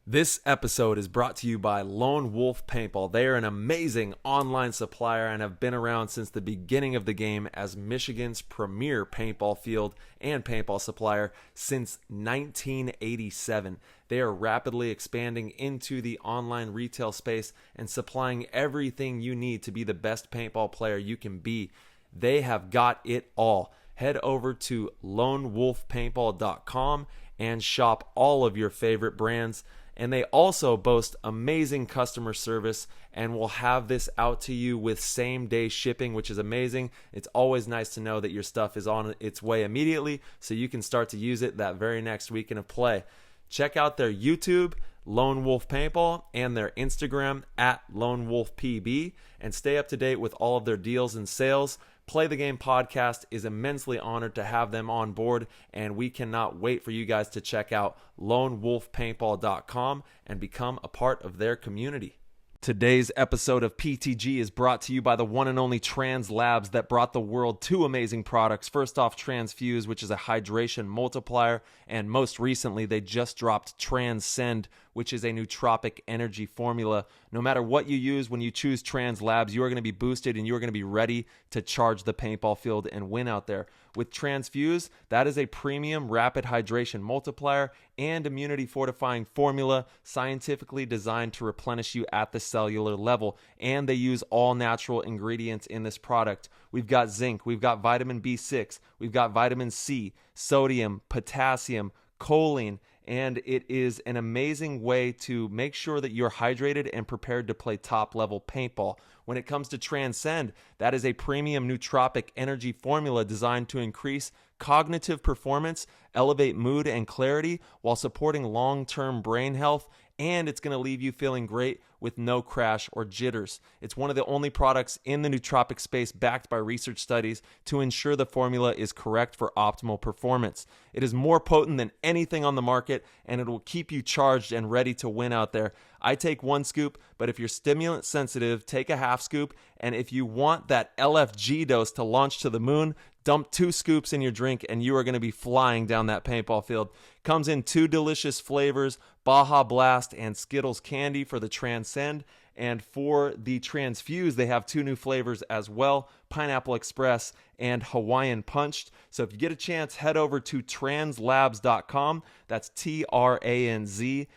This episode is brought to you by Lone Wolf Paintball. They are an amazing online supplier and have been around since the beginning of the game as Michigan's premier paintball field and paintball supplier since 1987. They are rapidly expanding into the online retail space and supplying everything you need to be the best paintball player you can be. They have got it all. Head over to lonewolfpaintball.com and shop all of your favorite brands. And they also boast amazing customer service and will have this out to you with same-day shipping, which is amazing. It's always nice to know that your stuff is on its way immediately so you can start to use it that very next weekend of play. Check out their YouTube, Lone Wolf Paintball, and their Instagram @LoneWolfPB, and stay up to date with all of their deals and sales. Play the Game podcast is immensely honored to have them on board, and we cannot wait for you guys to check out lonewolfpaintball.com and become a part of their community. Today's episode of PTG is brought to you by the one and only Trans Labs that brought the world two amazing products. First off, Transfuse, which is a hydration multiplier, and most recently they just dropped Transcend, which is a nootropic energy formula. No matter what you use, when you choose Trans Labs, you are going to be boosted and you are going to be ready to charge the paintball field and win out there. With Transfuse, that is a premium rapid hydration multiplier and immunity fortifying formula scientifically designed to replenish you at the cellular level. And they use all natural ingredients in this product. We've got zinc, we've got vitamin B6, we've got vitamin C, sodium, potassium, choline, and it is an amazing way to make sure that you're hydrated and prepared to play top level paintball. When it comes to Transcend, that is a premium nootropic energy formula designed to increase cognitive performance, elevate mood and clarity while supporting long-term brain health, and it's going to leave you feeling great with no crash or jitters. It's one of the only products in the nootropic space backed by research studies to ensure the formula is correct for optimal performance. It is more potent than anything on the market, and it will keep you charged and ready to win out there. I take one scoop, but if you're stimulant sensitive, take a half scoop. And if you want that LFG dose to launch to the moon, dump 2 scoops in your drink and you are going to be flying down that paintball field. Comes in 2 delicious flavors, Baja Blast and Skittles Candy for the Transcend. And for the Transfuse, they have 2 new flavors as well, Pineapple Express and Hawaiian Punched. So if you get a chance, head over to translabs.com. That's TRANZLABS.com.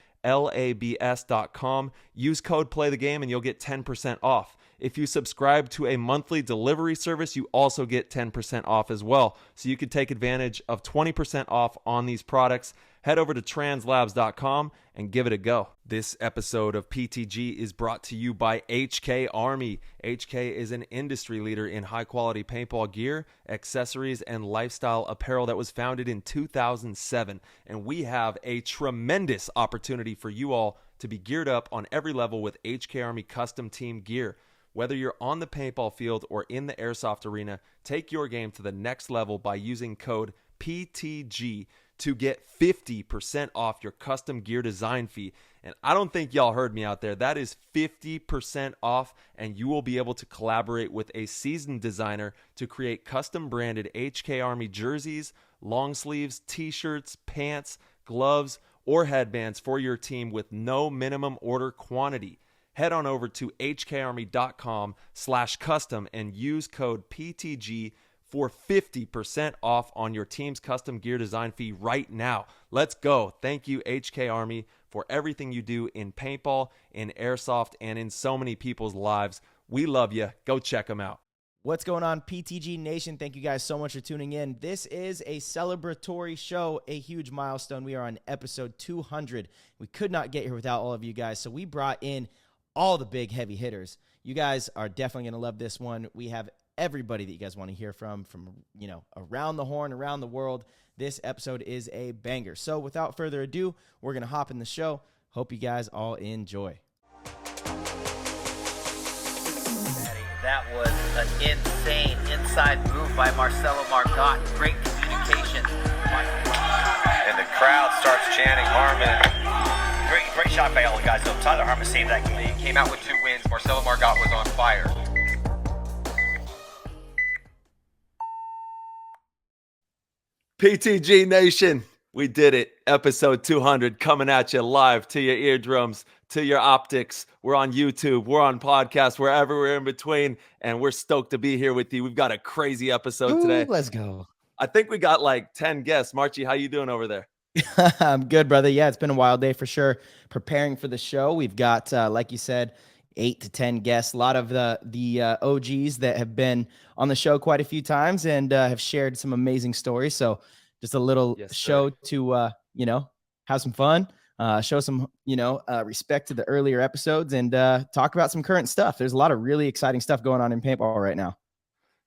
Use code PLAYTHEGAME and you'll get 10% off. If you subscribe to a monthly delivery service, you also get 10% off as well. So you can take advantage of 20% off on these products. Head over to translabs.com and give it a go. This episode of PTG is brought to you by HK Army. HK is an industry leader in high-quality paintball gear, accessories, and lifestyle apparel that was founded in 2007. And we have a tremendous opportunity for you all to be geared up on every level with HK Army custom team gear. Whether you're on the paintball field or in the airsoft arena, take your game to the next level by using code PTG to get 50% off your custom gear design fee. And I don't think y'all heard me out there. That is 50% off, and you will be able to collaborate with a seasoned designer to create custom branded HK Army jerseys, long sleeves, t-shirts, pants, gloves, or headbands for your team with no minimum order quantity. Head on over to hkarmy.com/custom and use code PTG for 50% off on your team's custom gear design fee right now. Let's go. Thank you, HK Army, for everything you do in paintball, in airsoft, and in so many people's lives. We love you. Go check them out. What's going on, PTG Nation? Thank you guys so much for tuning in. This is a celebratory show, a huge milestone. We are on episode 200. We could not get here without all of you guys, so we brought in all the big heavy hitters. You guys are definitely going to love this one. We have everybody that you guys want to hear from around the horn, around the world. This episode is a banger. So without further ado, we're going to hop in the show. Hope you guys all enjoy. That was an insane inside move by Marcelo Margot. Great communication. And the crowd starts chanting Harmon. Great shot by all the guys. So Tyler Harmon saved that game. He came out with 2 wins. Marcelo Margot was on fire. PTG Nation, We did it. Episode 200 coming at you live to your eardrums, to your optics. We're on YouTube. We're on podcast, wherever we're in between. And we're stoked to be here with you. We've got a crazy episode today. Let's go. I think we got like 10 guests. Marchie, how you doing over there? I'm good, brother. Yeah, it's been a wild day for sure. Preparing for the show. We've got, like you said, 8 to 10 guests. A lot of the OGs that have been on the show quite a few times and have shared some amazing stories. So just a little show to, have some fun, show some, respect to the earlier episodes and talk about some current stuff. There's a lot of really exciting stuff going on in paintball right now.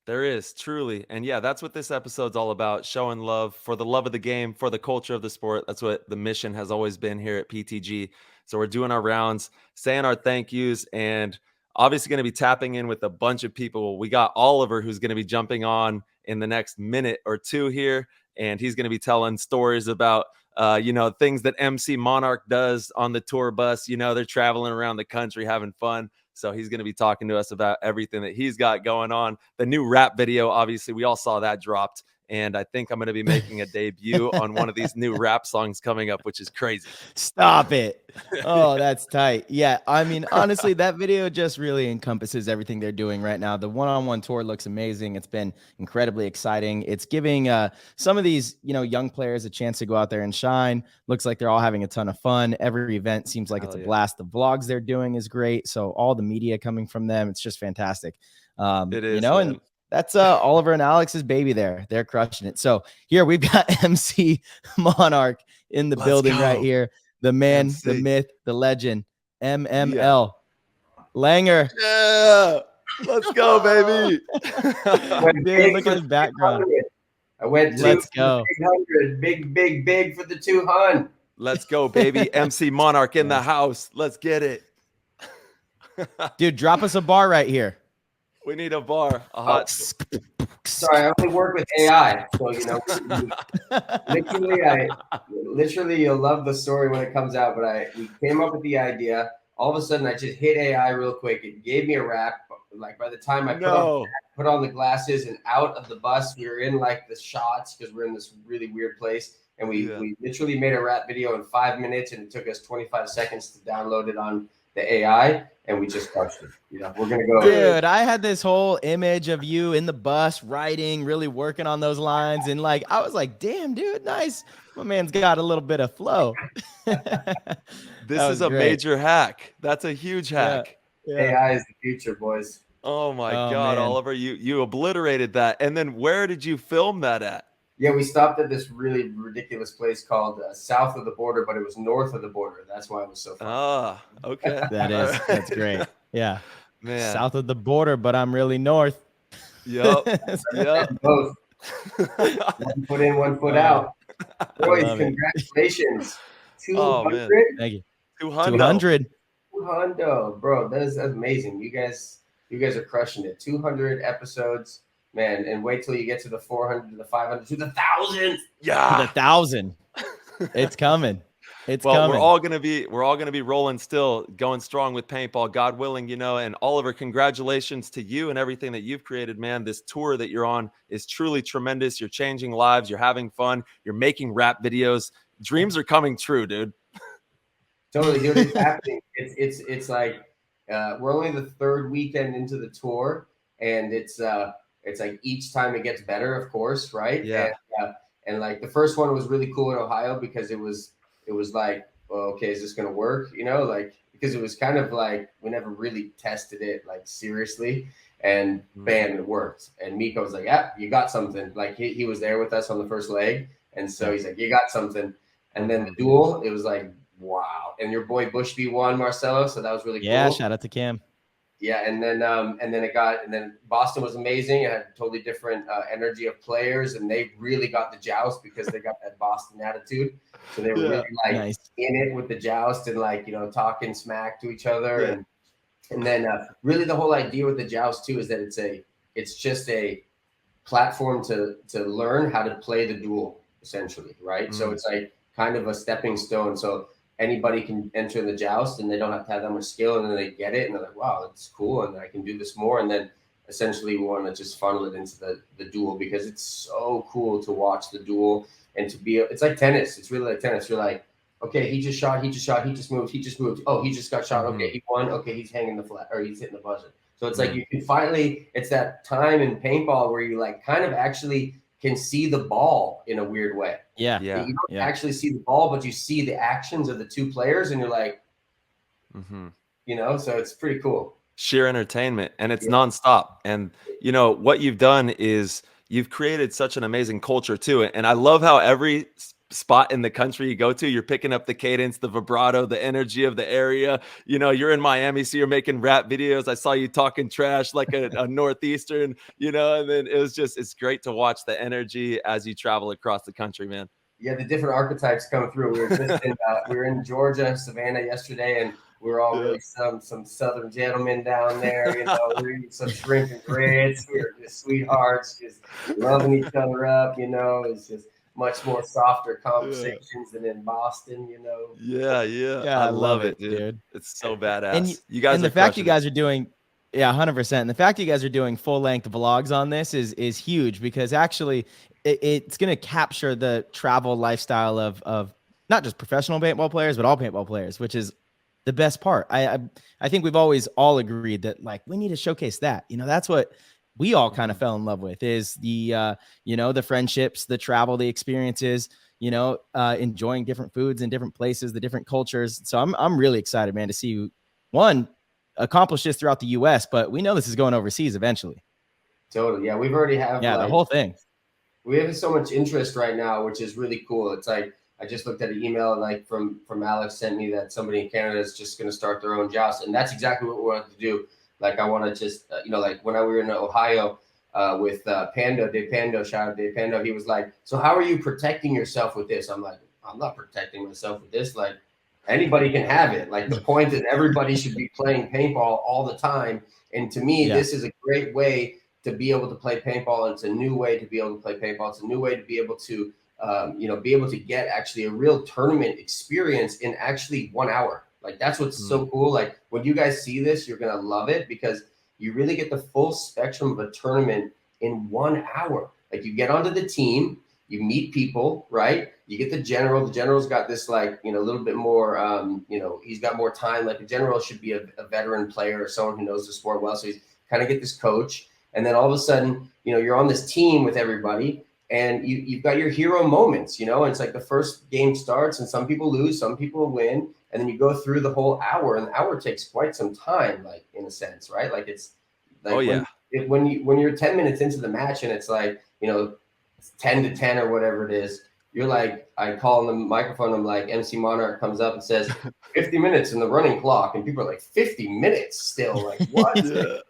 There is, truly. And yeah, that's what this episode's all about, showing love for the love of the game, for the culture of the sport. That's what the mission has always been here at PTG. So we're doing our rounds, saying our thank yous, and obviously going to be tapping in with a bunch of people. We got Oliver, who's going to be jumping on in the next minute or two here, and he's going to be telling stories about things that MC Monarch does on the tour bus. They're traveling around the country having fun. So he's going to be talking to us about everything that he's got going on. The new rap video, obviously, we all saw that dropped. And I think I'm going to be making a debut on one of these new rap songs coming up, which is crazy. Stop it. Oh, that's tight. Yeah. I mean, honestly, that video just really encompasses everything they're doing right now. The one-on-one tour looks amazing. It's been incredibly exciting. It's giving some of these, young players a chance to go out there and shine. Looks like they're all having a ton of fun. Every event seems like it's a blast. The vlogs they're doing is great. So all the media coming from them, it's just fantastic. It is, and that's Oliver and Alex's baby there. They're crushing it. So here we've got MC Monarch in the building right here. The man, MC. The myth, the legend, MML. Langer. Yeah. Let's go, baby. Dude, look at his background. I went Let's go. 300. Big for the 200. Let's go, baby. MC Monarch in the house. Let's get it. Dude, drop us a bar right here. We need a bar. A hot. Sorry, I only work with AI, so literally, you'll love the story when it comes out. But we came up with the idea. All of a sudden, I just hit AI real quick. It gave me a rap. Like by the time I put on the glasses and out of the bus, we were in like the shots because we're in this really weird place, and we literally made a rap video in 5 minutes, and it took us 25 seconds to download it on the AI. And we just crushed it. We're gonna go. Dude, I had this whole image of you in the bus writing, really working on those lines, and I was like, "Damn, dude, nice. My man's got a little bit of flow." This is a major hack. That's a huge hack. Yeah. AI is the future, boys. Oh my God, man. Oliver, you obliterated that. And then where did you film that at? Yeah, we stopped at this really ridiculous place called south of the border, but it was north of the border. That's why it was so fun. Ah, okay. That's great. Yeah. Man. South of the border, but I'm really north. Yep. Both. One foot in, one foot out. Boys, congratulations. 200? Oh, man. Thank you. 200. Bro, that's amazing. You guys are crushing it. 200 episodes. Man, and wait till you get to the 400, to the 500, to the 1,000. Yeah, to the 1,000. It's coming. It's coming. We're all gonna be rolling still, going strong with paintball, God willing, And Oliver, congratulations to you and everything that you've created, man. This tour that you're on is truly tremendous. You're changing lives. You're having fun. You're making rap videos. Dreams are coming true, dude. Totally, dude. It's happening. It's like we're only the third weekend into the tour, and it's like each time it gets better, of course, right? Yeah. And like the first one was really cool in Ohio because it was like, well, okay, is this gonna work? Because it was kind of like we never really tested it like seriously, and bam, it worked. And Miko was like, "Yeah, you got something." Like he was there with us on the first leg, and so he's like, "You got something." And then the duel, it was like, wow. And your boy Bushby won, Marcelo, so that was really cool. Yeah, shout out to Cam. Yeah, and then Boston was amazing. It had a totally different energy of players, and they really got the joust because they got that Boston attitude. So they were really nice. In it with the joust and talking smack to each other. Yeah. And then really the whole idea with the joust too is that it's just a platform to learn how to play the duel essentially, right? Mm-hmm. So it's like kind of a stepping stone. So anybody can enter the joust and they don't have to have that much skill, and then they get it and they're like, wow, that's cool, and I can do this more. And then essentially we want to just funnel it into the duel, because it's so cool to watch the duel and to be, it's like tennis. It's really like tennis. You're like, okay, he just shot, he just moved. Oh, he just got shot. Okay, he won. Okay, he's hanging the flat, or he's hitting the buzzer. So it's like you can finally, it's that time in paintball where you like kind of actually can see the ball in a weird way. Yeah. You don't actually see the ball, but you see the actions of the two players, and you're like, you know, so it's pretty cool. Sheer entertainment, and it's nonstop. And you know what you've done is you've created such an amazing culture too. And I love how every spot in the country you go to, you're picking up the cadence, the vibrato, the energy of the area. You know, you're in Miami, so you're making rap videos. I saw you talking trash like a Northeastern, you know, and then it's great to watch the energy as you travel across the country, man. Yeah, the different archetypes come through. We were just we were in Georgia, Savannah yesterday, and we were all really some Southern gentlemen down there. You know, we were eating some shrimp and grits. We were just sweethearts, just loving each other up. You know, it's just much more softer conversations than in Boston. You know. Yeah, I love it, dude. It's so badass. And you guys, and the fact you guys are doing. Yeah, 100%. And the fact you guys are doing full-length vlogs on this is huge, because actually it's going to capture the travel lifestyle of not just professional paintball players, but all paintball players, which is the best part. I think we've always all agreed that, like, we need to showcase that. You know, that's what we all kind of fell in love with, is the, you know, the friendships, the travel, the experiences, you know, enjoying different foods in different places, the different cultures. So I'm really excited, man, to see you, one, accomplish this throughout the US, but we know this is going overseas eventually. Totally. Yeah. We've already have the whole thing. We have so much interest right now, which is really cool. It's like, I just looked at an email like from Alex sent me that somebody in Canada is just going to start their own joust. And that's exactly what we wanted to do. Like, I want to just, you know, like when we were in Ohio with Pando, Dave Pando, shout out Dave Pando. He was like, so how are you protecting yourself with this? I'm like, I'm not protecting myself with this. Like, anybody can have it. Like, the point is everybody should be playing paintball all the time. And to me, this is a great way to be able to play paintball. It's a new way to be able to play paintball. It's a new way to be able to, you know, be able to get actually a real tournament experience in actually 1 hour. Like, that's what's so cool. Like, when you guys see this, you're going to love it, because you really get the full spectrum of a tournament in 1 hour. Like, you get onto the team, you meet people, right? You get the general. The general's got this, like, you know, a little bit more, you know, he's got more time. Like, the general should be a veteran player or someone who knows the sport well. So he's kind of get this coach. And then all of a sudden, you know, you're on this team with everybody, and you've got your hero moments, you know, and it's like the first game starts and some people lose, some people win. And then you go through the whole hour, and the hour takes quite some time, like, in a sense, right? Like, it's like, when you're 10 minutes into the match and it's like, you know, 10-10 or whatever it is, you're like, I call on the microphone, I'm like, MC Monarch comes up and says 50 minutes in the running clock, and people are like, 50 minutes still, like, what? A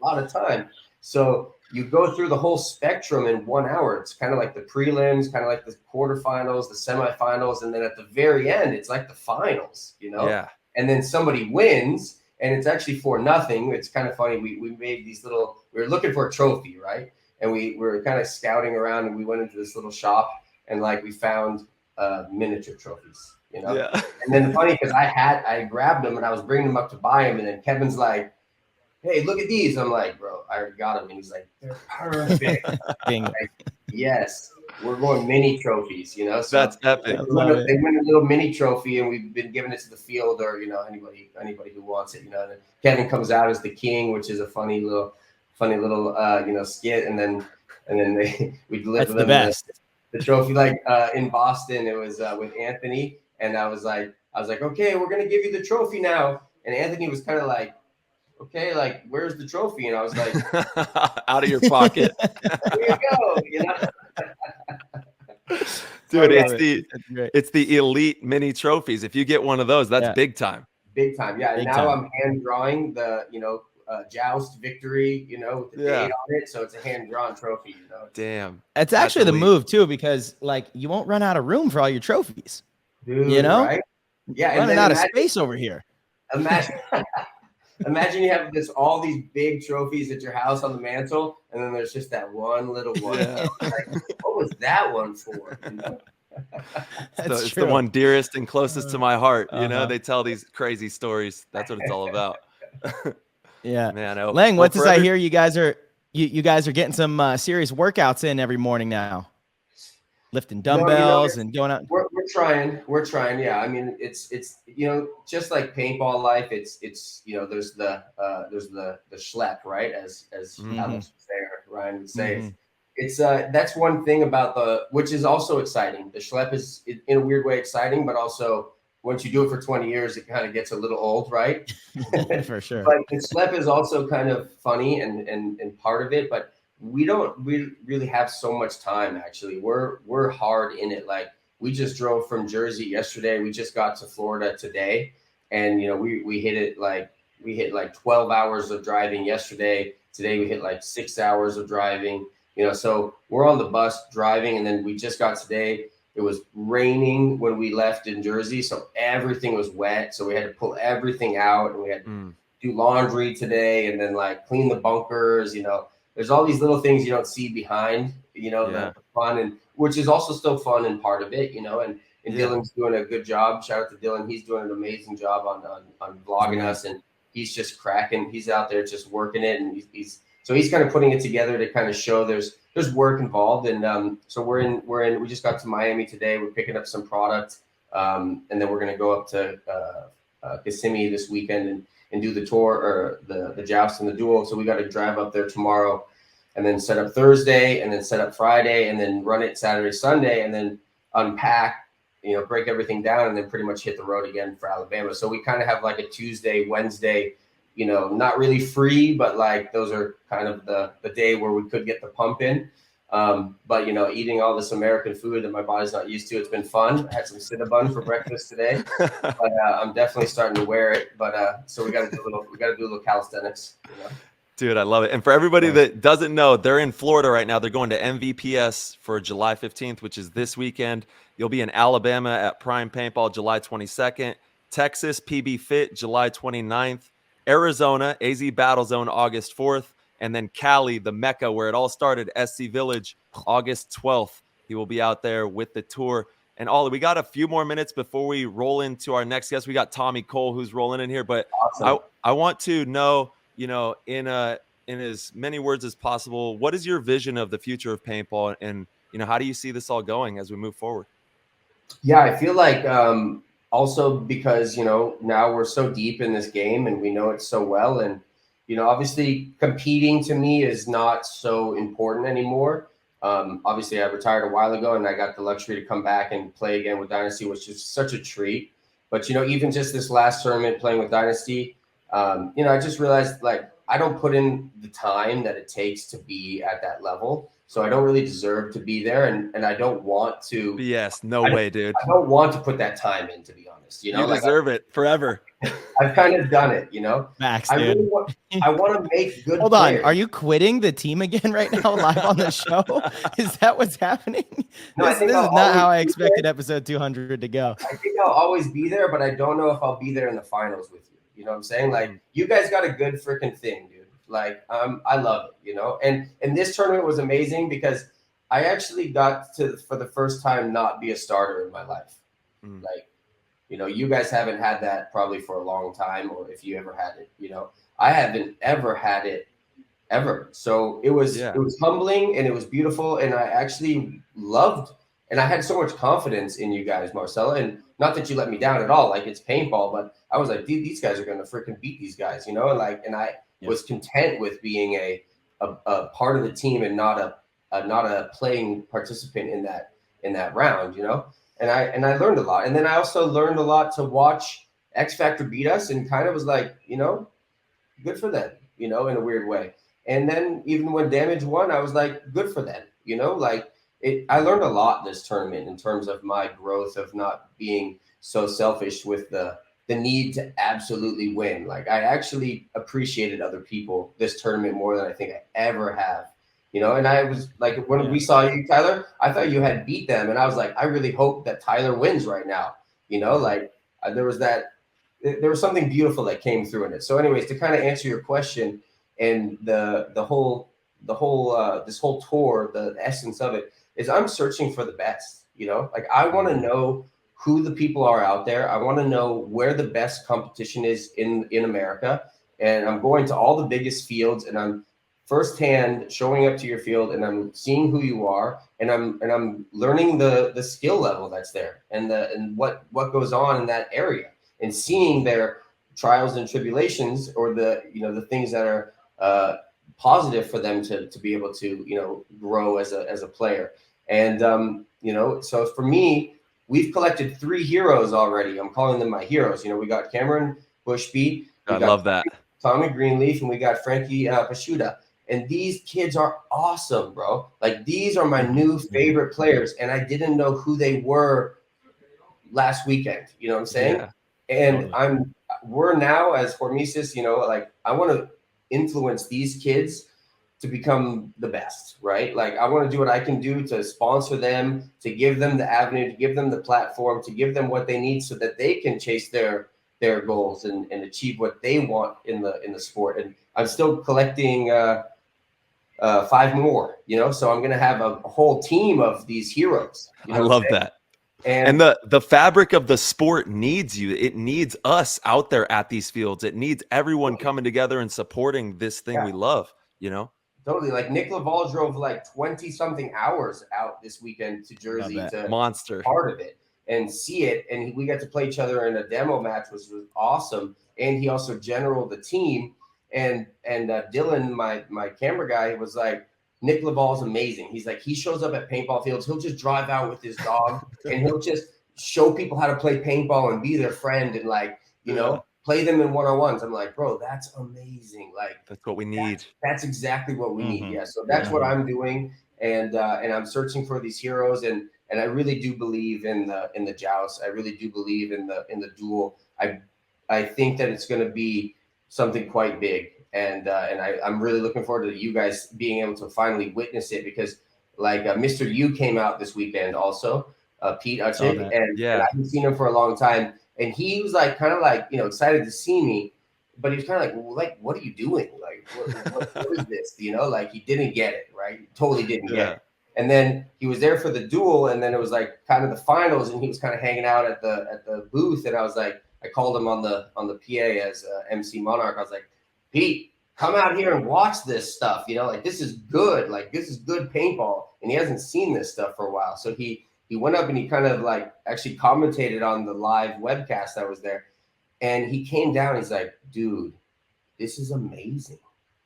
lot of time. So you go through the whole spectrum in 1 hour. It's kind of like the prelims, kind of like the quarterfinals, the semifinals, and then at the very end, it's like the finals, you know? Yeah. And then somebody wins, and it's actually for nothing. It's kind of funny. We made these little, we were looking for a trophy, right? And we were kind of scouting around, and we went into this little shop, and like we found miniature trophies, you know? Yeah. And then funny, because I grabbed them and I was bringing them up to buy them, and then Kevin's like, hey, look at these. I'm like, bro, I already got them. And he's like, they're perfect. Like, yes, we're going mini trophies, you know? So that's epic. They win a little mini trophy, and we've been giving it to the field, or, you know, anybody who wants it, you know? And Kevin comes out as the king, which is a funny little, you know, skit. And then we deliver them the trophy. Like in Boston, it was with Anthony. And I was like, okay, we're going to give you the trophy now. And Anthony was kind of like, okay, like, where's the trophy? And I was like, out of your pocket. Here you go, you know? Dude, it's the elite mini trophies. If you get one of those, that's big time. Big time. Yeah. And now I'm hand drawing the, you know, joust victory, you know, with the date on it. So it's a hand drawn trophy, you know? Damn. It's actually the move too, because like, you won't run out of room for all your trophies. Dude, you know? Right? Yeah. Running out of space over here. Imagine you have all these big trophies at your house on the mantle, and then there's just that one little one. Yeah. Like, what was that one for? You know? It's the one dearest and closest to my heart. You know, they tell these crazy stories. That's what it's all about. Yeah. Man, Lang, what's this I hear you guys are getting some serious workouts in every morning now? Lifting dumbbells and going out. We're trying. Yeah. I mean, it's just like paintball life. It's there's the schlep, right? As Alex would say, or Ryan would say, it's that's one thing about which is also exciting. The schlep is in a weird way exciting, but also once you do it for 20 years, it kind of gets a little old, right? For sure. But the schlep is also kind of funny and part of it, but we don't really have so much time. Actually, we're hard in it. Like, we just drove from Jersey yesterday. We just got to Florida today, and we hit 12 hours of driving yesterday. Today we hit like 6 hours of driving. So we're on the bus driving, and then we just got today. It was raining when we left in Jersey, so everything was wet. So we had to pull everything out, and we had to do laundry today, and then like clean the bunkers. There's all these little things you don't see behind, the fun, and which is also still fun and part of it, and Dylan's doing a good job. Shout out to Dylan. He's doing an amazing job on vlogging us, and he's just cracking. He's out there just working it, and he's kind of putting it together to kind of show there's work involved. And so we just got to Miami today. We're picking up some product, and then we're going to go up to Kissimmee this weekend and do the tour, or the joust and the duel. So we got to drive up there tomorrow, and then set up Thursday, and then set up Friday, and then run it Saturday, Sunday, and then unpack, break everything down, and then pretty much hit the road again for Alabama. So we kind of have like a Tuesday, Wednesday, not really free, but like those are kind of the day where we could get the pump in. But eating all this American food that my body's not used to, it's been fun. I had some Cinnabon for breakfast today, but I'm definitely starting to wear it. But so we got to do a little calisthenics. Dude, I love it. And for everybody that doesn't know, they're in Florida right now. They're going to MVPS for July 15th, which is this weekend. You'll be in Alabama at Prime Paintball July 22nd, Texas PB Fit July 29th, Arizona AZ Battle Zone August 4th, and then Cali, the Mecca where it all started, SC Village, August 12th. He will be out there with the tour. And Ollie, we got a few more minutes before we roll into our next guest. We got Tommy Cole who's rolling in here, but awesome. I want to know, in as many words as possible, what is your vision of the future of paintball, and how do you see this all going as we move forward? Yeah, I feel like also because now we're so deep in this game and we know it so well, and obviously competing to me is not so important anymore. Obviously I retired a while ago, and I got the luxury to come back and play again with Dynasty, which is such a treat. But even just this last tournament playing with Dynasty, I just realized, like, I don't put in the time that it takes to be at that level. So I don't really deserve to be there, and I don't want to. Yes, no way, dude. I don't want to put that time in, to be honest. You deserve it forever. I've kind of done it, Max, I dude. really want to make good. Hold players. on, are you quitting the team again right now, live on the show? Is that what's happening? No, this is not how I expected episode 200 to go. I think I'll always be there, but I don't know if I'll be there in the finals with you. You know what I'm saying? Like, you guys got a good freaking thing, dude. Like, I love it, and this tournament was amazing because I actually got to, for the first time, not be a starter in my life. Like, you guys haven't had that probably for a long time, or if you ever had it, I haven't ever had it ever. So it was humbling, and it was beautiful, and I actually loved, and I had so much confidence in you guys, Marcelo, and not that you let me down at all. Like, it's paintball, but I was like, dude, these guys are going to freaking beat these guys, and I was content with being a part of the team and not a playing participant in that round, and I learned a lot. And then I also learned a lot to watch X Factor beat us, and kind of was like, good for them, in a weird way. And then even when Damage won, I was like, good for them, I learned a lot this tournament in terms of my growth of not being so selfish with the need to absolutely win. Like, I actually appreciated other people this tournament more than I think I ever have, and I was like, when we saw you, Tyler, I thought you had beat them. And I was like, I really hope that Tyler wins right now. There was something beautiful that came through in it. So anyways, to kind of answer your question, and this whole tour, the essence of it is I'm searching for the best, like, I want to know who the people are out there. I want to know where the best competition is in America. and I'm going to all the biggest fields, and I'm firsthand showing up to your field, and I'm seeing who you are, and I'm learning the skill level that's there, and what goes on in that area, and seeing their trials and tribulations, or the things that are positive for them to be able to grow as a player. And so for me, we've collected 3 heroes already. I'm calling them my heroes. We got Cameron Bushby, I love that, Tommy Greenleaf, and we got Frankie Pashuda. And these kids are awesome, bro. Like, these are my new favorite players, and I didn't know who they were last weekend. You know what I'm saying? Yeah, and totally. We're now, as Hormesis, like, I want to influence these kids to become the best, right? Like, I want to do what I can do to sponsor them, to give them the avenue, to give them the platform, to give them what they need so that they can chase their goals and achieve what they want in the sport. And I'm still collecting 5 more, so I'm going to have a whole team of these heroes. I love that. And the fabric of the sport needs you. It needs us out there at these fields. It needs everyone coming together and supporting this thing we love, Totally. Like, Nick Laval drove like 20 something hours out this weekend to Jersey to monster part of it and see it. And we got to play each other in a demo match, which was awesome. And he also generaled the team. And Dylan, my camera guy, was like, Nick Laval's amazing. He's like, he shows up at paintball fields. He'll just drive out with his dog and he'll just show people how to play paintball and be their friend and, like, play them in one-on-ones. I'm like, bro, that's amazing. Like, that's what we need. That's exactly what we need. Yeah. So that's what I'm doing. And I'm searching for these heroes. And I really do believe in the joust. I really do believe in the duel. I think that it's going to be something quite big. And I'm really looking forward to you guys being able to finally witness it, because, like, Mr. U came out this weekend also, Pete Uchik, and I haven't seen him for a long time. And he was like, kind of like, excited to see me, but he was kind of like, what are you doing? Like, what is this? Like, he didn't get it, right? He totally didn't get it. And then he was there for the duel, and then it was like kind of the finals, and he was kind of hanging out at the booth. And I was like, I called him on the PA as MC Monarch. I was like, Pete, come out here and watch this stuff. Like, this is good. Like, this is good paintball. And he hasn't seen this stuff for a while. So he went up and he kind of, like, actually commentated on the live webcast that was there. And he came down. He's like, dude, this is amazing.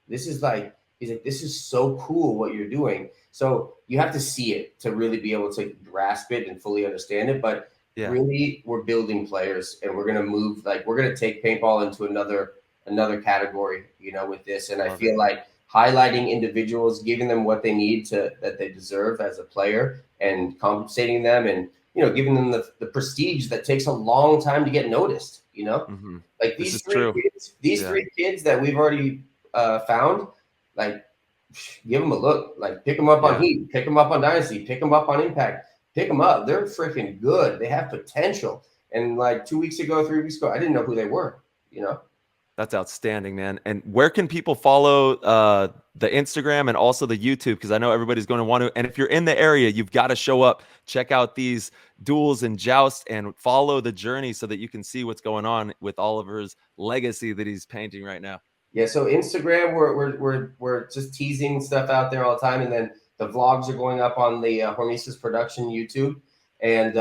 This is like, he's like, this is so cool what you're doing. So you have to see it to really be able to grasp it and fully understand it. But really, we're building players, and we're going to move, like, we're going to take paintball into another category, with this. And I feel like highlighting individuals, giving them what they need that they deserve as a player, and compensating them, and, giving them the prestige that takes a long time to get noticed, like these three kids that we've already found, like, give them a look, like, pick them up on Heat, pick them up on Dynasty, pick them up on Impact, pick them up. They're freaking good. They have potential. And, like, 3 weeks ago, I didn't know who they were, That's outstanding, man. And where can people follow the Instagram and also the YouTube? Because I know everybody's going to want to. And if you're in the area, you've got to show up, check out these duels and joust, and follow the journey so that you can see what's going on with Oliver's legacy that he's painting right now. Yeah. So Instagram, we're just teasing stuff out there all the time, and then the vlogs are going up on the Hormesis Production YouTube. And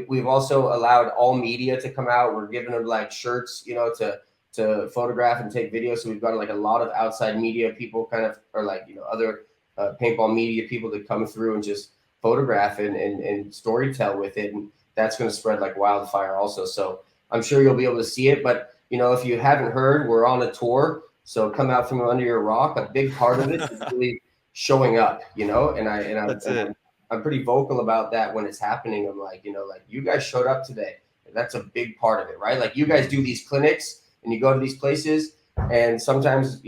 we've also allowed all media to come out. We're giving them, like, shirts, to photograph and take videos. So we've got, like, a lot of outside media people, kind of, or, like, other paintball media people to come through and just photograph and storytell with it. And that's going to spread like wildfire also. So I'm sure you'll be able to see it. But, if you haven't heard, we're on a tour. So come out from under your rock. A big part of it is really showing up, and I'm pretty vocal about that when it's happening. I'm like, like, you guys showed up today. And that's a big part of it, right? Like, you guys do these clinics and you go to these places, and sometimes,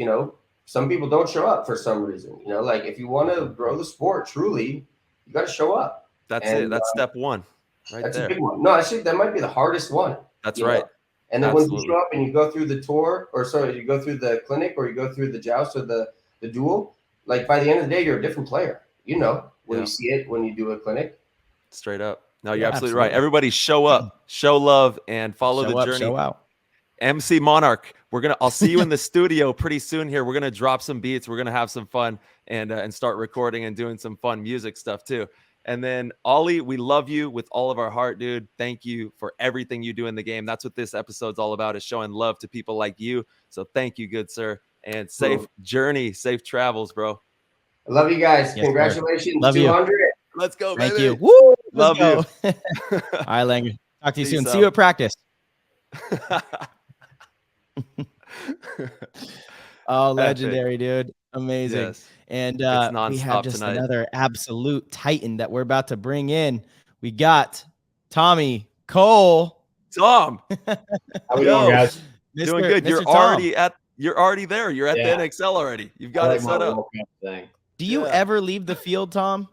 some people don't show up for some reason. Like, if you want to grow the sport truly, you got to show up. That's it. That's step one. That's a big one. No, actually, that might be the hardest one. That's right. And then when you show up and you go through the tour, you go through the clinic, or you go through the joust or the duel, like, by the end of the day, you're a different player. When you see it, when you do a clinic. Straight up. No, you're absolutely right. Everybody show up, show love, and follow the journey. Show out. MC Monarch. I'll see you in the studio pretty soon here. We're gonna drop some beats. We're gonna have some fun and start recording and doing some fun music stuff too. And then Ollie, we love you with all of our heart, dude. Thank you for everything you do in the game. That's what this episode's all about, is showing love to people like you. So thank you, good sir. And safe journey, safe travels, bro. I love you guys. Yes, Congratulations. love 200. You. Let's go, Thank baby. you. Woo! Love you. All right, Langer. Talk to you soon. Peace See you out. at practice. Oh, legendary, dude. Amazing. Yes. And It's we have nonstop just tonight. another absolute titan that we're about to bring in. We got Tommy Cole. Tom, How we doing, guys? doing good. Mr. Tom. You're already there. You're at Yeah. the NXL already. You've I got like it my set up. World Cup thing. Do you Yeah. ever leave the field, Tom?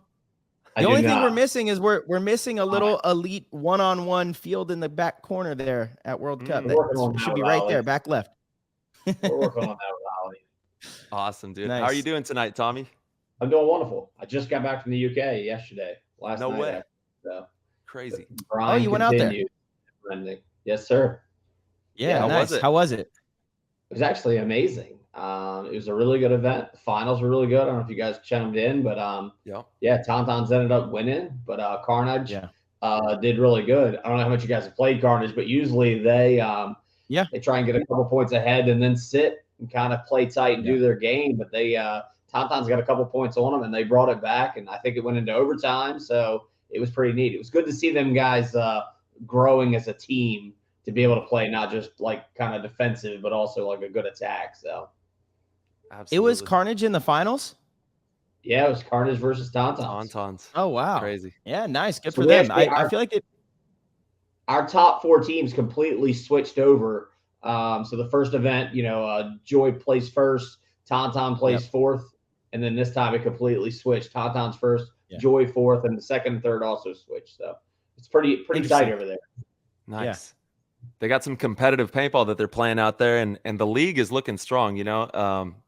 I The do only thing not. we're missing is we're missing a little elite one-on-one field in the back corner there at World Cup. We're working on That that should be with right Ollie. there, back left. We're working on that with Ollie. Awesome, dude. How Nice. are you doing tonight, Tommy? I'm doing wonderful. I just got back from the UK yesterday. Last No night. way. So Crazy. Brian you went out there? continued trending. Yes, sir. Yeah, how nice. was it? How was it? It was actually amazing. It was a really good event. The finals were really good. I don't know if you guys chimed in, but Yeah. Tauntauns ended up winning, but Carnage Yeah. did really good. I don't know how much you guys have played Carnage, but usually they try and get a couple points ahead and then sit and kind of play tight and do their game. But they Tauntauns got a couple points on them and they brought it back, and I think it went into overtime. So it was pretty neat. It was good to see them guys growing as a team to be able to play not just like kind of defensive, but also like a good attack. So Absolutely. It was Carnage in the finals? yeah, it was Carnage versus Tauntauns. Tauntauns. Oh, wow. Crazy. Yeah, nice. Good So for we them. actually I feel like it. Our top four teams completely switched over. So the first event, Joy placed first, Tauntaun placed fourth, and then this time it completely switched. Tauntaun's first, Joy fourth, and the second and third also switched. So it's pretty tight over there. Nice. They got some competitive paintball that they're playing out there, and the league is looking strong.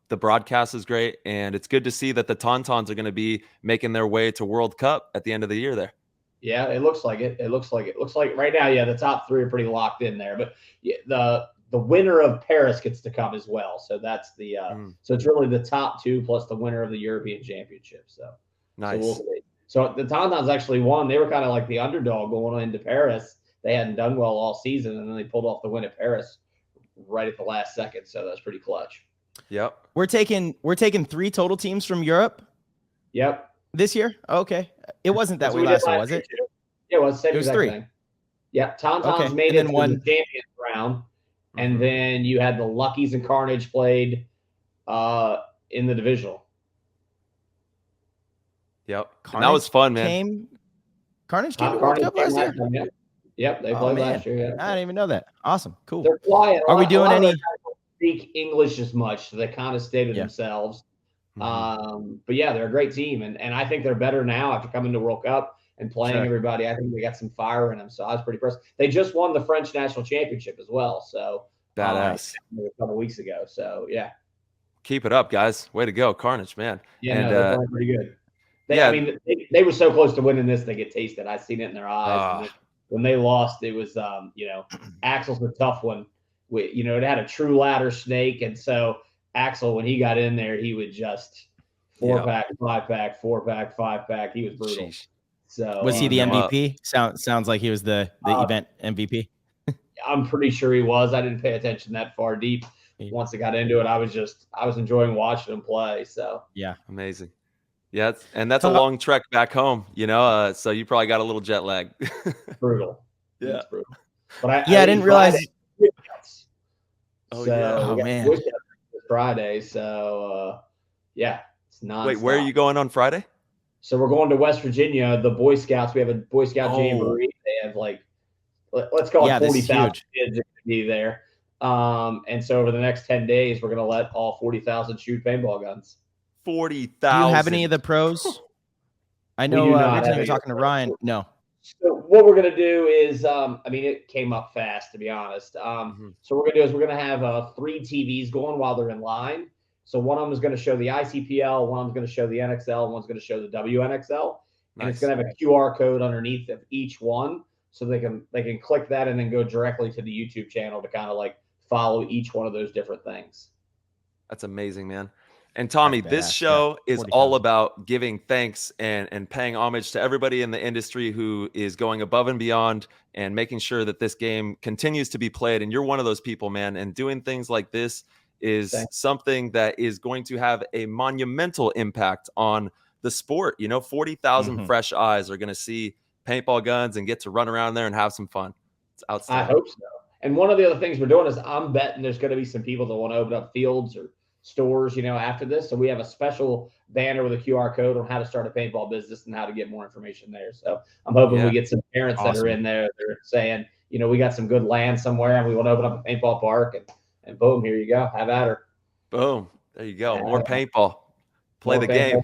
The broadcast is great, and it's good to see that the Tauntauns are going to be making their way to World Cup at the end of the year there. Yeah, it looks like it. It looks like right now, the top three are pretty locked in there. But the winner of Paris gets to come as well. So that's the so it's really the top two plus the winner of the European Championship. So nice. So the Tauntauns actually won. They were kind of like the underdog going into Paris. They hadn't done well all season, and then they pulled off the win at Paris right at the last second. So that's pretty clutch. Yep. We're taking 3 total teams from Europe. Yep. This year? Okay. It wasn't that way last year, was it? Yeah, it was. Same It was exact 3. thing. Yeah, Tauntauns made and it then to one the Champions round, and then you had the Luckies and Carnage played in the divisional. Yep. And that was fun, man. Carnage came to World Cup last year? Yep, they played last year. Yeah. I didn't even know that. Awesome. Cool. They're quiet. Are we doing any? Speak English as much, so they kind of stay to themselves. But yeah, they're a great team, and I think they're better now after coming to World Cup and playing everybody. I think they got some fire in them, so I was pretty impressed. They just won the French national championship as well, so badass. A couple weeks ago. So yeah, keep it up, guys. Way to go, Carnage, man. Yeah, and they're playing pretty good. I mean, they were so close to winning this, they get tasted. I seen it in their eyes. When they lost, it was Axel's a tough one. It had a true ladder snake, and so Axel, when he got in there, he would just 4-pack, 5-pack, 4-pack, 5-pack. He was brutal. Sheesh. So was he the MVP? Sounds like he was the event MVP. I'm pretty sure he was. I didn't pay attention that far deep. Once I got into it, I was enjoying watching him play. So yeah, amazing. Yeah, and that's a long trek back home, so you probably got a little jet lag. Brutal. Yeah. It's brutal. But I didn't realize. Man. Friday. So it's not. Wait, where are you going on Friday? So we're going to West Virginia. The Boy Scouts. We have a Boy Scout jamboree. They have let's call it 40,000 kids to be there. And so over the next 10 days, we're going to let all 40,000 shoot paintball guns. 40,000. Do you have any of the pros? I know originally we were talking to Ryan. No. So what we're going to do is, it came up fast, to be honest. So what we're going to do is we're going to have 3 TVs going while they're in line. So one of them is going to show the ICPL, one of them is going to show the NXL, one's going to show the WNXL. And it's going to have a QR code underneath of each one. So they can click that and then go directly to the YouTube channel to kind of follow each one of those different things. That's amazing, man. And Tommy, this show is all about giving thanks and paying homage to everybody in the industry who is going above and beyond and making sure that this game continues to be played. And you're one of those people, man. And doing things like this is something that is going to have a monumental impact on the sport. 40,000 fresh eyes are going to see paintball guns and get to run around there and have some fun. It's outstanding. I hope so. And one of the other things we're doing is I'm betting there's going to be some people that want to open up fields or stores, after this. So we have a special banner with a QR code on how to start a paintball business and how to get more information there. So I'm hoping we get some parents that are in there. They're saying, we got some good land somewhere and we want to open up a paintball park, and boom, here you go. Have at her. Boom. There you go. More paintball. Play the game.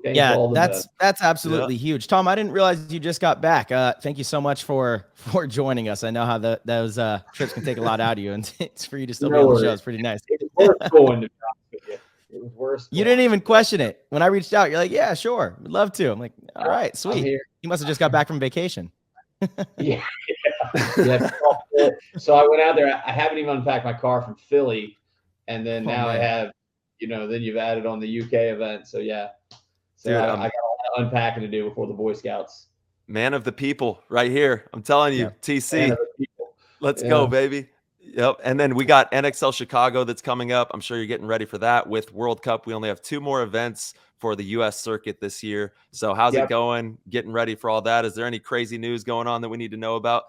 Yeah, that's absolutely huge. Tom, I didn't realize you just got back. Thank you so much for joining us. I know how those trips can take a lot out of you, and it's for you to still be on the show. It's pretty nice. It was worth going to with you. It was worth. You didn't even question it when I reached out. You're like, yeah, sure, would love to. I'm like, all right, sweet. You must have just got back from vacation. Yeah. So I went out there. I haven't even unpacked my car from Philly, and then now I have. Then you've added on the UK event. So, yeah. So dude, I got a lot of unpacking to do before the Boy Scouts. Man of the people right here. I'm telling you, TC. Let's go, baby. Yep. And then we got NXL Chicago that's coming up. I'm sure you're getting ready for that with World Cup. We only have 2 more events for the U.S. circuit this year. So how's it going? Getting ready for all that? Is there any crazy news going on that we need to know about?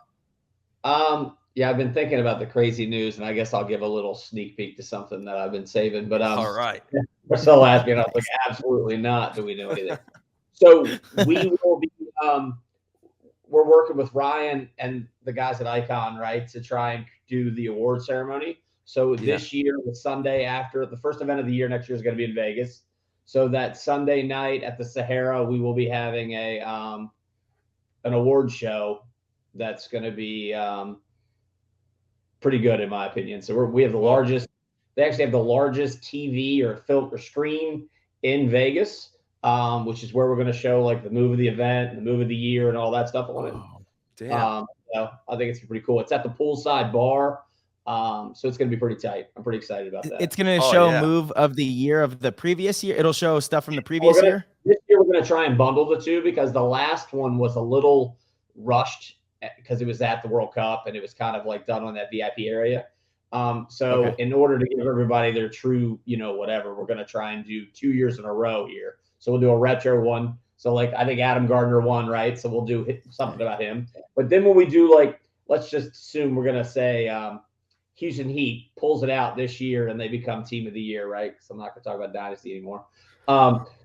Yeah, I've been thinking about the crazy news, and I guess I'll give a little sneak peek to something that I've been saving. But all right. Marcel asked me, and I was like, absolutely not. Do we know anything? So we will be. We're working with Ryan and the guys at Icon, right, to try and do the award ceremony. So this year, the Sunday after the first event of the year next year is going to be in Vegas. So that Sunday night at the Sahara, we will be having an award show that's going to be pretty good in my opinion. So we have the largest. They actually have the largest TV or film or screen in Vegas, which is where we're going to show like the move of the event, the move of the year, and all that stuff on it. Damn. So I think it's pretty cool. It's at the poolside bar, so it's going to be pretty tight. I'm pretty excited about that. It's going to show move of the year of the previous year. It'll show stuff from the previous year. This year we're going to try and bundle the two because the last one was a little rushed because it was at the World Cup and it was kind of like done on that VIP area. In order to give everybody their true, whatever, we're going to try and do 2 years in a row here. So we'll do a retro one. So like, I think Adam Gardner won, right? So we'll do something about him. But then when we do let's just assume we're going to say Houston Heat pulls it out this year and they become team of the year, right? Because I'm not going to talk about Dynasty anymore.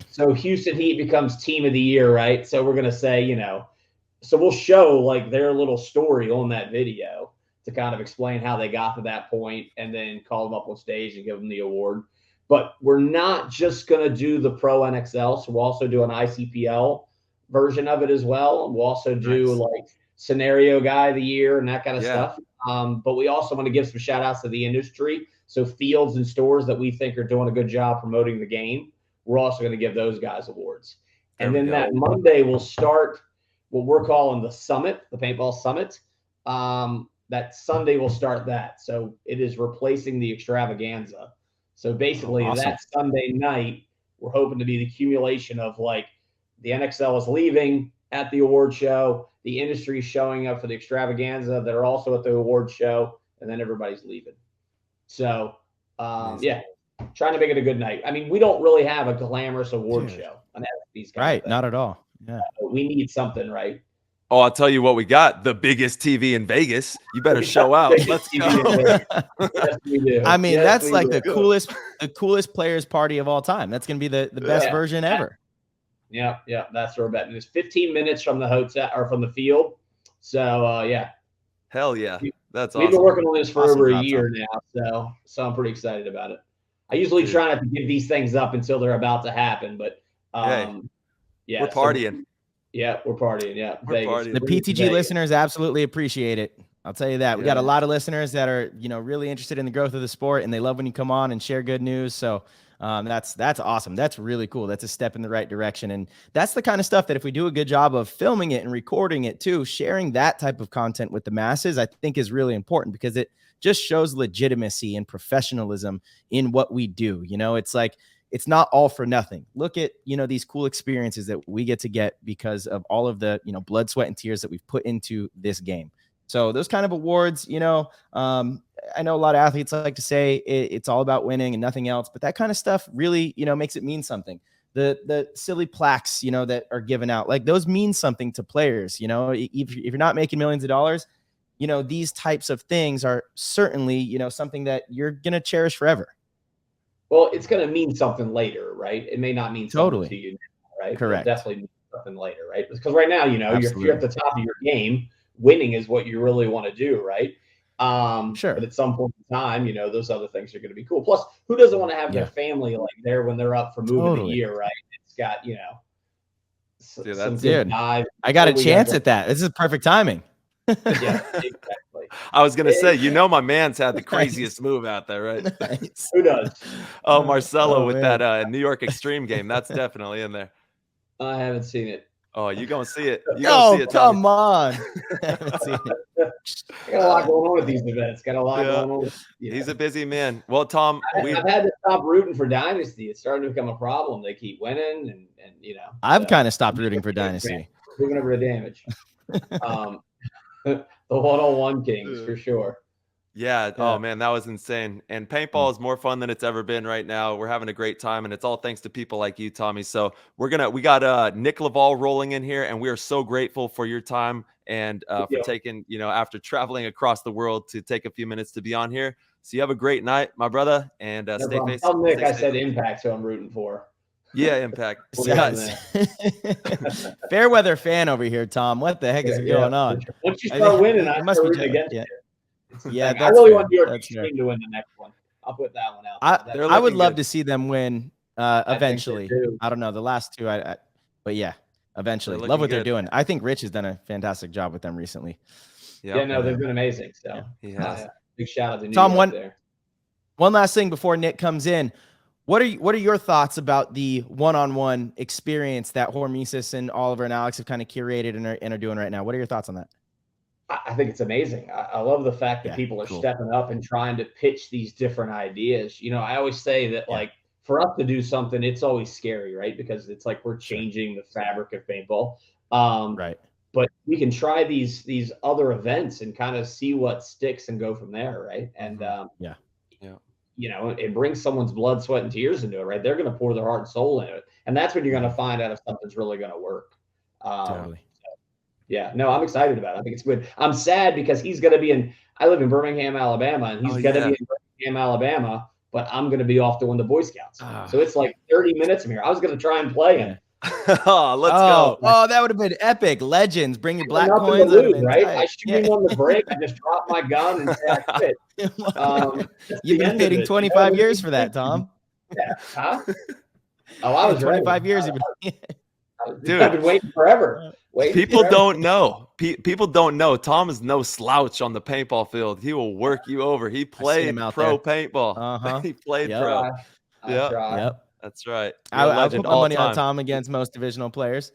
So Houston Heat becomes team of the year, right? So we're going to say, so we'll show like their little story on that video to kind of explain how they got to that point and then call them up on stage and give them the award. But we're not just going to do the Pro NXL. So we'll also do an ICPL version of it as well. We'll also do like scenario guy of the year and that kind of stuff. But we also want to give some shout outs to the industry. So fields and stores that we think are doing a good job promoting the game. We're also going to give those guys awards. And then that Monday we'll start what we're calling the summit, the paintball summit. That Sunday we'll start that. So it is replacing the extravaganza. So basically that Sunday night, we're hoping to be the accumulation of like the NXL is leaving at the award show, the industry is showing up for the extravaganza that are also at the award show, and then everybody's leaving. So trying to make it a good night. I mean, we don't really have a glamorous award show. These guys, right? Not at all. Yeah, we need something, right? Oh, I'll tell you what we got. The biggest TV in Vegas. You better show out. Let's go. Yes, we do. I mean, that's like the coolest players party of all time. That's going to be the best version ever. Yeah. That's where we're betting. It's 15 minutes from the hotel or from the field. So, Hell yeah. That's awesome. We've been working on this for over a year now. So I'm pretty excited about it. I usually try not to give these things up until they're about to happen, but we're partying. We're partying. Yeah, we're partying. The PTG listeners absolutely appreciate it. I'll tell you that. We got a lot of listeners that are, really interested in the growth of the sport, and they love when you come on and share good news. So That's awesome. That's really cool. That's a step in the right direction. And that's the kind of stuff that if we do a good job of filming it and recording it too, sharing that type of content with the masses, I think is really important, because it just shows legitimacy and professionalism in what we do. It's like, it's not all for nothing. Look at, these cool experiences that we get to get because of all of the, blood, sweat, and tears that we've put into this game. So those kind of awards, I know a lot of athletes like to say it's all about winning and nothing else, but that kind of stuff really, makes it mean something. The silly plaques, that are given out, like those mean something to players. If you're not making millions of dollars, these types of things are certainly, something that you're going to cherish forever. Well, it's going to mean something later, right? It may not mean something to you now, right? Correct. But it definitely means something later, right? Because right now, you're at the top of your game. Winning is what you really want to do, right? Sure. But at some point in time, those other things are going to be cool. Plus, who doesn't want to have their family like there when they're up for moving a year, right? It's got, dude, I got a chance at that. This is perfect timing. Yeah, exactly. I was going to say, my man's had the craziest move out there, right? Nice. Who does? Oh, Marcelo with that New York Extreme game. That's definitely in there. I haven't seen it. Oh, you going to see it. Come on. I haven't seen it. Got a lot going on with these events. Got a lot going on. He's a busy man. Well, Tom, I've had to stop rooting for Dynasty. It's starting to become a problem. They keep winning, and I've kind of stopped rooting for Dynasty. Moving over to damage. The one-on-one kings for sure. Yeah. Oh man, that was insane. And paintball is more fun than it's ever been right now. We're having a great time, and it's all thanks to people like you, Tommy. So we got Nick Laval rolling in here, and we are so grateful for your time and for taking, after traveling across the world, to take a few minutes to be on here. So you have a great night, my brother, and stay safe. Tell Nick I said Impact, so I'm rooting for. Yeah, Impact. Fair weather fan over here, Tom. What the heck is going on? Once you start winning, I must be rooting against you. Yeah, I really want your team to win the next one. I'll put that one out. I would love to see them win eventually. I don't know the last two, but yeah, eventually. Love what they're doing. I think Rich has done a fantastic job with them recently. Yeah, no, they've been amazing. So he has. Big shout out to Tom. There. One last thing before Nick comes in. What are your thoughts about the one-on-one experience that Hormesis and Oliver and Alex have kind of curated and are doing right now? What are your thoughts on that? I think it's amazing. I love the fact that people are stepping up and trying to pitch these different ideas. I always say that like for us to do something, it's always scary, right? Because it's like we're changing the fabric of paintball. Right. But we can try these other events and kind of see what sticks and go from there, right? And it brings someone's blood, sweat, and tears into it, right? They're going to pour their heart and soul into it. And that's when you're going to find out if something's really going to work. Totally. No, I'm excited about it. I think it's good. I'm sad because he's going to be I live in Birmingham, Alabama, and he's going to be in Birmingham, Alabama, but I'm going to be off doing the Boy Scouts. So it's like 30 minutes from here. I was going to try and play him. Let's go. Oh, that would have been epic. Legends, bring your black coins. Right? I shoot him on the break. I just drop my gun and say, I quit. You've been waiting 25 years for that, Tom. Yeah. Huh? Oh, I was 25 years. Dude, I've been waiting forever. People don't know. People don't know. Tom is no slouch on the paintball field. He will work you over. He played pro paintball. He played pro. Yep. That's right. I put my money on Tom against most divisional players.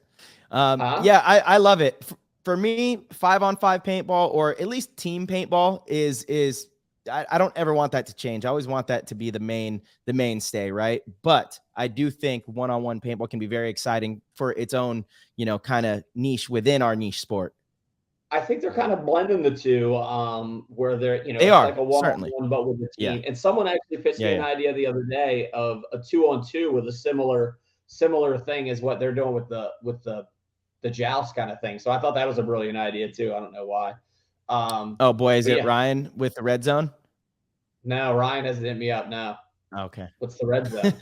I love it. For me, 5-on-5 paintball, or at least team paintball, is I don't ever want that to change. I always want that to be the mainstay, right? But I do think one-on-one paintball can be very exciting for its own, kind of niche within our niche sport. I think they're kind of blending the two, where they're, they are like a one-on-one, but with the team. Yeah. And someone actually pitched me an idea the other day of a 2-on-2 with a similar thing as what they're doing with the joust kind of thing. So I thought that was a brilliant idea too. I don't know why. Oh boy, is it Ryan with the red zone? No, Ryan hasn't hit me up now. Okay. What's the red zone?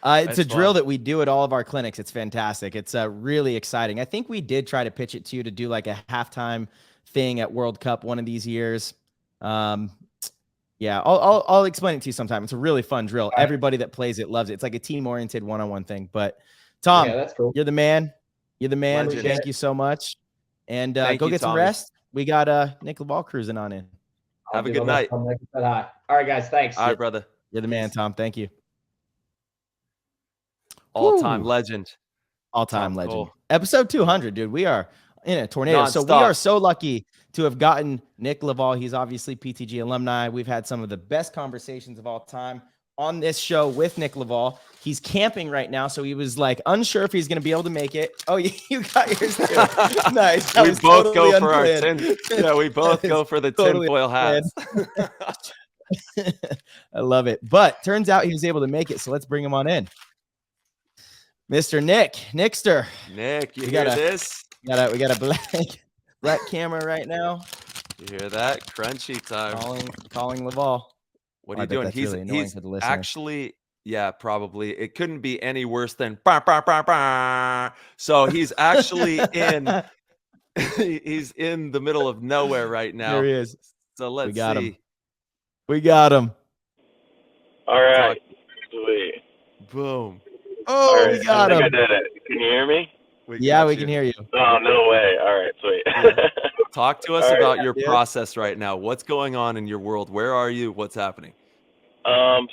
It's a drill that we do at all of our clinics. It's fantastic. It's really exciting. I think we did try to pitch it to you to do like a halftime thing at World Cup one of these years. I'll explain it to you sometime. It's a really fun drill. Right. Everybody that plays it loves it. It's like a team-oriented one-on-one thing. But Tom, that's cool. You're the man. Legend. Thank you so much. And go get some rest. We got Nick Laval cruising on in. Have a good night. All right, guys. Thanks. All right, brother. You're the man, Tom. Thank you. All-time legend. All-time Tom legend. Cole. Episode 200, dude. We are in a tornado. Non-stop. So we are so lucky to have gotten Nick Laval. He's obviously PTG alumni. We've had some of the best conversations of all time on this show with Nick Laval. He's camping right now, so he was like unsure if he's going to be able to make it. Oh, you got yours too. Nice. We both go for our tin. Yeah, we both go for the tinfoil hats. I love it. But turns out he was able to make it, so let's bring him on in. Mr. Nickster. Nick, you hear this? We got a black camera right now. You hear that? Crunchy time. Calling Laval. What are you doing? He's really actually, yeah, probably. It couldn't be any worse than bah, bah, bah, bah. So he's actually he's in the middle of nowhere right now. There he is. So let's see. We got him. All right. Sweet. Boom. Oh, right. We got him. I did it. Can you hear me? We can hear you. Oh, no way. All right, sweet. Talk to us about your process right now. What's going on in your world? Where are you? What's happening?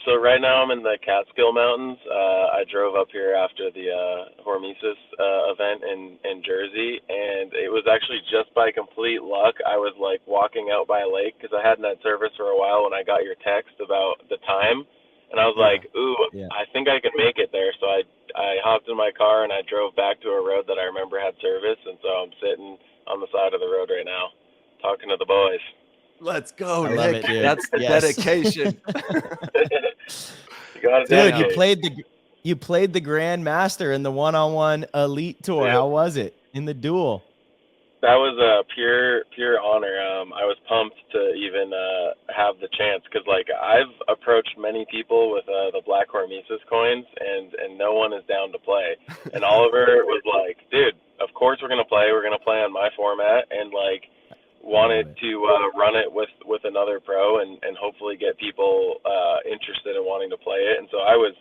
So right now I'm in the Catskill Mountains. I drove up here after the Hormesis event in Jersey, and it was actually just by complete luck. I was like walking out by a lake because I hadn't had service for a while when I got your text about the time, and I was like, I think I can make it there. So I hopped in my car and I drove back to a road that I remember had service, and so I'm sitting on the side of the road right now talking to the boys. Let's go, I Nick. love it, dude. That's the dedication. Dude, you played the Grandmaster in the one-on-one Elite Tour. How was it in the duel? That was a pure honor. I was pumped to even have the chance because, like, I've approached many people with the Black Hormesis coins, and no one is down to play. And Oliver was like, dude, of course we're going to play. We're going to play on my format, and, like, wanted to run it with another pro and hopefully get people interested in wanting to play it. And so I was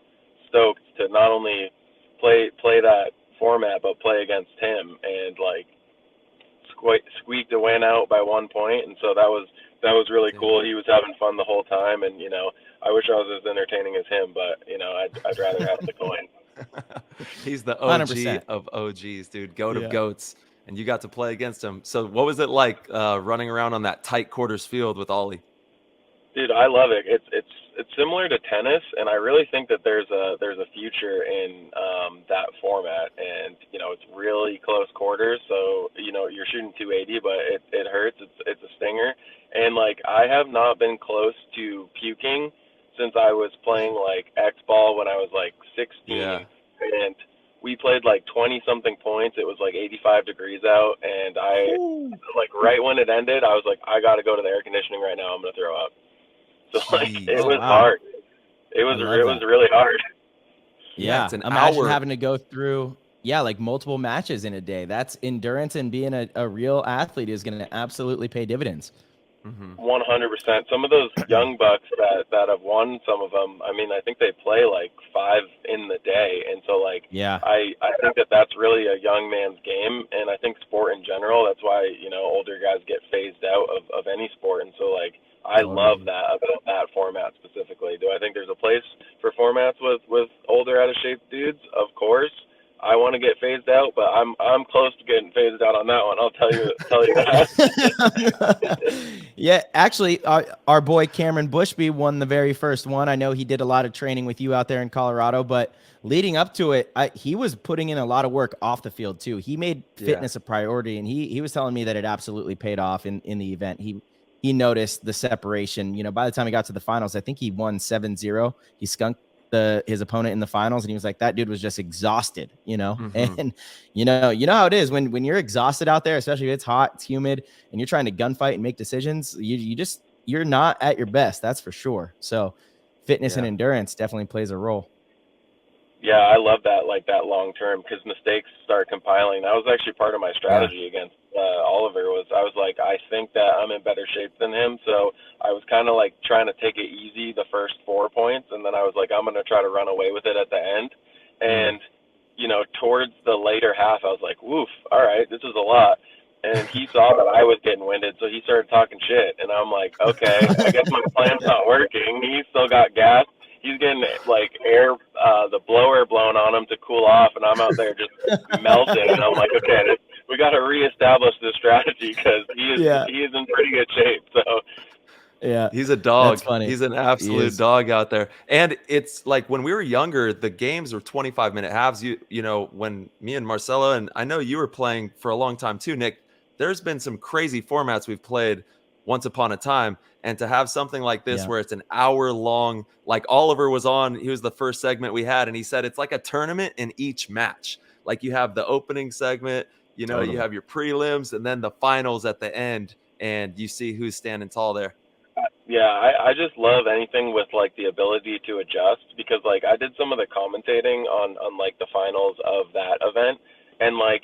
stoked to not only play that format, but play against him and, like, squeaked a win out by 1 point, and so that was really cool. He was having fun the whole time, and I wish I was as entertaining as him, but I'd rather have the coin. He's the OG 100%. of OGs, dude. Goat of goats, and you got to play against him. So what was it like running around on that tight quarters field with Ollie? Dude, I love it. It's similar to tennis, and I really think that there's a future in that format. And it's really close quarters, so you're shooting 280, but it hurts. It's a stinger, and like I have not been close to puking since I was playing like X ball when I was like 16, and we played like 20 something points. It was like 85 degrees out, and like right when it ended, I was like, I got to go to the air conditioning right now. I'm gonna throw up. So like it was hard. It was really hard. Yeah, it's an imagine hour. having to go through like multiple matches in a day. That's endurance, and being a real athlete is going to absolutely pay dividends. 100%. Some of those young bucks that have won some of them, I mean, I think they play like 5 in the day, and so like I think that's really a young man's game, and I think sport in general. That's why older guys get phased out of any sport, and so like. I love that about that format specifically. Do I think there's a place for formats with older out of shape dudes? Of course. I want to get phased out, but I'm close to getting phased out on that one. I'll tell you that. Yeah, actually, our boy Cameron Bushby won the very first one. I know he did a lot of training with you out there in Colorado, but leading up to it, he was putting in a lot of work off the field too. He made fitness a priority, and he was telling me that it absolutely paid off in the event. He noticed the separation. By the time he got to the finals, I think he won 7-0. He skunked his opponent in the finals, and he was like, that dude was just exhausted, And you know how it is when you're exhausted out there, especially if it's hot, it's humid, and you're trying to gunfight and make decisions. You're not at your best, that's for sure. So fitness and endurance definitely plays a role. Yeah, I love that, like that long term, because mistakes start compiling. That was actually part of my strategy against Oliver. I was like, I think that I'm in better shape than him, so I was kind of like trying to take it easy the first 4 points, and then I was like, I'm going to try to run away with it at the end. And towards the later half, I was like, woof, all right, this is a lot. And he saw that I was getting winded, so he started talking shit, and I'm like, okay, I guess my plan's not working. He still got gas. he's getting like air, the blower blown on him to cool off, and I'm out there just melting. And I'm like, okay, we got to reestablish this strategy because he is in pretty good shape. So. Yeah, he's a dog. That's funny. He's an absolute dog out there. And it's like when we were younger, the games were 25-minute halves. You know, when me and Marcelo, and I know you were playing for a long time too, Nick, there's been some crazy formats we've played once upon a time. And to have something like this where it's an hour long, like Oliver was on, he was the first segment we had, and he said it's like a tournament in each match. Like you have the opening segment, you know, you have your prelims, and then the finals at the end, and you see who's standing tall there. Yeah, I just love anything with like the ability to adjust, because like I did some of the commentating on like the finals of that event, and like,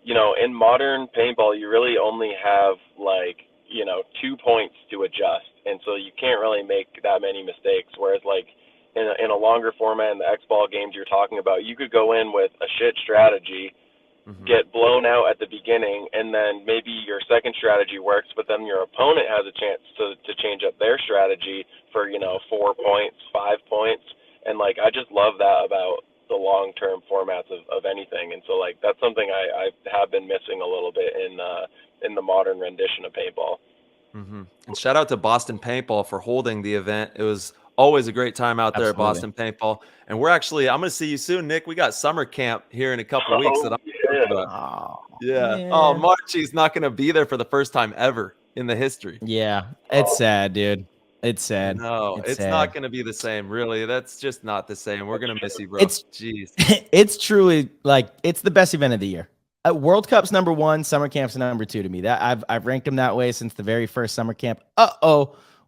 you know, in modern paintball you really only have like, you know, 2 points to adjust, and so you can't really make that many mistakes, whereas like in a longer format in the X-ball games you're talking about, you could go in with a shit strategy, get blown out at the beginning, and then maybe your second strategy works, but then your opponent has a chance to change up their strategy for, you know, 4 points, 5 points. And like I just love that about the long-term formats of anything. And so like that's something I have been missing a little bit in the modern rendition of paintball. And shout out to Boston Paintball for holding the event. It was always a great time out there at Boston Paintball. And we're actually, I'm going to see you soon, Nick. We got summer camp here in a couple of weeks that I'm about. Oh, Marchie's not going to be there for the first time ever in the history. Yeah, it's sad, dude. It's sad. No, it's sad. not going to be the same. Really, that's just not the same. We're going to miss you, bro. Jeez. It's truly like it's the best event of the year. World Cup's number 1, summer camp's number 2 to me. That I've ranked them that way since the very first summer camp.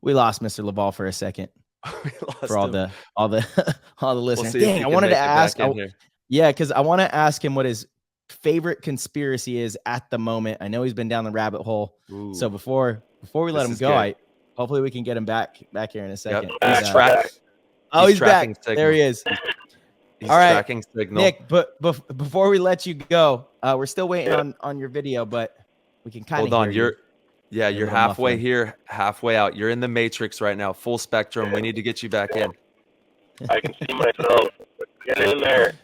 We lost Mr. Laval for a second. For all the listeners. Dang, I wanted to ask. Because I want to ask him what his favorite conspiracy is at the moment. I know he's been down the rabbit hole. Ooh. So before we let him go, hopefully we can get him back here in a second. Yep. He's back. There he is. He's all right, tracking signal. Nick. But before we let you go, we're still waiting on your video, but we can kind of hold on. You're halfway muffled. here, halfway out. You're in the matrix right now, full spectrum. We need to get you back in. I can see myself. Get in there.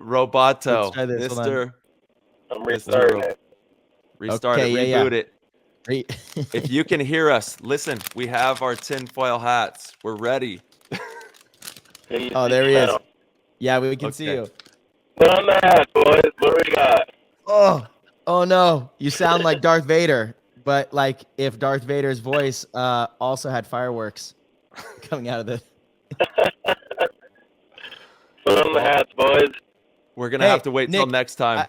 Roboto, Mr. I'm restarting it. Restart it, reboot it. If you can hear us, listen, we have our tinfoil hats. We're ready. Oh, there he is. Yeah, we can see you. Put on the hat, boys. What do we got? Oh no. You sound like Darth Vader, but like if Darth Vader's voice also had fireworks coming out of the Put on the hats, boys. We're gonna have to wait till next time.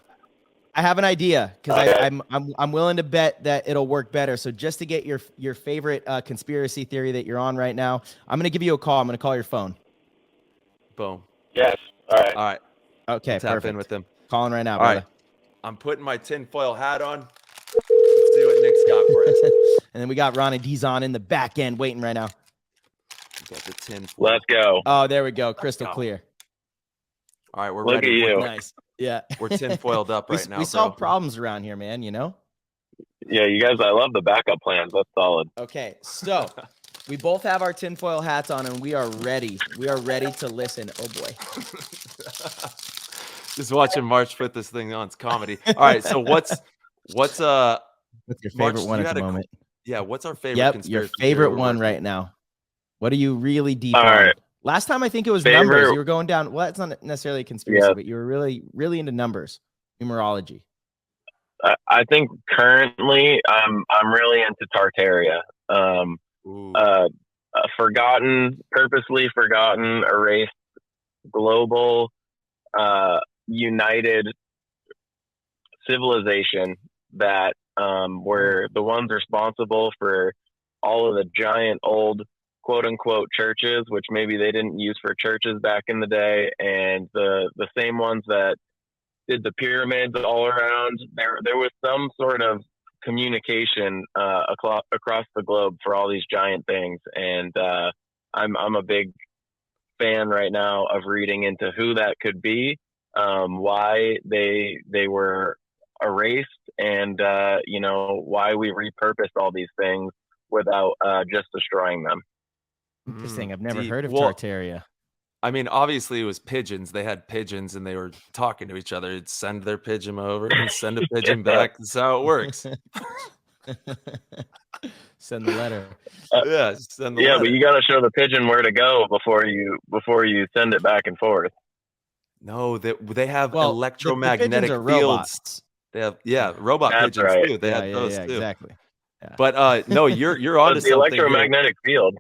I have an idea because I'm willing to bet that it'll work better. So just to get your favorite conspiracy theory that you're on right now, I'm gonna give you a call. I'm gonna call your phone. Boom. Yes. All right. Okay. Tap in with them. Calling right now. All right. I'm putting my tinfoil hat on. Let's see what Nick's got for us. And then we got Ronnie Dizon in the back end waiting right now. We got the tinfoil. Let's go. Oh, there we go. Crystal clear. All right, we're Look ready. At you. Nice. Yeah. We're tinfoiled up right now. We solve problems around here, man, you know? Yeah, you guys, I love the backup plans. That's solid. Okay, so we both have our tinfoil hats on and we are ready. We are ready to listen. Oh boy. Just watching March put this thing on. It's comedy. All right, so what's your favorite March, one at the moment? Yeah, what's our favorite conspiracy? Your favorite one right now. What are you really deep on? Right. Last time I think it was numbers. You were going down. Well, it's not necessarily a conspiracy, but you were really, really into numbers, numerology. I think currently I'm really into Tartaria. Purposely forgotten, erased, global, united civilization that were the ones responsible for all of the giant old quote unquote churches, which maybe they didn't use for churches back in the day, and the same ones that did the pyramids all around. There was some sort of communication across the globe for all these giant things, and I'm a big fan right now of reading into who that could be, why they were erased, and why we repurposed all these things without just destroying them. Interesting. I've never heard of Tartaria. I mean, obviously it was pigeons. They had pigeons and they were talking to each other. It'd send their pigeon over and send a pigeon back. That's how it works. Send the letter. Yeah, send the letter. But you got to show the pigeon where to go before you send it back and forth. No, they have electromagnetic the fields. Robots. They have robot That's pigeons right. too. They have those too. Exactly. Yeah. But no, you're onto the something. Electromagnetic field.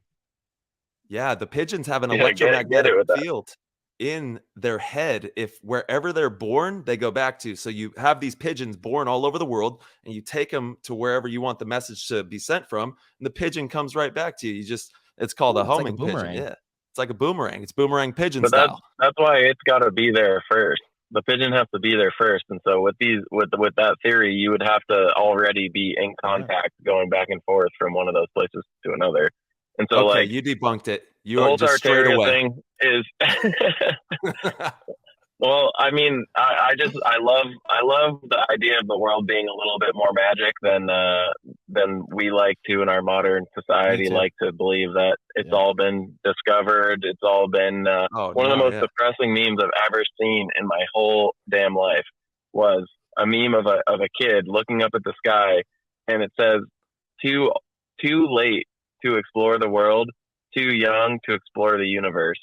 Yeah, the pigeons have an Yeah, electromagnetic get it field in their head. If wherever they're born, they go back to. So you have these pigeons born all over the world, and you take them to wherever you want the message to be sent from, and the pigeon comes right back to you. It's called a homing pigeon. Yeah, it's like a boomerang. It's boomerang pigeon style. That's why it's got to be there first. The pigeon has to be there first, and so with that theory, you would have to already be in contact, going back and forth from one of those places to another. And so, okay, you debunked it. You the are whole just straight away. thing is, well, I mean, I love the idea of the world being a little bit more magic than we like to in our modern society. Like to believe that it's all been discovered. It's all been one of the most depressing memes I've ever seen in my whole damn life was a meme of a kid looking up at the sky, and it says, "Too late to explore the world, too young to explore the universe."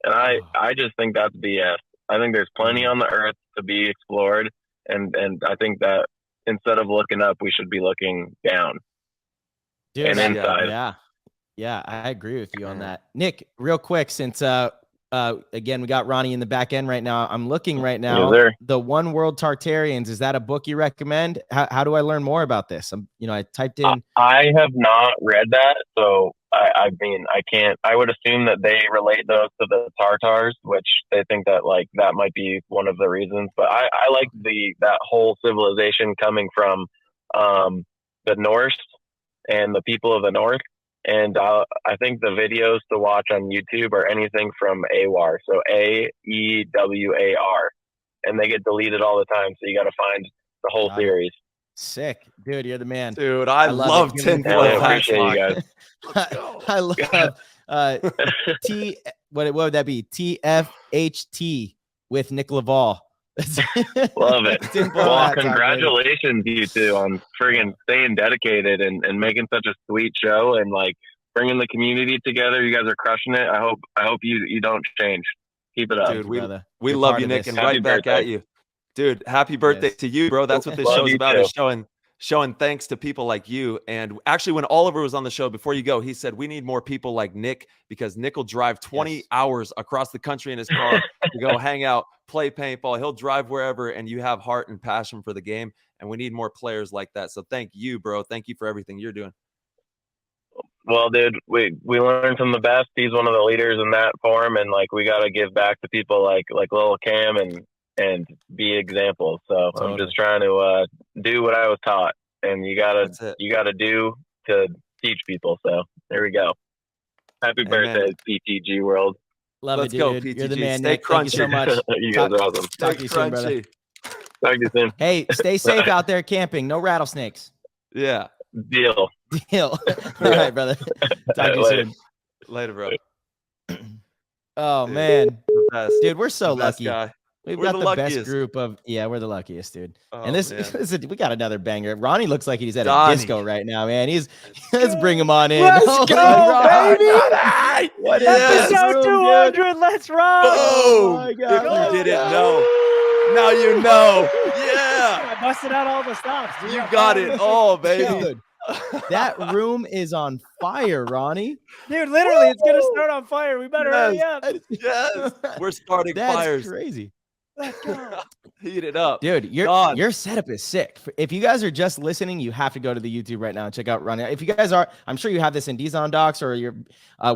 And I just think that's BS. I think there's plenty on the earth to be explored, and I think that instead of looking up, we should be looking down and inside. Yeah, I agree with you on that. Nick, real quick, since again we got Ronnie in the back end right now. I'm looking right now. The One World Tartarians, is that a book you recommend? How do I learn more about this? I typed in. I have not read that, so I mean, I can't. I would assume that they relate those to the Tartars, which they think that that might be one of the reasons. But I like that whole civilization coming from the Norse and the people of the North. And I think the videos to watch on YouTube are anything from AWAR, so AEWAR, and they get deleted all the time. So you got to find the whole series. Sick, dude. You're the man, dude. I love tinfoil. I appreciate you guys. I love what would that be? TFHT with Nick Laval. Love it. Well, congratulations, you two, on friggin' staying dedicated and making such a sweet show and bringing the community together. You guys are crushing it. I hope you don't change. Keep it up, dude. We love you, Nick, and right back at you, dude. Happy birthday to you, bro. That's what this show's about. Is showing thanks to people like you. And actually, when Oliver was on the show, before you go, he said we need more people like Nick, because Nick will drive 20 hours across the country in his car to go hang out, play paintball. He'll drive wherever, and you have heart and passion for the game. And we need more players like that. So thank you, bro. Thank you for everything you're doing. Well, dude, we learned from the best. He's one of the leaders in that form, and we got to give back to people like Lil Cam and be examples. So I'm just trying to do what I was taught, and you gotta do to teach people. So there we go. Happy birthday, PTG world. Let's go, dude. PTG. You're the man. Stay Nick, crunchy. thank you so much. You guys are awesome. Talk to you soon, brother. Talk to you soon. Hey, stay safe out there camping. No rattlesnakes. Deal. All right, brother. Talk to you soon. Later, bro. Oh, man. Dude, we're so lucky. Guy. We've got the best group of, we're the luckiest, dude. Oh, and we got another banger. Ronnie looks like he's at a disco right now, man. Let's bring him on in. Let's go, baby! What Episode 200, let's rock! Oh my God. If you didn't know, now you know. Yeah. I busted out all the stops, dude. You got it all, baby. Dude, that room is on fire, Ronnie. Dude, literally, it's going to start on fire. We better hurry up. Yes. We're starting fires. That's crazy. Let's go. Heat it up. Dude, your setup is sick. If you guys are just listening, you have to go to the YouTube right now and check out Ronnie. If you guys are, I'm sure you have this in Dizon Docs or your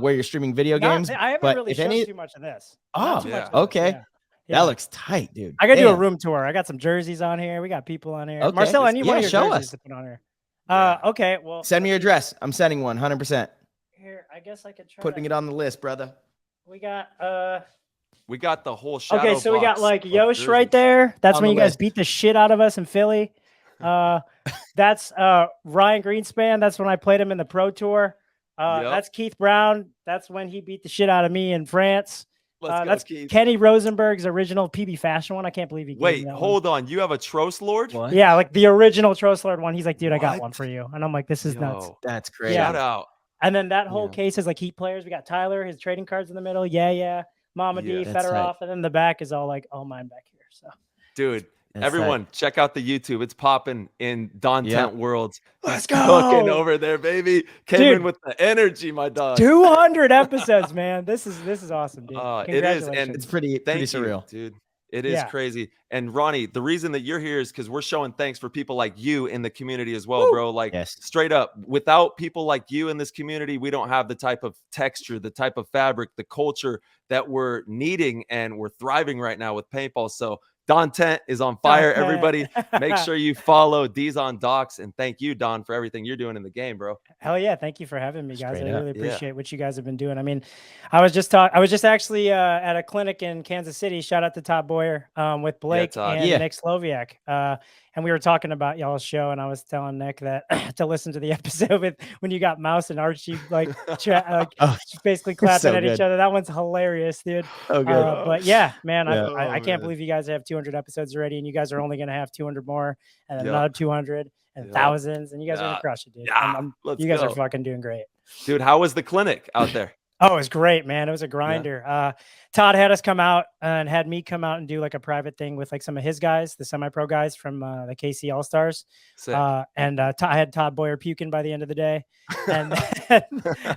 where you're streaming video games. I haven't really shown too much of this. Okay. That looks tight, dude. I got to do a room tour. I got some jerseys on here. We got people on here. Okay. Marcel, I need one of your jerseys to put on here. Okay, well. Send me your address. I'm sending one, 100%. Here, I guess I could try. Putting it on the list, brother. We got the whole shadow. Okay, so we got Yosh right there. That's when you guys beat the shit out of us in Philly. That's Ryan Greenspan. That's when I played him in the Pro Tour. That's Keith Brown. That's when he beat the shit out of me in France. That's Keith. Kenny Rosenberg's original PB Fashion one. I can't believe he gave me that hold on. You have a Trost Lord? What? Yeah, like the original Trost Lord one. He's like, dude, I got one for you. And I'm like, this is nuts. That's crazy. Shout out. And then that whole case is like Heat players. We got Tyler, his trading cards in the middle. Yeah. Mama D, Fedorov. And then the back is all like, all mine back here. So, dude. Everyone, check out the YouTube. It's popping in Don Tent Worlds. Let's go. Cooking over there, baby. Came in with the energy, my dog. 200 episodes, man. This is awesome, dude. It is, and it's pretty surreal, dude. It is crazy. And Ronnie, the reason that you're here is because we're showing thanks for people like you in the community as well, bro. Like straight up, without people like you in this community, we don't have the type of texture, the type of fabric, the culture that we're needing, and we're thriving right now with paintball. So Don Tent is on fire. Everybody, make sure you follow Dizon Docs, and thank you, Don, for everything you're doing in the game, bro. Hell yeah, thank you for having me, guys. I really appreciate what you guys have been doing. I mean, I was just actually at a clinic in Kansas City. Shout out to Todd Boyer with Blake and Nick Sloviak. And we were talking about y'all's show, and I was telling Nick that to listen to the episode with when you got Mouse and Archie basically clapping at each other. That one's hilarious, dude. Oh, good. But yeah, man, I can't believe you guys have 200 episodes already, and you guys are only going to have 200 more, and another 200 and thousands, and you guys are going to crush it, dude. You guys are fucking doing great. Dude, how was the clinic out there? Oh, it was great, man. It was a grinder. Todd had us come out and had me come out and do like a private thing with like some of his guys, the semi-pro guys from the KC All-Stars. I had Todd Boyer puking by the end of the day. And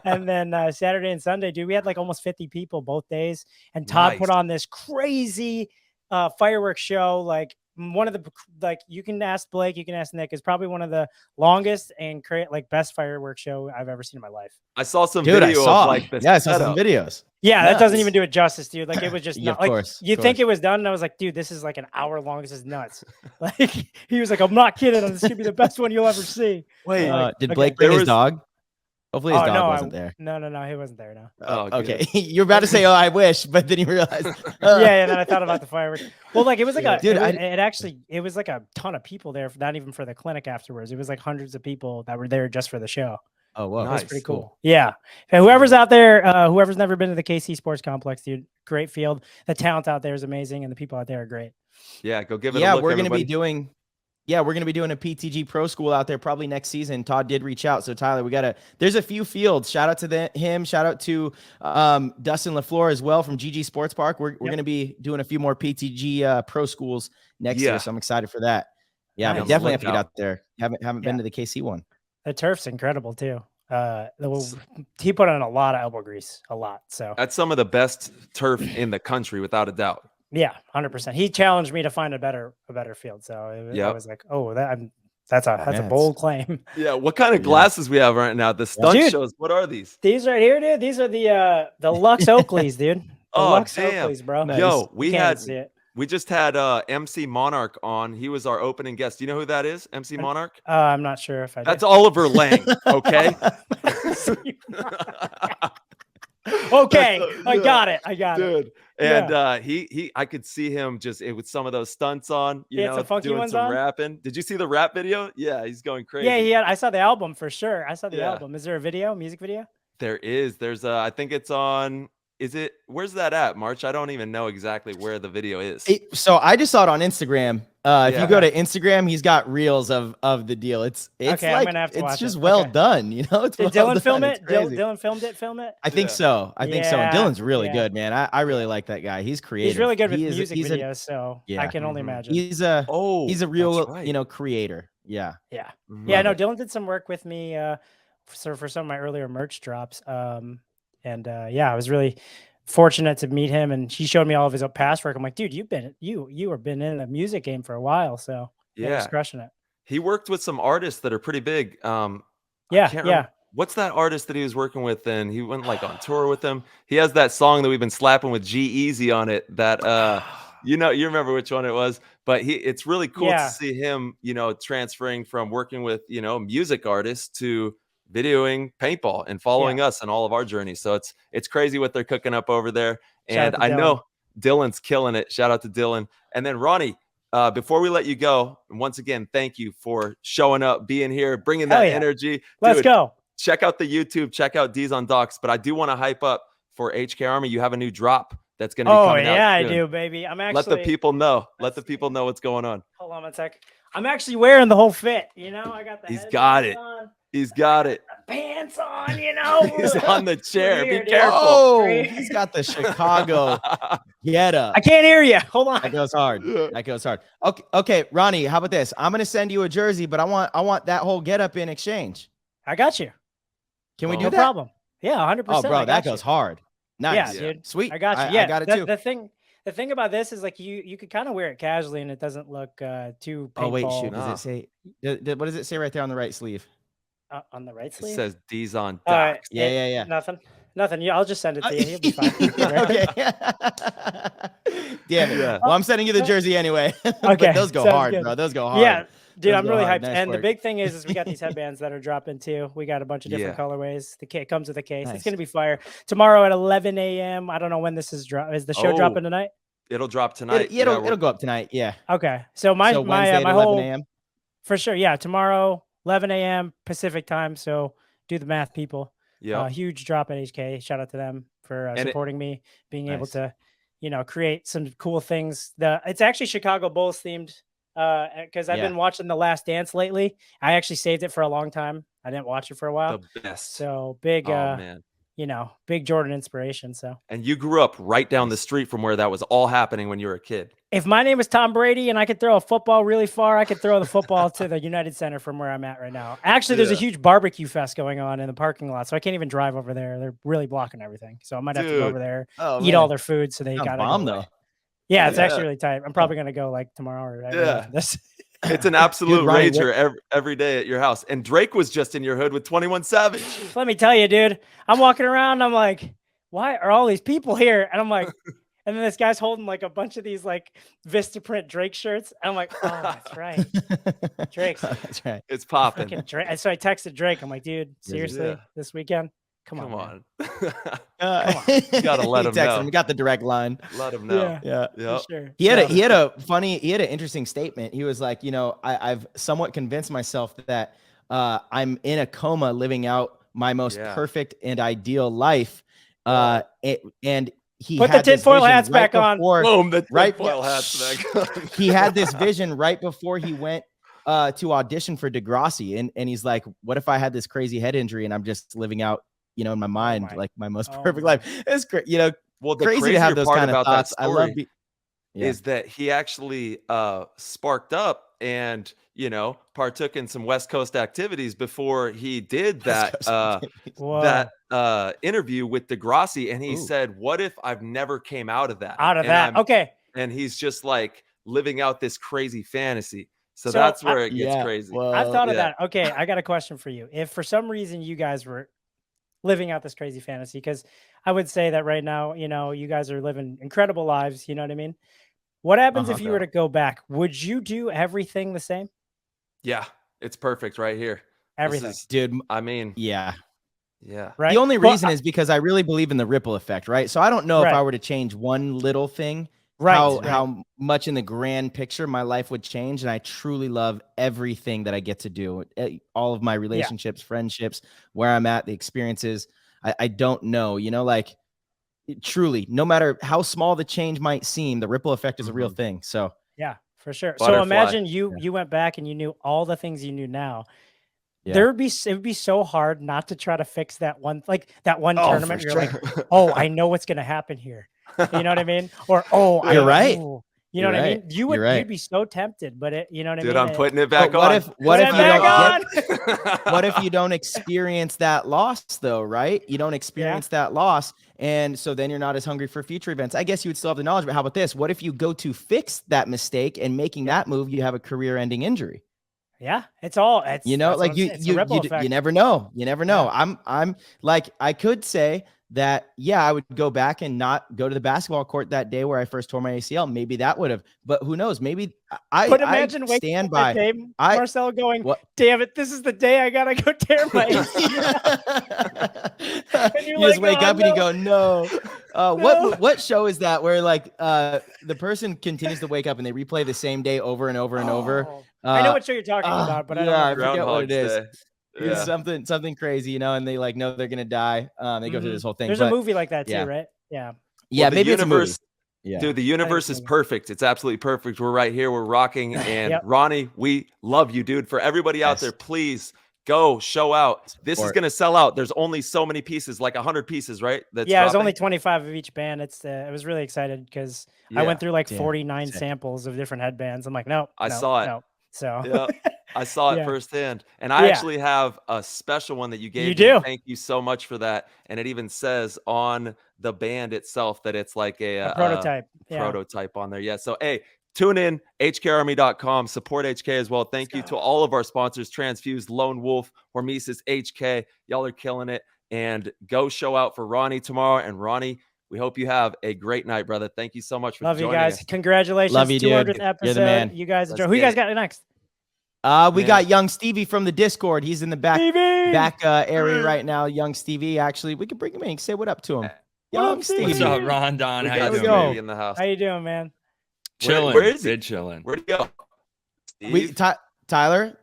and then Saturday and Sunday, dude, we had like almost 50 people both days. And Todd put on this crazy fireworks show, like one of the, you can ask Blake, you can ask Nick, is probably one of the longest and best fireworks show I've ever seen in my life. I saw some video of like this. Yeah, I saw some videos. Yeah, that doesn't even do it justice, dude. Like it was just of course. You think it was done, and I was like, dude, this is like an hour long. This is nuts. Like he was like, I'm not kidding. This could be the best one you'll ever see. Wait, did Blake bring his dog? Hopefully his dog wasn't there. No, he wasn't there. No. Oh, okay. You're about to say, "Oh, I wish," but then you realized. Yeah. Then I thought about the fireworks. Well, like it was like it was like a ton of people there. Not even for the clinic afterwards. It was like hundreds of people that were there just for the show. Oh, wow. That's pretty cool. Yeah. And whoever's out there, whoever's never been to the KC Sports Complex, dude, great field. The talent out there is amazing, and the people out there are great. Yeah, go give it a look. We're going to be doing a PTG Pro School out there probably next season. Todd did reach out. So Tyler, there's a few fields. Shout out to him. Shout out to Dustin LaFleur as well from GG Sports Park. We're going to be doing a few more PTG Pro Schools next year. So I'm excited for that. Yeah, nice. Definitely have to get out there. Haven't been to the KC one. The turf's incredible too. He put on a lot of elbow grease, a lot. So that's some of the best turf in the country, without a doubt. Yeah, 100%. He challenged me to find a better field. So I was like, oh, that's a bold claim. Yeah. What kind of glasses we have right now? The stunt shows. What are these? These right here, dude. These are the Lux Oakleys, dude. Lux Oakleys, bro. Nice. Yo, we just had MC Monarch on. He was our opening guest. Do you know who that is? MC Monarch? I'm not sure if I do. That's Oliver Lang, okay? Okay, I got it, dude. And I could see him just with some of those stunts on, doing some rapping. Did you see the rap video? Yeah, he's going crazy. Yeah, I saw the album for sure. I saw the album. Is there a music video? There is. There's I think it's on. Where's that at, March? I don't even know exactly where the video is. So I just saw it on Instagram. If you go to Instagram, he's got reels of the deal. It's okay, like, I'm gonna have to watch just it. well done, you know. Did Dylan film it? Dylan film it? I think so. I think so. And Dylan's really good, man. I really like that guy. He's creative. He's really good with music videos, so I can only imagine. He's a real creator. Yeah. Yeah. Yeah. No, Dylan did some work with me for some of my earlier merch drops. I was really fortunate to meet him, and he showed me all of his past work. I'm like, dude, you have been in the music game for a while, so he's crushing it. He worked with some artists that are pretty big. What's that artist that he was working with? And he went like on tour with them. He has that song that we've been slapping with G-Eazy on it. That you remember which one it was. But it's really cool to see him, transferring from working with music artists to videoing paintball and following us and all of our journeys. So it's crazy what they're cooking up over there. And I know Dylan's killing it. Shout out to Dylan. And then Ronnie, before we let you go, and once again, thank you for showing up, being here, bringing that energy. Let's go. Check out the YouTube, check out Dizon Docs. But I do want to hype up for HK Army. You have a new drop that's going to be coming out. Yeah, soon. I do, baby. I'm actually. Let the people know. Let the people know what's going on. Hold on one sec. I'm actually wearing the whole fit. You know, I got the. He's got it. On. He's got it. Pants on, you know. He's on the chair. Here, be careful. Oh, he's got the Chicago get up. I can't hear you. Hold on. That goes hard. That goes hard. Okay, Ronnie, how about this? I'm gonna send you a jersey, but I want that whole get up in exchange. I got you. Can we do no that? problem. Yeah, 100%. Oh, bro, that goes hard. Nice. Yeah, dude. Sweet. I got you. Yeah, I got it too. The thing about this is like you could kind of wear it casually and it doesn't look too paintball. Oh wait, shoot. Does it say? What does it say right there on the right sleeve? On the right sleeve? It says Dizon. Yeah. Nothing. Yeah, I'll just send it to you. He'll be fine. Okay. Damn it. Yeah. Well, I'm sending you the jersey anyway. Okay. Those go hard, bro. Those go hard. Yeah. Dude, Those I'm really hyped. Nice and work. the big thing is we got these headbands that are dropping too. We got a bunch of different colorways. It comes with a case. Nice. It's going to be fire. Tomorrow at 11 a.m. I don't know when this is Is the show dropping tonight? It'll drop tonight. It'll go up tonight. Yeah. Okay. So my whole 11 a.m. For sure. Yeah. Tomorrow, 11 a.m. Pacific time. So do the math, people. Yeah. Huge drop at HK. Shout out to them for supporting me, being able to, create some cool things. It's actually Chicago Bulls themed. Because I've been watching The Last Dance lately. I actually saved it for a long time. I didn't watch it for a while. The best. So big, man. Big Jordan inspiration. So. And you grew up right down the street from where that was all happening when you were a kid. If my name was Tom Brady and I could throw a football really far, I could throw the football to the United Center from where I'm at right now. Actually, there's a huge barbecue fest going on in the parking lot, so I can't even drive over there. They're really blocking everything. So I might have to go over there, eat all their food. So they got bomb though. Yeah, it's actually really tight. I'm probably gonna go like tomorrow or after this. It's an absolute rager every day at your house. And Drake was just in your hood with 21 Savage. Let me tell you, dude. I'm walking around. I'm like, why are all these people here? And I'm like, and then this guy's holding like a bunch of these like Vistaprint Drake shirts. And I'm like, oh, that's right. Drake's. That's right. It's popping. And so I texted Drake. I'm like, dude, seriously, this weekend? Come on. You gotta let him know. We got the direct line. Let him know. Yeah. For sure. He had an interesting statement. He was like, I've somewhat convinced myself that I'm in a coma living out my most perfect and ideal life. And he put the tinfoil hats back on. Boom, the tinfoil hats back on. He had this vision right before he went to audition for Degrassi. And he's like, what if I had this crazy head injury and I'm just living out, in my mind, like my most perfect life. It's great. Well, the crazy to have those kind of thoughts. I love is that he actually sparked up and partook in some West Coast activities before he did that interview with Degrassi, and he said, "What if I've never came out of that?" Okay. And he's just like living out this crazy fantasy. So that's where it gets crazy. Well, I've thought of that. Okay, I got a question for you. If for some reason you guys were living out this crazy fantasy, because I would say that right now, you guys are living incredible lives. You know what I mean? What happens if you were to go back? Would you do everything the same? Yeah, it's perfect right here. Everything, dude. I mean, yeah. Right. The only reason is because I really believe in the ripple effect, right? So I don't know if I were to change one little thing, how much in the grand picture my life would change. And I truly love everything that I get to do. All of my relationships, friendships, where I'm at, the experiences. I don't know, truly, no matter how small the change might seem, the ripple effect is a real thing. So yeah, for sure. Butterfly. So imagine you went back and you knew all the things you knew now. Yeah. It would be so hard not to try to fix that one, tournament. You're like, oh, I know what's going to happen here. You know what I mean? Or, you're right. You know what I mean? You'd be so tempted, but you know what I mean? Dude, I'm putting it back on. What if you don't experience that loss though, right? You don't experience that loss. And so then you're not as hungry for future events. I guess you would still have the knowledge, but how about this? What if you go to fix that mistake and making that move, you have a career ending injury? Yeah, you never know. You never know. I'm like, I could say that, I would go back and not go to the basketball court that day where I first tore my ACL. Maybe that would have, but who knows? Maybe imagine I stand by day, Marcel going, damn it, this is the day I gotta go tear my ACL. And you just wake up and you go, no. What show is that where the person continues to wake up and they replay the same day over and over and over? I know what show you're talking about, but I forget what it is. Yeah. It's something crazy, and they know they're gonna die. They go through this whole thing. There's a movie like that too, right? Yeah. Yeah, maybe it's a movie. Yeah. Dude, the universe is perfect. It's absolutely perfect. We're right here. We're rocking. And Yep. Ronnie, we love you, dude. For everybody out there, please go show out. This is going to sell out. There's only so many pieces, like 100 pieces, right? There's only 25 of each band. I was really excited because I went through like 49 samples of different headbands. I'm like, I saw it. No. So yeah, I saw it firsthand. And I actually have a special one that you gave me. Thank you so much for that. And it even says on the band itself that it's like a prototype. Prototype on there. Yeah. So, hey, tune in, hkarmy.com. Support HK as well. Thank you to all of our sponsors, Transfused, Lone Wolf, Hormesis, HK. Y'all are killing it. And go show out for Ronnie tomorrow. And Ronnie, we hope you have a great night, brother. Thank you so much for joining us. Love you guys. Congratulations. Love you, 200th dude. episode. You're the man. You guys enjoy. Who you guys got next? We got young Stevie from the Discord. He's in the back area right now. Young Stevie, actually, we can bring him in. Say what up to him. Young Stevie. What's up, Ron Don? How you doing, doing? in the house. How you doing, man? Chilling. Where is he? Good chilling. Where'd he go? Tyler's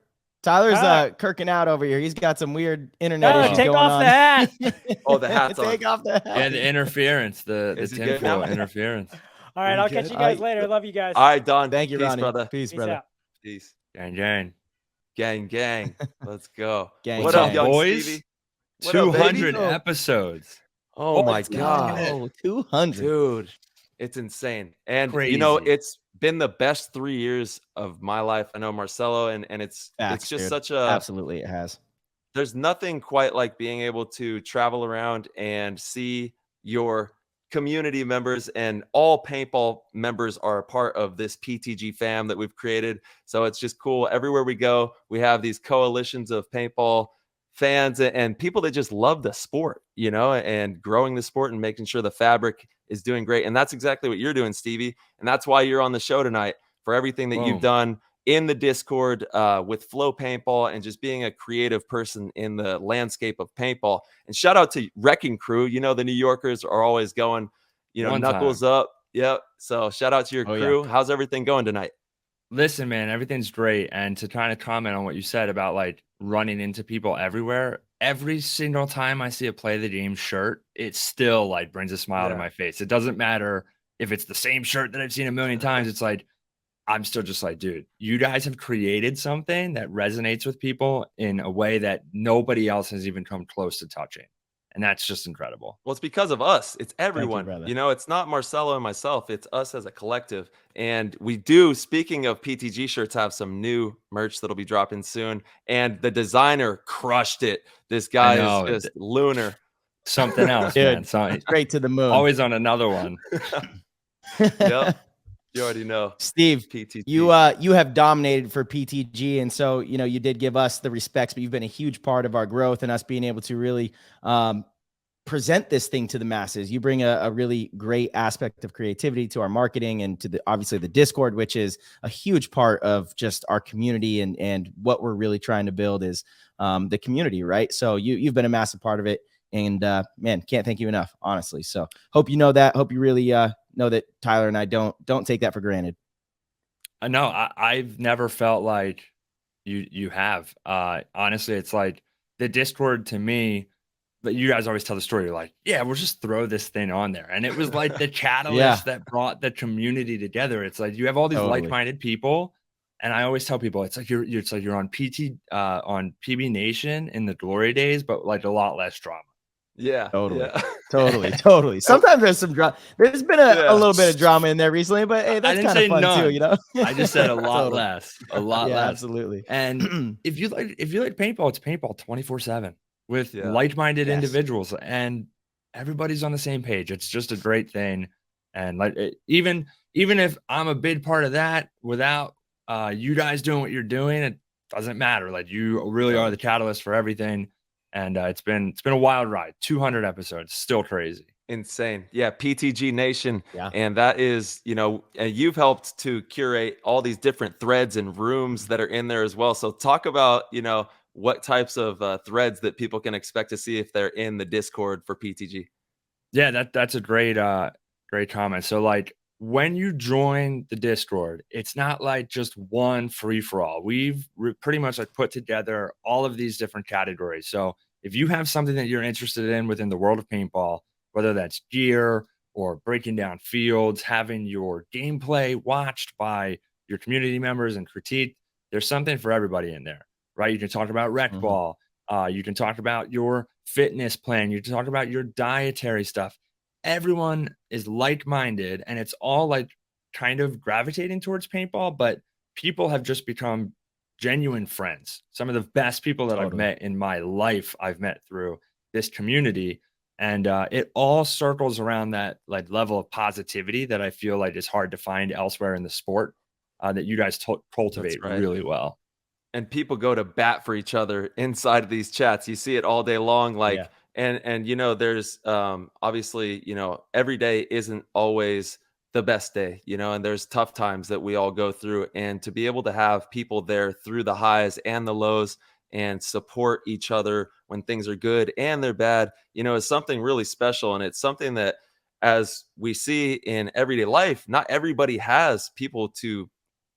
kirking out over here. He's got some weird internet issues take going off on. the hat. The hat's on. Take off the hat. Yeah, the interference, the tinfoil interference. All right, I'll catch you guys later. Love you guys. All right, Don. Thank you, Peace, Ronnie. brother. Peace, brother. Out. Peace. Gang. Let's go. Gang, what gang. up, young boys? Stevie? 200 episodes. Oh my God. Oh, 200. Dude, it's insane. And Crazy. It's been the best 3 years of my life. I know Marcelo, and it's just dude. such a Absolutely it has. There's nothing quite like being able to travel around and see your community members, and all paintball members are a part of this PTG fam that we've created. So it's just cool. Everywhere we go, we have these coalitions of paintball fans and people that just love the sport, and growing the sport and making sure the fabric is doing great. And that's exactly what you're doing, Stevie. And that's why you're on the show tonight, for everything that you've done in the Discord with Flow Paintball, and just being a creative person in the landscape of paintball. And shout out to Wrecking Crew. The New Yorkers are always going, knuckles up. Yep. So shout out to your crew. Yeah. How's everything going tonight? Listen, man, everything's great. And to kind of comment on what you said about like running into people everywhere, every single time I see a Play the Game shirt, it still like brings a smile to my face. It doesn't matter if it's the same shirt that I've seen a million times. It's like, I'm still just like, dude, you guys have created something that resonates with people in a way that nobody else has even come close to touching. And that's just incredible. Well, it's because of us. It's everyone. Thank you, it's not Marcelo and myself. It's us as a collective. And we do, speaking of PTG shirts, have some new merch that'll be dropping soon. And the designer crushed it. This guy is just lunar. Something else, dude, man. So, straight to the moon. Always on another one. Yep. You already know. Steve, PTG. you have dominated for PTG. And so, you did give us the respects, but you've been a huge part of our growth and us being able to really present this thing to the masses. You bring a really great aspect of creativity to our marketing and to obviously the Discord, which is a huge part of just our community. And what we're really trying to build is the community, right? So you've been a massive part of it. And man, can't thank you enough, honestly. So hope you know that. Hope you really know that Tyler and I don't take that for granted. No, I've never felt like you have. Honestly, it's like the Discord to me, but you guys always tell the story. You're like, yeah, we'll just throw this thing on there. And it was like the catalyst that brought the community together. It's like you have all these like-minded people. And I always tell people, it's like you're on on PB Nation in the glory days, but like a lot less drama. Yeah, totally. Totally. Sometimes there's some drama. There's been a little bit of drama in there recently, but hey, that's kind of fun too, I just said a lot less, a lot less. Absolutely. And if you like paintball, it's paintball 24/7 with like-minded individuals, and everybody's on the same page. It's just a great thing. And like even if I'm a big part of that, without you guys doing what you're doing, it doesn't matter. Like you really are the catalyst for everything. And it's been a wild ride. 200 episodes, still crazy. Insane. Yeah, PTG Nation. Yeah. And that is, and you've helped to curate all these different threads and rooms that are in there as well. So talk about, what types of threads that people can expect to see if they're in the Discord for PTG. Yeah, that's a great comment. So like when you join the Discord, it's not like just one free for all. We've pretty much like put together all of these different categories. So if you have something that you're interested in within the world of paintball, whether that's gear or breaking down fields, having your gameplay watched by your community members and critiqued. There's something for everybody in there, right? You can talk about rec ball. You can talk about your fitness plan. You can talk about your dietary stuff. Everyone is like-minded, and it's all like kind of gravitating towards paintball, but people have just become genuine friends. Some of the best people that I've met in my life, I've met through this community. And it all circles around that like level of positivity that I feel like is hard to find elsewhere in the sport, that you guys cultivate really well. And people go to bat for each other inside of these chats. You see it all day long. Like, and you know, there's obviously, you know, every day isn't always the best day, you know, and there's tough times that we all go through. And to be able to have people there through the highs and the lows and support each other when things are good and they're bad, you know, is something really special. And it's something that, as we see in everyday life, not everybody has people to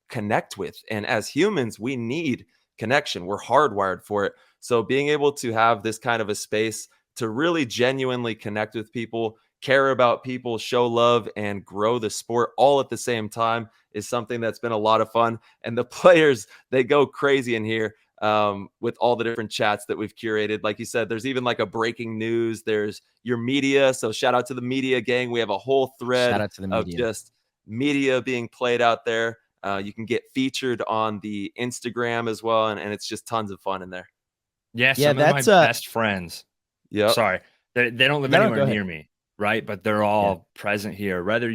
connect with. And as humans, we need connection. We're hardwired for it. So being able to have this kind of a space to really genuinely connect with people, care about people, show love, and grow the sport all at the same time is something that's been a lot of fun. And the players, they go crazy in here with all the different chats that we've curated. Like you said, there's even like a breaking news. There's your media. So shout out to the media gang. We have a whole thread of just media being played out there. You can get featured on the Instagram as well. And it's just tons of fun in there. Yeah, some of my best friends. Yeah. Sorry. They don't live anywhere near me, right? But they're all present here. Whether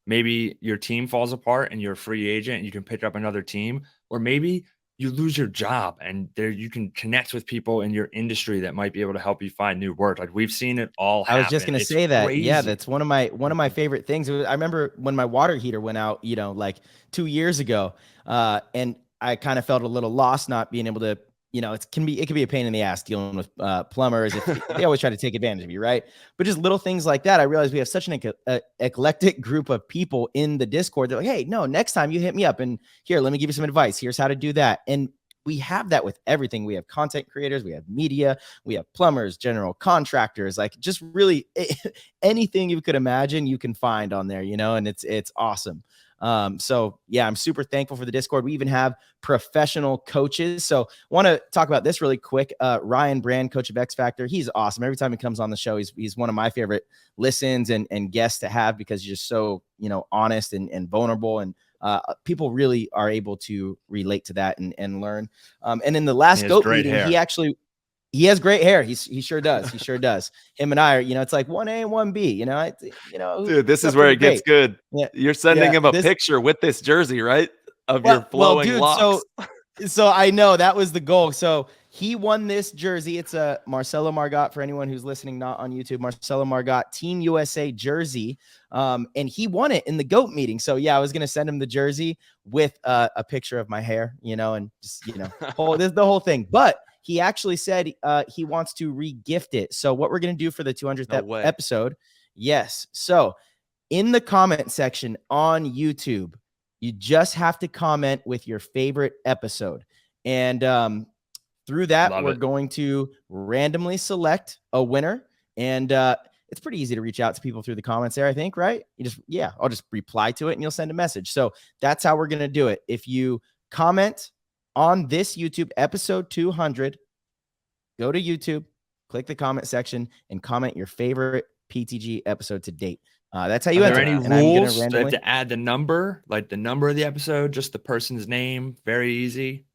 maybe your team falls apart and you're a free agent and you can pick up another team, or maybe you lose your job and you can connect with people in your industry that might be able to help you find new work. Like we've seen it all happen. I was just going to say that. Crazy. Yeah, that's one of my favorite things. I remember when my water heater went out, you know, like 2 years ago, and I kind of felt a little lost not being able to, you know, it can be a pain in the ass dealing with plumbers. They always try to take advantage of you, right? But just little things like that. I realized we have such an eclectic group of people in the Discord. They're like, hey, no, next time you hit me up and here, let me give you some advice. Here's how to do that. And we have that with everything. We have content creators, we have media, we have plumbers, general contractors, like just really anything you could imagine you can find on there, you know, and it's awesome. So yeah, I'm super thankful for the Discord. We even have professional coaches. So want to talk about this really quick. Ryan Brand, coach of X Factor. He's awesome. Every time he comes on the show, he's one of my favorite listens and guests to have, because he's just so, you know, honest and vulnerable, and people really are able to relate to that and learn. And in the last GOAT meeting, he has great hair. He sure does. He sure does. Him and I are, you know, it's like 1A and 1B, you know, dude, this is where it gets good. Yeah. You're sending him a picture with this jersey, right? Of your flowing locks. So I know that was the goal. So he won this jersey. It's a Marcelo Margot, for anyone who's listening, not on YouTube, Marcelo Margot Team USA jersey. And he won it in the GOAT meeting. So yeah, I was going to send him the jersey with a picture of my hair, you know, and just, you know, the whole thing. But he actually said he wants to re-gift it. So what we're going to do for the 200th episode. Yes. So in the comment section on YouTube, you just have to comment with your favorite episode. And through that, we're going to randomly select a winner. And it's pretty easy to reach out to people through the comments there, I think, right? I'll just reply to it and you'll send a message. So that's how we're going to do it. If you comment on this YouTube episode 200, go to YouTube, click the comment section, and comment your favorite PTG episode to date. That's how you enter. Are there any rules? Do I have to add the number, like the number of the episode, just the person's name? Very easy.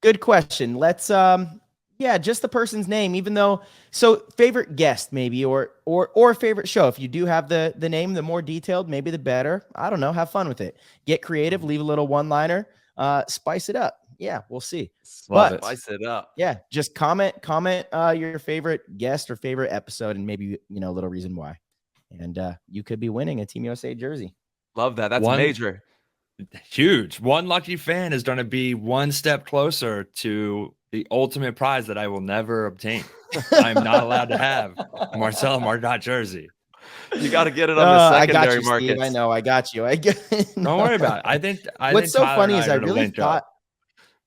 Good question. Let's just the person's name, even though, so favorite guest maybe, or favorite show. If you do have the name, the more detailed, maybe the better. I don't know. Have fun with it. Get creative, leave a little one-liner, spice it up. Yeah, we'll see. Spice it up. Yeah, just comment your favorite guest or favorite episode, and maybe, you know, a little reason why. And you could be winning a Team USA jersey. Love that. That's major. Huge. One lucky fan is going to be one step closer to the ultimate prize that I will never obtain. I'm not allowed to have Marcelo Margot jersey. You got to get it on the secondary market. I know. I got you. Don't worry about it. I think what's so funny is I really thought.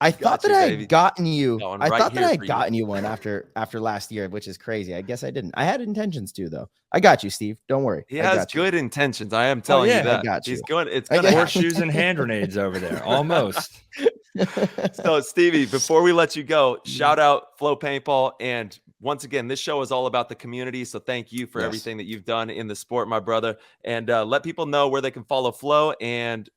I thought that I had gotten you. I thought that I had gotten you one after last year, which is crazy. I guess I didn't. I had intentions to, though. I got you, Steve. Don't worry. He has good intentions. I am telling you that. I got you. He's good. It's gonna horseshoes and hand grenades over there. Almost. So, Stevie, before we let you go, shout out Flow Paintball. And once again, this show is all about the community. So thank you for everything that you've done in the sport, my brother. And let people know where they can follow Flow and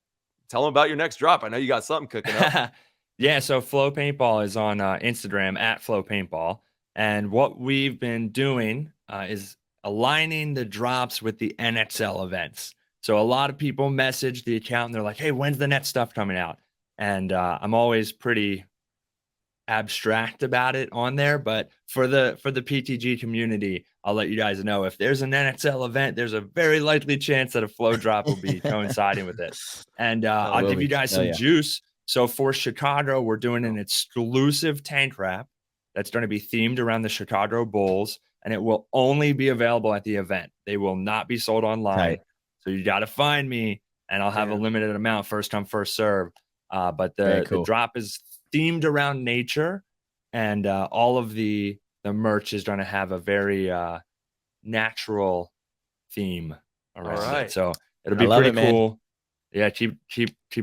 tell them about your next drop. I know you got something cooking up. Yeah, so Flow Paintball is on Instagram at Flow Paintball. And what we've been doing is aligning the drops with the NXL events. So a lot of people message the account and they're like, hey, when's the net stuff coming out? And I'm always pretty abstract about it on there. But for the PTG community, I'll let you guys know if there's an NXL event, there's a very likely chance that a Flow drop will be coinciding with it. And I'll give you guys some juice. So for Chicago, we're doing an exclusive tank wrap that's going to be themed around the Chicago Bulls, and it will only be available at the event. They will not be sold online. Right. So you got to find me, and I'll have a limited amount, first come, first serve. But the drop is themed around nature, and all of the merch is going to have a very natural theme around it. So it'll be pretty cool. Yeah, keep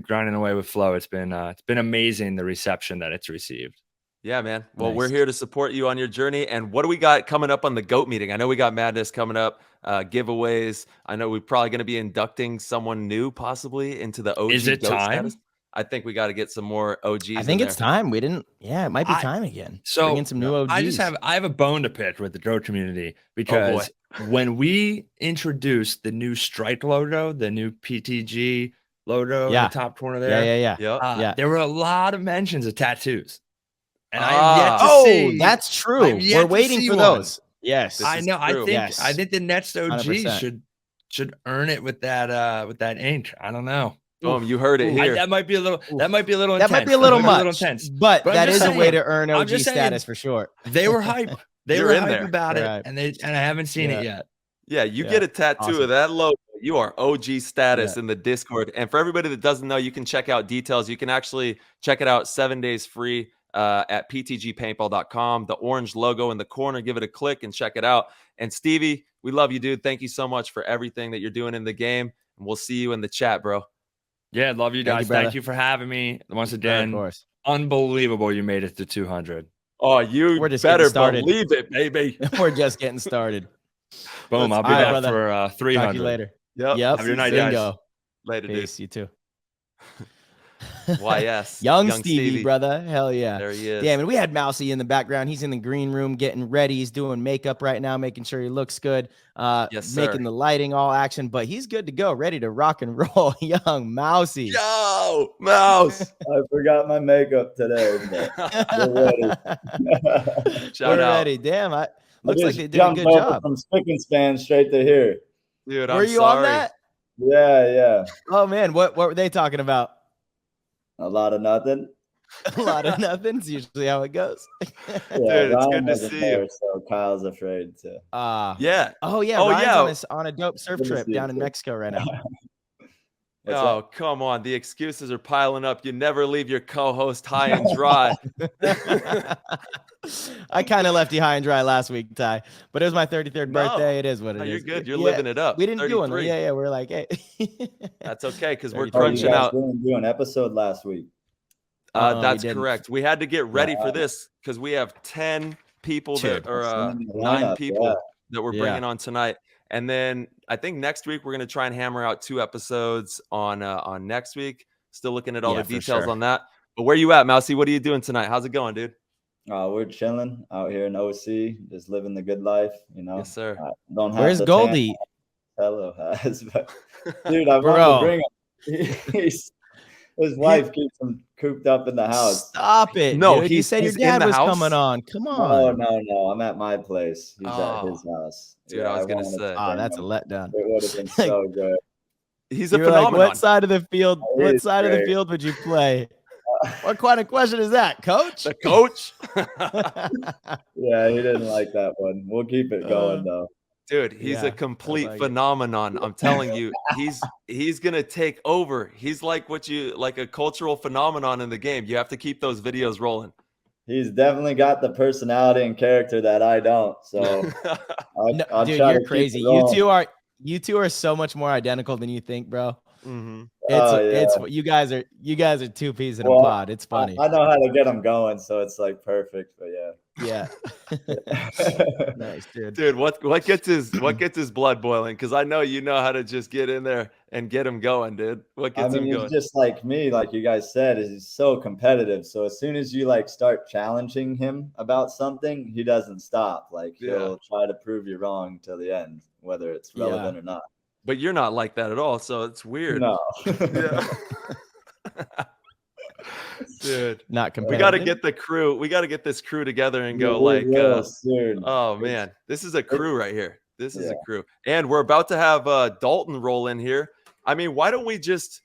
grinding away with Flow. It's been amazing, the reception that it's received. Yeah, man. Well, we're here to support you on your journey. And what do we got coming up on the GOAT meeting? I know we got Madness coming up, giveaways. I know we're probably going to be inducting someone new possibly into the OG. Is it GOAT time? Status. I think we got to get some more OGs. I think it's time. We didn't. Yeah, it might be time again. So bring in some new OGs. I have a bone to pick with the GOAT community because when we introduced the new Strike logo, the new PTG logo in the top corner there, there were a lot of mentions of tattoos, and I've yet to see. That's true. We're waiting for those. Yes, I know. I think the next OG 100%. should earn it with that ink. I don't know. You heard it here. That might be a little intense. That might be a little much. But that is a way to earn OG status for sure. They were hype. They were hype about it, and I haven't seen it yet. Yeah, you get a tattoo of that logo, you are OG status in the Discord. And for everybody that doesn't know, you can check out details. You can actually check it out 7 days free at ptgpaintball.com. The orange logo in the corner, give it a click and check it out. And Stevie, we love you, dude. Thank you so much for everything that you're doing in the game. And we'll see you in the chat, bro. Yeah, love you guys. Thank you for having me. Once again, of course. Unbelievable you made it to 200. Oh, we're just better believe it, baby. We're just getting started. Boom. I'll be back for 300. Talk to you later. Yep. Have your night, guys. Later, peace, you too. YS. Young Stevie, brother. Hell yeah. There he is. Damn, and we had Mousy in the background. He's in the green room getting ready. He's doing makeup right now, making sure he looks good. Yes, sir. Making the lighting all action, but he's good to go, ready to rock and roll. Young Mousy. Yo, Mouse. I forgot my makeup today. We're ready. Shout out. Ready. Damn, looks like they did a good job. From Spick and Span straight to here. Dude, Were you on that? Yeah. Oh man, what were they talking about? A lot of nothing. A lot of nothing's usually how it goes. Yeah, dude, it's good to see you. So Kyle's afraid to. Yeah. Oh yeah. Ryan's on a dope surf trip down in Mexico right now. Oh, come on. The excuses are piling up. You never leave your co-host high and dry. I kind of left you high and dry last week, Ty, but it was my 33rd birthday. It is what it is. You're good. You're living it up. We didn't do one. Yeah. We're like, hey. That's okay because we're crunching out. We didn't do an episode last week. That's correct. We had to get ready for this because we have 10 people or 9 people that we're bringing on tonight. And then I think next week we're going to try and hammer out 2 episodes on next week. Still looking at all the details on that. But where you at, Mousy? What are you doing tonight? How's it going, dude? We're chilling out here in OC, just living the good life, you know. Yes, sir. Where's Goldie? Hello, but dude, I want to bring him. His wife keeps him cooped up in the house. Stop it! No, he said your dad was coming on. Come on. No. I'm at my place. He's at his house. Dude, I was gonna say. That's a letdown. It would have been so good. He's a phenomenon. Like, what side of the field? What side of the field would you play? What kind of question is that, Coach? The coach? Yeah, he didn't like that one. We'll keep it going though. Dude, he's a complete phenomenon. I'm telling you, he's gonna take over. He's like like a cultural phenomenon in the game. You have to keep those videos rolling. He's definitely got the personality and character that I don't. So, I'll dude, try you're to crazy. You two are so much more identical than you think, bro. Mm-hmm. It's you guys are two peas in a pod. It's funny. I know how to get them going, so it's like perfect. But yeah. Nice, dude. Dude, what gets his blood boiling? Because I know you know how to just get in there and get him going, dude. What gets him going? He's just like me, like you guys said, he's so competitive. So as soon as you like start challenging him about something, he doesn't stop. Like he'll try to prove you wrong till the end, whether it's relevant or not. But you're not like that at all, so it's weird. No. Yeah. Dude, not competitive. We got to get the crew. We got to get this crew together and go oh man, this is a crew right here. This is a crew, and we're about to have Dalton roll in here. I mean, why don't we just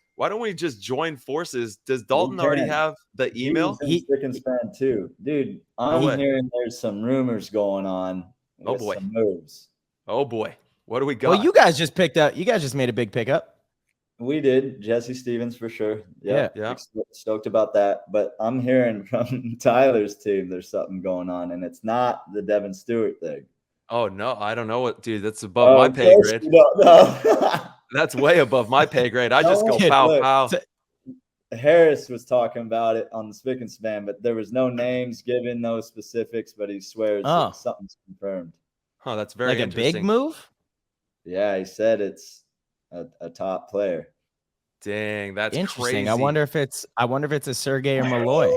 join forces? Does Dalton already have the email? He's in fan too, dude. I'm hearing there's some rumors going on. Oh boy, some moves. Oh boy, what do we got? Well, you guys just picked up. You guys just made a big pickup. We did. Jesse Stevens for sure. Yeah. Stoked about that. But I'm hearing from Tyler's team there's something going on, and it's not the Devin Stewart thing. Oh no, I don't know what, dude. That's above my pay grade. That's way above my pay grade. I just go pow. Harris was talking about it on the Spick and Span, but there was no names given, no specifics, but he swears that something's confirmed. Oh, that's very like interesting. A big move? Yeah, he said it's a top player. Dang, that's interesting. crazy. I wonder if it's a Sergey or Malloy.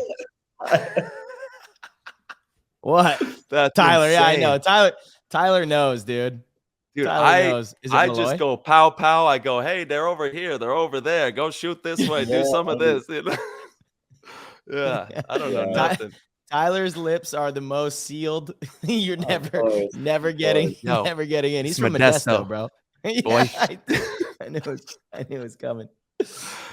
What? That's Tyler. insane. Yeah, I know. Tyler knows, dude. Dude, Tyler knows. I just go pow. I go, hey, they're over here. They're over there. Go shoot this way. Do some of this. Yeah, I don't know nothing. Tyler's lips are the most sealed. You're never getting in. He's from Modesto, bro. Boy. I knew it was coming.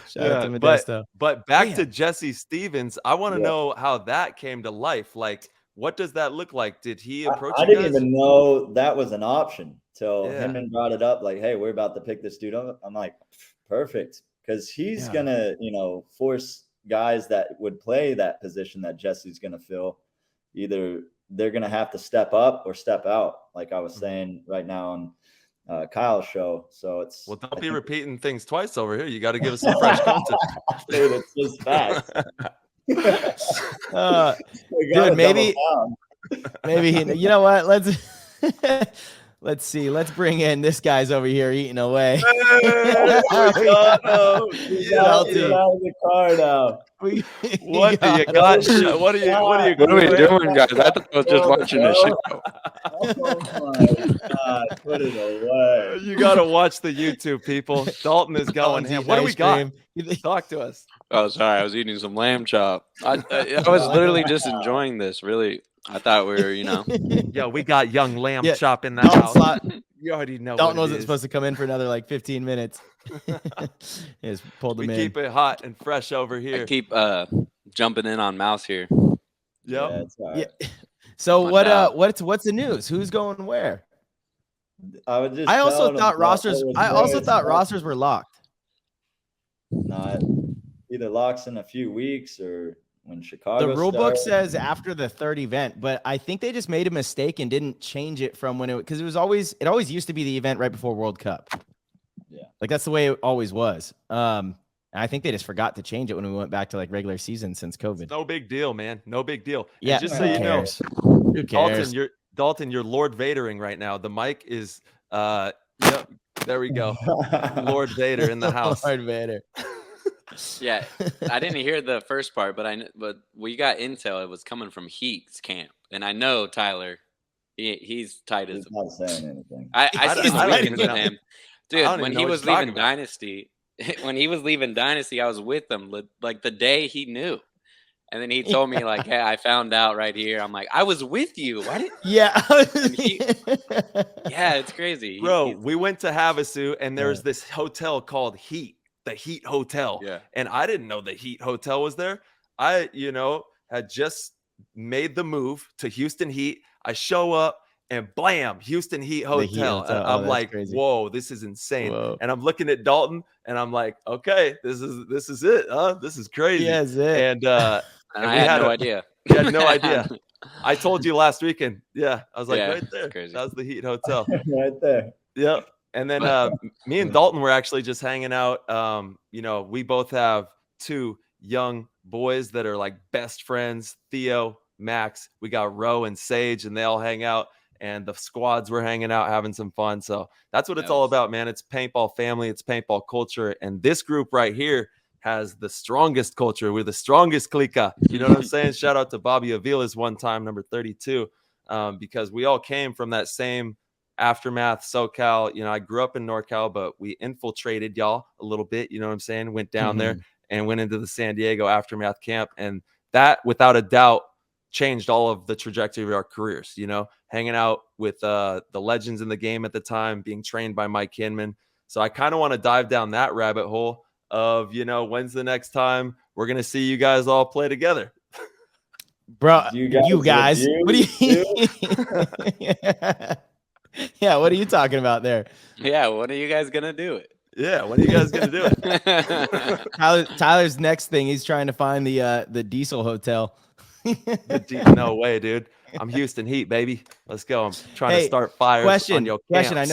Shout out to Modesto. But back to Jesse Stevens, I want to know how that came to life. Like, what does that look like? Did he approach you I didn't even know that was an option till Hinman brought it up. Like, hey, we're about to pick this dude up. I'm like, perfect. Because he's going to, force guys that would play that position that Jesse's going to fill. Either they're going to have to step up or step out, like I was saying right now on Kyle's show. So it's don't be repeating things twice over here. You got to give us some fresh content. Dude, it's just facts. Dude, maybe you know what? Let's see. Let's bring in this guy's over here eating away. He's out of the car now. What do you got? What are we doing, guys? I thought I was just watching the show. Oh my God, put it away. You got to watch the YouTube, people. Dalton is going ham. What do we got? Talk to us. Oh, sorry. I was eating some lamb chop. I was literally just enjoying this. Really, I thought we were, Yeah, we got young lamb chop in the house. You already know. Dalton wasn't supposed to come in for another like 15 minutes. Just pulled him in. We keep it hot and fresh over here. I keep jumping in on Mouse here. Yep. Yeah. So what's the news? Who's going where? I also thought rosters were locked. Not either locks in a few weeks or when Chicago. The rule book says after the third event, but I think they just made a mistake and didn't change it from when because it always used to be the event right before World Cup. Yeah, like that's the way it always was. I think they just forgot to change it when we went back to like regular season since COVID. It's no big deal, man. No big deal. Yeah, and just so you know, who cares? Dalton, you're Lord Vadering right now. The mic is yep, there we go. Lord Vader in the house. Lord Vader. Yeah, I didn't hear the first part, but we got intel. It was coming from Heat's camp, and I know Tyler. He's tight as. He's not saying anything. I see tweets with him, dude. When he was leaving Dynasty, I was with him like the day he knew, and then he told me like, "Hey, I found out right here." I'm like, "I was with you." Why did? Yeah. Yeah, it's crazy, bro. We went to Havasu, and there's this hotel called Heat. The Heat Hotel. Yeah. And I didn't know the Heat Hotel was there. I, had just made the move to Houston Heat. I show up and blam, Houston Heat Hotel. I'm like, crazy. whoa, this is insane. Whoa. And I'm looking at Dalton, and I'm like, okay, this is it. This is crazy. Yeah, it's it. And I had no idea. You had no idea. I told you last weekend. Yeah, I was like, Yeah, right there. crazy. That was the Heat Hotel. Right there. Yep. And then me and Dalton were actually just hanging out. We both have 2 young boys that are like best friends, Theo, Max. We got Ro and Sage, and they all hang out. And the squads were hanging out, having some fun. So that's what it's all about, man. It's paintball family. It's paintball culture. And this group right here has the strongest culture. We're the strongest clica. You know what I'm saying? Shout out to Bobby Avila's one time, number 32, because we all came from that same aftermath, SoCal. I grew up in NorCal, but we infiltrated y'all a little bit. You know what I'm saying? Went down there and went into the San Diego aftermath camp. And that, without a doubt, changed all of the trajectory of our careers, hanging out with the legends in the game at the time, being trained by Mike Hinman. So I kind of want to dive down that rabbit hole of, when's the next time we're going to see you guys all play together? Bro, you guys. What do you Yeah, what are you talking about there? Yeah, when are you guys going to do it? Yeah, when are you guys going to do it? Tyler's next thing, he's trying to find the Diesel Hotel. No way, dude. I'm Houston Heat, baby. Let's go. I'm trying to start fires on your camps. Question. I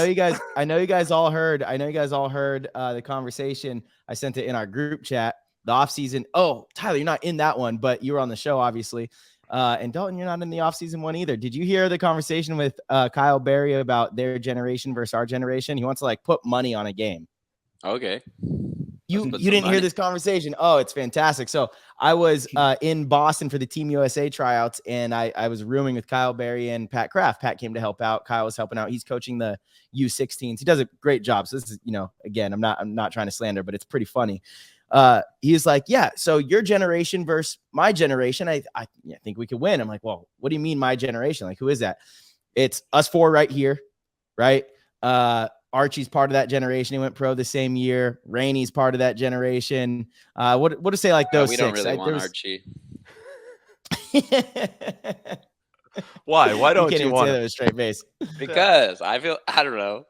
know you guys all heard the conversation. I sent it in our group chat, the off season. Oh, Tyler, you're not in that one, but you were on the show, obviously. And Dalton, you're not in the off season one either. Did you hear the conversation with Kyle Berry about their generation versus our generation? He wants to put money on a game. Okay. You didn't hear this conversation. Oh, it's fantastic. So I was in Boston for the Team USA tryouts, and I was rooming with Kyle Berry and Pat Kraft. Pat came to help out. Kyle was helping out. He's coaching the U16s. He does a great job. So this is, again, I'm not trying to slander, but it's pretty funny. He's like, yeah, so your generation versus my generation, I think we could win. I'm like, well, what do you mean my generation? Like, who is that? It's us 4 right here, right? Archie's part of that generation. He went pro the same year. Rainey's part of that generation. What to say those we 6? We don't really want Archie. Why? Why don't you want it with a straight face? Because I don't know.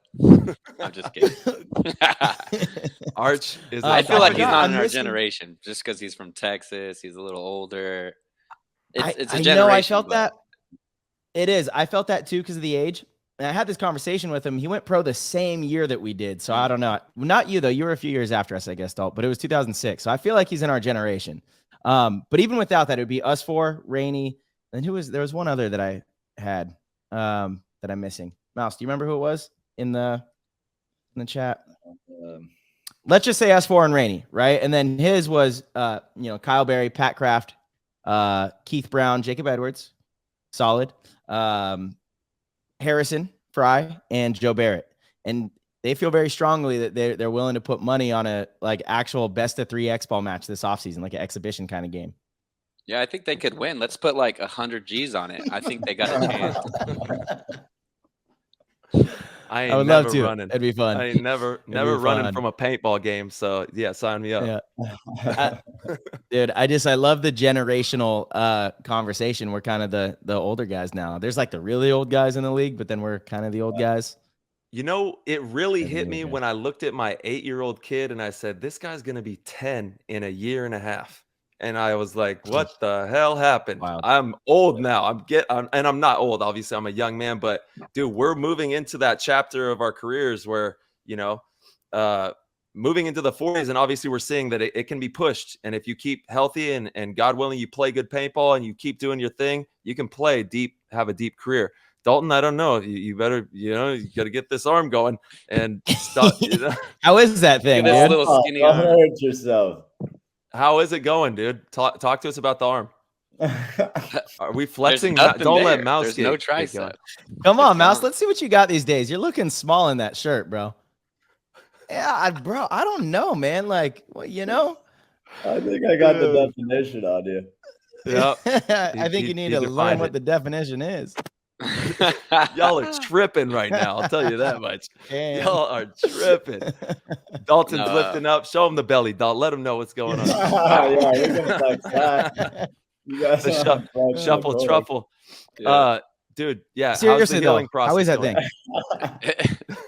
I'm just kidding. Arch is. I feel like he's not in our generation just because he's from Texas. He's a little older. It's a generation. I felt that. It is. I felt that too because of the age. And I had this conversation with him. He went pro the same year that we did. So I don't know. Not you, though. You were a few years after us, I guess, Dalton. But it was 2006. So I feel like he's in our generation. But even without that, it would be us 4, Rainey. And there was one other that I had that I'm missing. Mouse, do you remember who it was in the chat? Let's just say us 4 and Rainey, right? And then his was, Kyle Berry, Pat Kraft, Keith Brown, Jacob Edwards. Solid. Harrison Fry and Joe Barrett, and they feel very strongly that they're willing to put money on a actual best of 3 X-ball match this offseason, like an exhibition kind of game. Yeah, I think they could win. Let's put 100 G's on it. I think they got a chance. I would love to. Running. It'd be fun. I ain't never running from a paintball game. So yeah, sign me up. Yeah. Dude, I love the generational conversation. We're kind of the older guys now. There's the really old guys in the league, but then we're kind of the old guys. It really hit me when I looked at my 8-year-old kid and I said, this guy's going to be 10 in a year and a half. And I was like, what the hell happened? Wow. I'm old now. And I'm not old. Obviously, I'm a young man. But, dude, we're moving into that chapter of our careers where, moving into the 40s. And obviously, we're seeing that it can be pushed. And if you keep healthy and God willing, you play good paintball and you keep doing your thing, you can play deep, have a deep career. Dalton, I don't know. You better, you got to get this arm going and stop. How is that thing, dude? Don't hurt yourself. How is it going, dude? Talk to us about the arm. Are we flexing? Don't let Mouse There's get no tricep. Come on, Mouse. Let's see what you got these days. You're looking small in that shirt, bro. Yeah, bro. I don't know, man. I think I got the definition on you. Yeah. I think you need to learn what the definition is. Y'all are tripping right now. I'll tell you that much. Y'all are tripping. Dalton's lifting up. Show him the belly, Dalton. Let him know what's going on. Yeah, we're gonna flex that. You guys shuffle truffle. Yeah. Dude, yeah. Seriously, how's the healing though, how is that going? thing?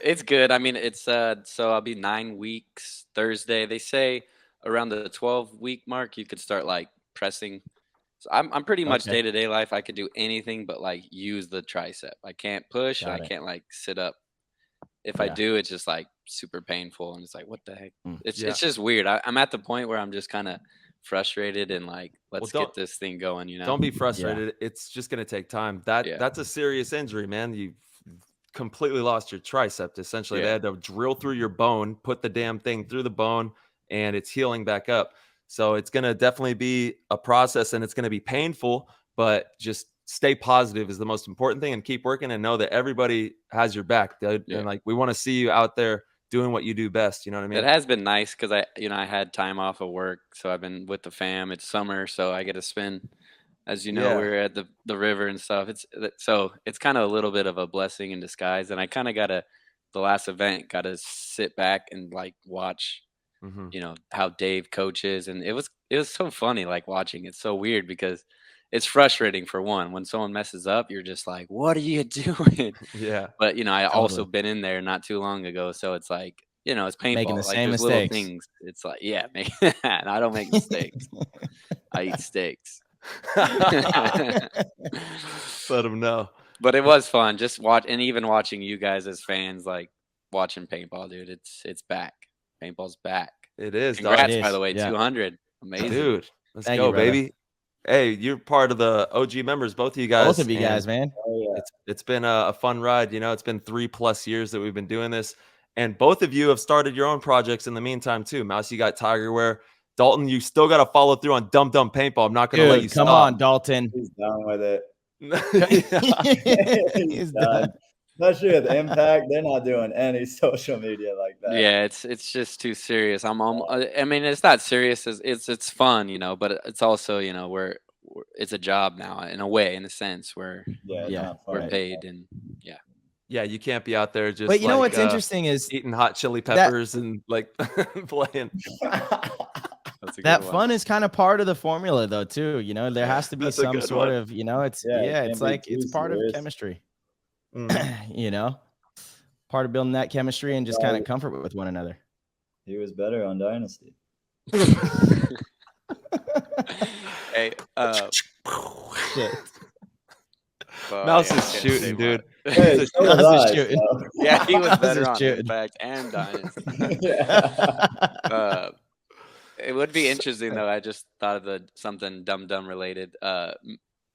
It's good. I mean, it's so I'll be 9 weeks Thursday. They say around the 12-week mark you could start like pressing. So I'm pretty much Okay. day-to-day life. I could do anything but like use the tricep. I can't push and I Got it. can't like sit up. If I do, it's just like super painful and it's like, what the heck? It's just weird. I'm at the point where I'm just kind of frustrated and like, let's get this thing going, you know? Don't be frustrated. It's just going to take time. That's a serious injury, man. You completely lost your tricep. Essentially, they had to drill through your bone, put the damn thing through the bone, and it's healing back up. So it's going to definitely be a process and it's going to be painful, but just stay positive is the most important thing and keep working and know that everybody has your back, dude. And like, we want to see you out there doing what you do best. You know what I mean? It has been nice because I had time off of work, so I've been with the fam. It's summer, so I get to spend, as you know, we're at the river and stuff. It's kind of a little bit of a blessing in disguise. And I kind of the last event, got to sit back and like watch, you know, how Dave coaches, and it was so funny, like watching. It's so weird because it's frustrating for one. When someone messes up, you're just like, what are you doing? Yeah. But, you know, I also been in there not too long ago. So it's like, you know, it's painful. Making the like same there's mistakes. little things. It's like, and I don't make mistakes. I eat steaks. Let them know. But it was fun. Just even watching you guys as fans, like watching paintball, dude. It's back. Paintball's back. It is. Congrats, by the way, 200. Amazing. Dude, let's Thank go, you, brother. baby. Hey, you're part of the OG members, both of you guys. Both of you guys, man. It's been a fun ride. You know, it's been 3+ years that we've been doing this. And both of you have started your own projects in the meantime, too. Mouse, you got Tiger Wear. Dalton, you still got to follow through on Dum Dum Paintball. I'm not going to let you come stop. on, Dalton. He's done with it. He's done. Especially with Impact, they're not doing any social media like that. Yeah, it's just too serious. I mean, it's not serious. It's fun, you know, but it's also, you know, it's a job now in a way, in a sense where we're paid and Yeah, you can't be out there just. But you know what's interesting is eating hot chili peppers and like playing. That fun is kind of part of the formula, though, too. You know, there has to be some sort of, you know, it's it's part of chemistry. You know, part of building that chemistry and just kind of comfort with one another. He was better on Dynasty. Hey, shit. Mouse is shooting, dude. Hey, Mouse is shooting. Yeah, he was better on Impact and Dynasty. It would be interesting, though. I just thought of something dumb related.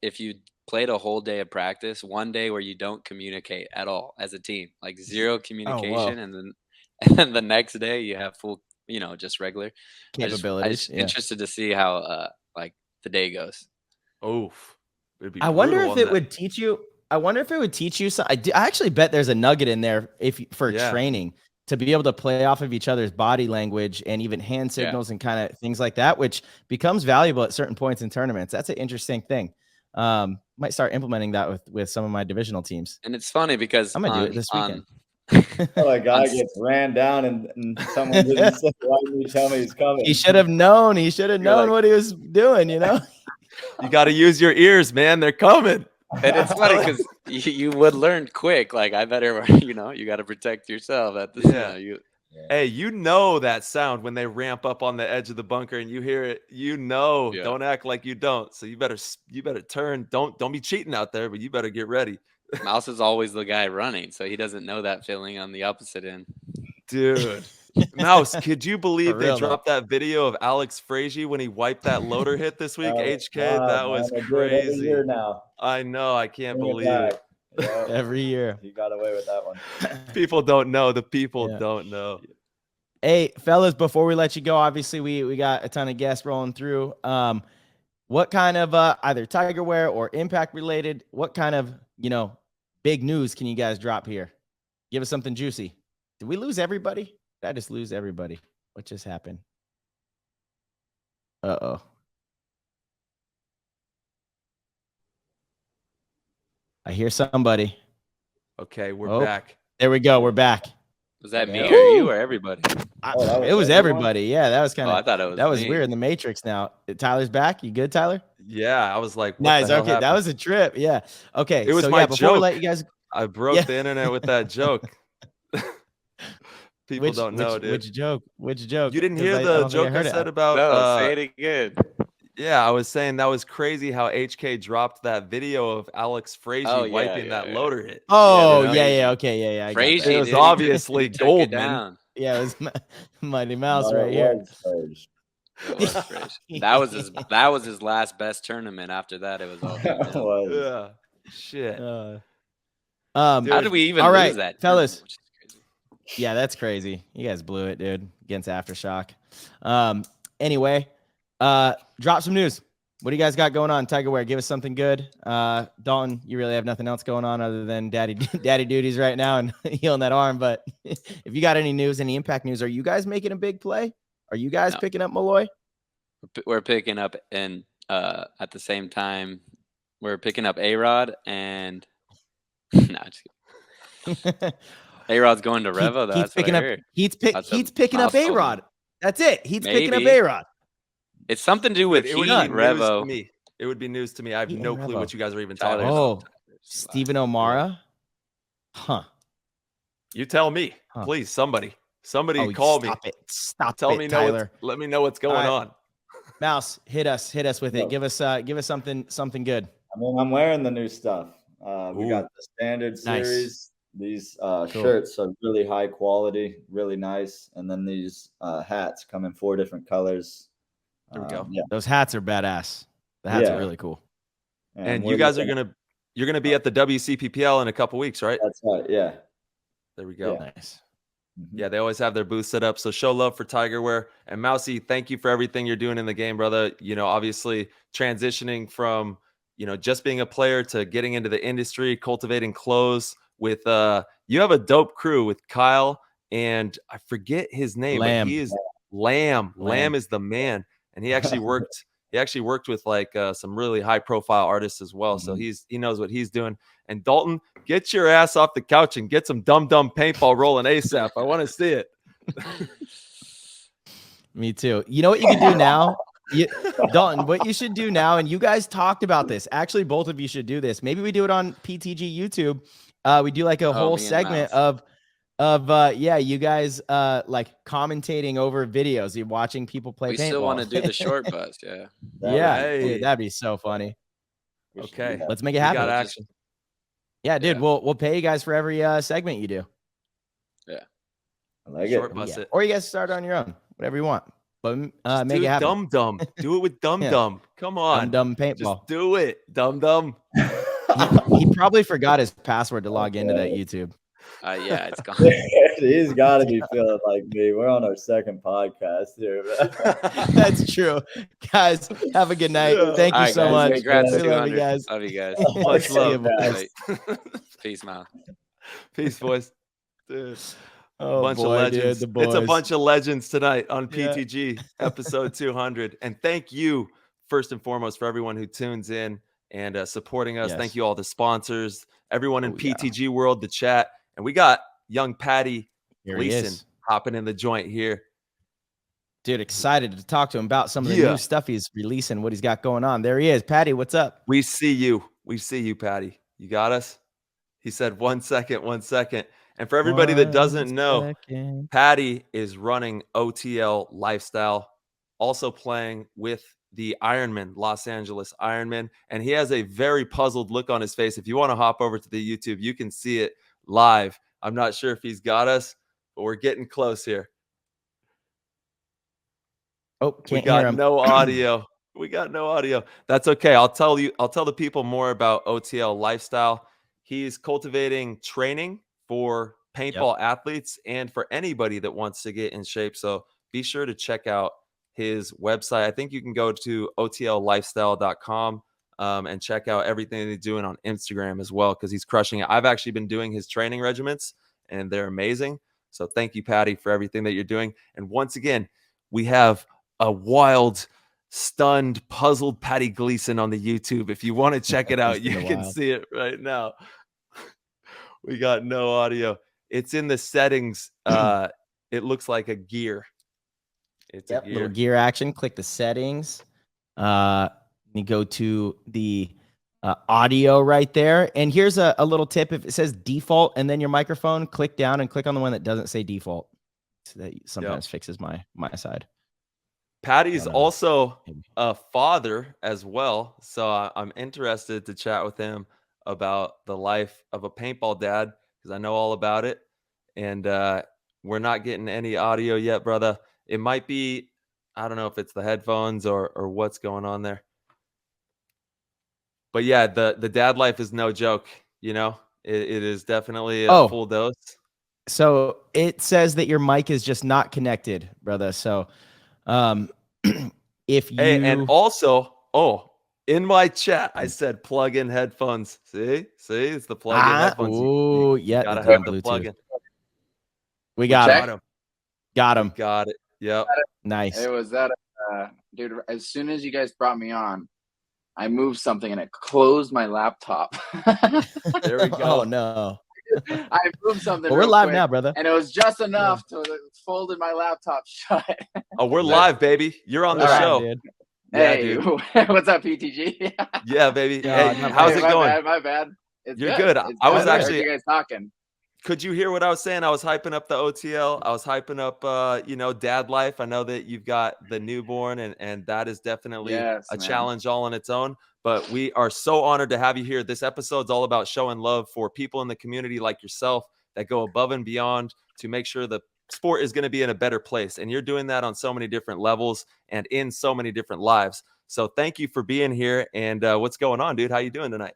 If you played a whole day of practice, one day where you don't communicate at all as a team, like zero communication, and then the next day you have full, you know, just regular capabilities. I'm interested to see how like the day goes. Oof. I wonder if it would teach you. I wonder if it would teach you. I actually bet there's a nugget in there for training to be able to play off of each other's body language and even hand signals and kind of things like that, which becomes valuable at certain points in tournaments. That's an interesting thing. Might start implementing that with some of my divisional teams. And it's funny because I'm gonna do it this weekend. A guy gets ran down and someone didn't say, why didn't you tell me he's coming? He should have known. He should have known what he was doing, you know? You got to use your ears, man. They're coming. And it's funny because you would learn quick. Like, I better, you know, you got to protect yourself at this. Hey, you know that sound when they ramp up on the edge of the bunker and you hear it. You know, don't act like you don't. So you better turn. Don't be cheating out there, but you better get ready. Mouse is always the guy running, so he doesn't know that feeling on the opposite end. Dude, Mouse, could you believe they dropped that video of Alex Frazier when he wiped that loader hit this week? HK, that was crazy. Every year now. I know, I can't believe it. Yep. Every year. You got away with that one. People don't know. The people don't know. Hey, fellas, before we let you go, obviously we got a ton of guests rolling through. What kind of either Tiger Wear or Impact related, what kind of, you know, big news can you guys drop here? Give us something juicy. Did we lose everybody? Did I just lose everybody? What just happened? Uh-oh. I hear somebody. Okay, we're back. There we go. We're back. Was that me or you or everybody? It was everybody. Yeah, that was kind of. I thought it was. That was me. weird in the Matrix. Now Tyler's back. You good, Tyler? Yeah, I was like, what nice. The hell Okay, happened? that was a trip. Yeah. Okay. It was so, my before joke. we let you guys, I broke the internet with that joke. People don't know, dude. Which joke? Which joke? You didn't hear the joke I said about? No, say it again. Yeah, I was saying that was crazy how HK dropped that video of Alex Frazier wiping that loader hit. Oh, yeah. Okay, yeah. Frazier, it was obviously Goldman. Yeah, it was Mighty Mouse right here. That was his last best tournament. After that, it was all yeah. Shit. How did we even lose that, fellas? Yeah, that's crazy. You guys blew it, dude, against Aftershock. Anyway, drop some news. What do you guys got going on? Tiger Ware, give us something good. Dalton, you really have nothing else going on other than daddy duties right now and healing that arm. But if you got any news, any impact news, are you guys making a big play? Are you guys picking up Malloy? We're picking up, and at the same time, we're picking up A-Rod and A-Rod's going to Revo. That's what I heard. He's picking up A-Rod. That's it. He's picking up A-Rod. It's something to do with Revo. It would be news to me. I have no clue what you guys are even talking about. Oh, Stephen O'Mara? Huh. You tell me, please. Somebody call me. Tell me, Tyler. Let me know what's going on. Mouse, hit us with it. Give us something good. I mean, I'm wearing the new stuff. We got the standard series. These shirts are really high quality, really nice. And then these hats come in 4 different colors. There we go. Yeah. Those hats are badass. The hats are really cool. And you guys you're gonna be at the WCPPL in a couple weeks, right? That's right. Yeah. There we go. Yeah. Nice. Yeah, they always have their booth set up. So show love for Tiger Ware. And Mousy, thank you for everything you're doing in the game, brother. You know, obviously transitioning from, just being a player to getting into the industry, cultivating clothes with you have a dope crew with Kyle and I forget his name, but he is Lamb. Lamb is the man. And he actually worked with like some really high profile artists as well. So he knows what he's doing. And Dalton, get your ass off the couch and get some dumb paintball rolling ASAP. I want to see it. Me too. You know what you can do now? Dalton, what you should do now, and you guys talked about this. Actually, both of you should do this. Maybe we do it on PTG YouTube. We do like a whole segment of you guys like commentating over videos. You're watching people play paintball. We still want to do the short bus, yeah. Dude, that'd be so funny. Okay, let's make it happen. Got action. Yeah, dude, we'll pay you guys for every segment you do. Yeah, I like short bus it. Or you guys start on your own, whatever you want. But make it happen. Dumb. Do it with dumb. Come on, dumb paintball. Just do it, dumb. He probably forgot his password to log into that YouTube. Yeah, it's gone. He's got to be feeling like me. We're on our second podcast here. That's true. Guys, have a good night. Thank you so much. Congrats, love you guys. Love you guys. Much love. Peace, man. Peace, boys. Dude. Oh, bunch of legends. Dude, it's a bunch of legends tonight on PTG episode 200. And thank you, first and foremost, for everyone who tunes in and supporting us. Thank you all the sponsors, everyone in PTG world, the chat. And we got young Patty Gleason hopping in the joint here. Dude, excited to talk to him about some of the new stuff he's releasing, what he's got going on. There he is. Patty, what's up? We see you, Patty. You got us? He said 1 second. And for everybody that doesn't know, Patty is running OTL Lifestyle, also playing with the Ironman, Los Angeles Ironman. And he has a very puzzled look on his face. If you want to hop over to the YouTube, you can see it live. I'm not sure if he's got us, but we're getting close here. Oh, we got no audio. That's okay. I'll tell the people more about OTL Lifestyle. He's cultivating training for paintball athletes and for anybody that wants to get in shape. So be sure to check out his website. I think you can go to otlifestyle.com and check out everything he's doing on Instagram as well, because he's crushing it. I've actually been doing his training regiments and they're amazing. So thank you, Patty, for everything that you're doing. And once again, we have a wild, stunned, puzzled Patty Gleason on the YouTube. If you want to check it out, you can see it right now. We got no audio. It's in the settings. It looks like a gear. It's a gear. Little gear action. Click the settings. You go to the audio right there. And here's a little tip. If it says default and then your microphone, click down and click on the one that doesn't say default. So that sometimes fixes my side. Patty's also a father as well. So I'm interested to chat with him about the life of a paintball dad, because I know all about it. And we're not getting any audio yet, brother. It might be, I don't know if it's the headphones or what's going on there. But yeah, the dad life is no joke. You know, it is definitely a full dose. So it says that your mic is just not connected, brother. So if you and also, in my chat, I said plug in headphones. See, it's the plug in headphones. Oh, yeah, gotta have the plug in. We got him. Got him. Got it. Yep. Nice. It was that, dude. As soon as you guys brought me on, I moved something and it closed my laptop. There we go. Oh no. I moved something. Well, we're live now, brother. And it was just enough to folded my laptop shut. Oh, we're live, baby. You're on the show. Dude. Yeah, hey, dude. What's up, PTG? Yeah, baby. Hey, how's it going? My bad. You're good. I was actually. You guys talking. Could you hear what I was saying? I was hyping up the OTL. I was hyping up, dad life. I know that you've got the newborn, and that is definitely a challenge all on its own. But we are so honored to have you here. This episode's all about showing love for people in the community like yourself that go above and beyond to make sure the sport is going to be in a better place. And you're doing that on so many different levels and in so many different lives. So thank you for being here. And what's going on, dude? How you doing tonight?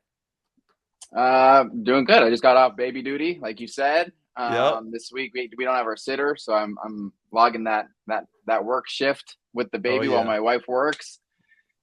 Doing good. I just got off baby duty, like you said. Yep. This week we don't have our sitter, so I'm logging that work shift with the baby while my wife works,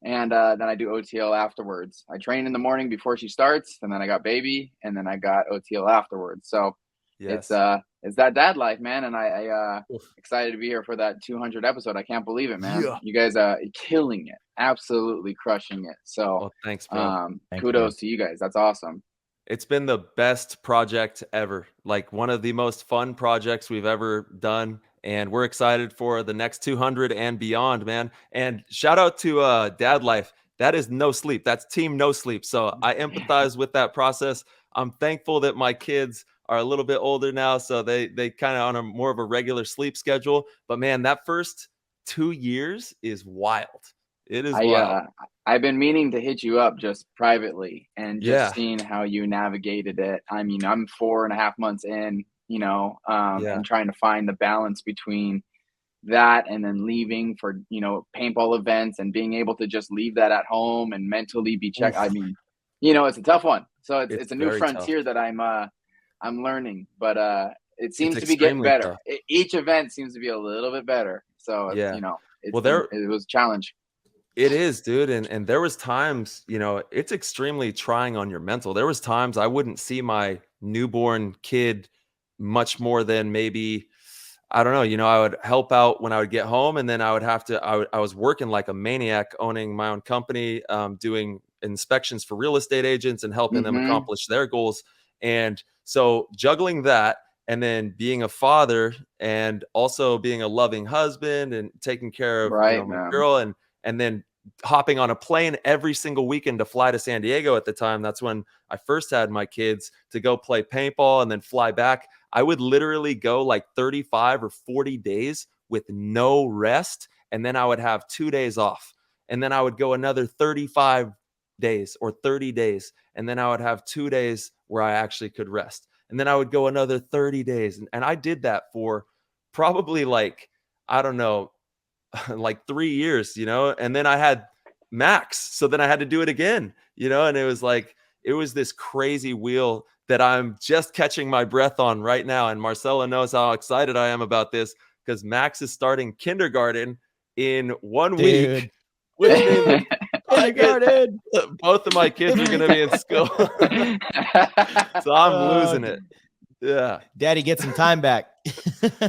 and then I do OTL afterwards. I train in the morning before she starts, and then I got baby, and then I got OTL afterwards. So it's that dad life, man, and I excited to be here for that 200 episode. I can't believe it, man. Yeah. You guys are killing it, absolutely crushing it. So thanks, bro. Kudos to you guys. That's awesome. It's been the best project ever, like one of the most fun projects we've ever done. And we're excited for the next 200 and beyond, man. And shout out to Dad Life. That is no sleep. That's team no sleep. So I empathize with that process. I'm thankful that my kids are a little bit older now, so they kind of on a more of a regular sleep schedule. But man, that first 2 years is wild. It is wild. I've been meaning to hit you up just privately and just seeing how you navigated it. I mean, I'm 4.5 months in, and trying to find the balance between that and then leaving for, paintball events and being able to just leave that at home and mentally be checked. I mean, it's a tough one. So it's a new frontier that I'm learning, but it seems to be getting better. Each event seems to be a little bit better. So, it was a challenge. It is, dude. And there was times, it's extremely trying on your mental. There was times I wouldn't see my newborn kid much more than maybe, I don't know, I would help out when I would get home, and then I would have to, I was working like a maniac, owning my own company, doing inspections for real estate agents and helping them accomplish their goals. And so juggling that, and then being a father and also being a loving husband and taking care of my girl, and then hopping on a plane every single weekend to fly to San Diego at the time. That's when I first had my kids, to go play paintball and then fly back. I would literally go like 35 or 40 days with no rest. And then I would have 2 days off. And then I would go another 35 days or 30 days. And then I would have 2 days where I actually could rest. And then I would go another 30 days. And I did that for probably like, I don't know, like 3 years, and then I had Max. So then I had to do it again, and it was this crazy wheel that I'm just catching my breath on right now. And Marcella knows how excited I am about this, because Max is starting kindergarten in 1 week. Which means kindergarten. Both of my kids are going to be in school. So I'm losing it. Yeah. Daddy, get some time back.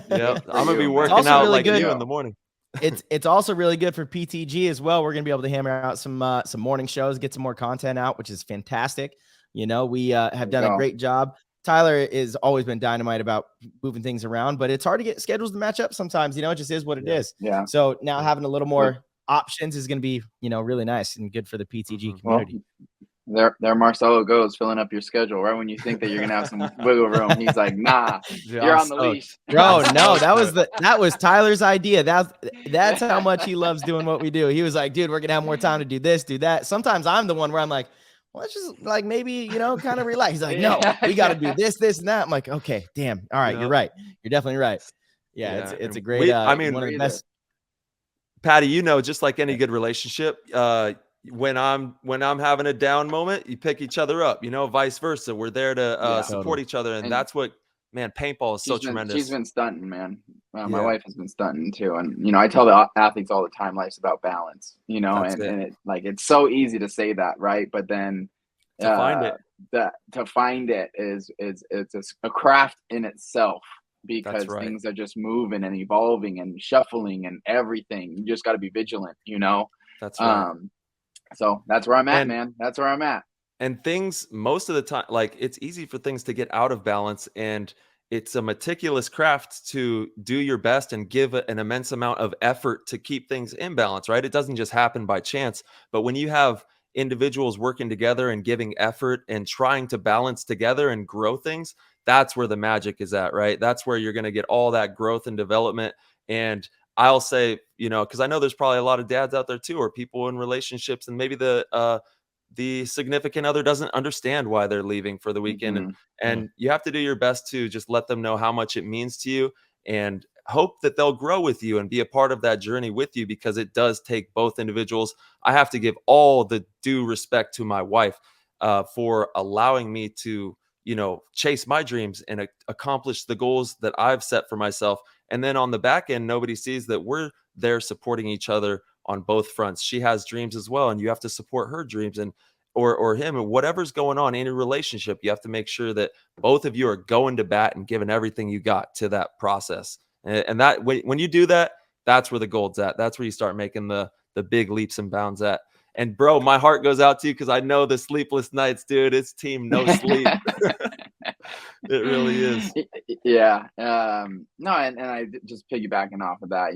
Yeah. I'm going to be working out like you in the morning. It's also really good for PTG as well. We're going to be able to hammer out some morning shows, get some more content out, which is fantastic. We have done a great job Tyler is always been dynamite about moving things around, but it's hard to get schedules to match up sometimes. It just is what it is. Yeah. So now having a little more options is going to be, really nice and good for the PTG community. Well, there Marcelo goes, filling up your schedule right when you think that you're gonna have some wiggle room. He's like, nah, you're on the leash. Bro, no, that was Tyler's idea. That's how much he loves doing what we do. He was like, dude, we're gonna have more time to do this, do that. Sometimes I'm the one where I'm like, well, let's just maybe, kind of relax. He's like, no, we got to do this, and that. I'm like, okay, damn. All right. You're right. You're definitely right. Yeah. It's a great, one of the best. Patty, just like any good relationship, when I'm having a down moment, you pick each other up, vice versa. We're there to support each other. And that's what, man, paintball is so tremendous. She's been stunting, man. My wife has been stunting too. And, I tell the athletes all the time, life's about balance, and it's so easy to say that. Right. But then to find it is a craft in itself, because things are just moving and evolving and shuffling and everything. You just got to be vigilant, That's right. So that's where I'm at, man. That's where I'm at. And things, most of the time, it's easy for things to get out of balance, and it's a meticulous craft to do your best and give an immense amount of effort to keep things in balance, right? It doesn't just happen by chance. But when you have individuals working together and giving effort and trying to balance together and grow things, that's where the magic is at, right? That's where you're going to get all that growth and development. And I'll say, because I know there's probably a lot of dads out there too, or people in relationships, and maybe the significant other doesn't understand why they're leaving for the weekend. And you have to do your best to just let them know how much it means to you, and hope that they'll grow with you and be a part of that journey with you, because it does take both individuals. I have to give all the due respect to my wife for allowing me to, chase my dreams and accomplish the goals that I've set for myself. And then on the back end, nobody sees that we're there supporting each other on both fronts. She has dreams as well, and you have to support her dreams, and or him, and whatever's going on in a relationship, you have to make sure that both of you are going to bat and giving everything you got to that process. And that when you do that, that's where the gold's at. That's where you start making the big leaps and bounds at. And bro, my heart goes out to you, because I know the sleepless nights, dude. It's team no sleep. It really is. Yeah. No, and I just piggybacking off of that,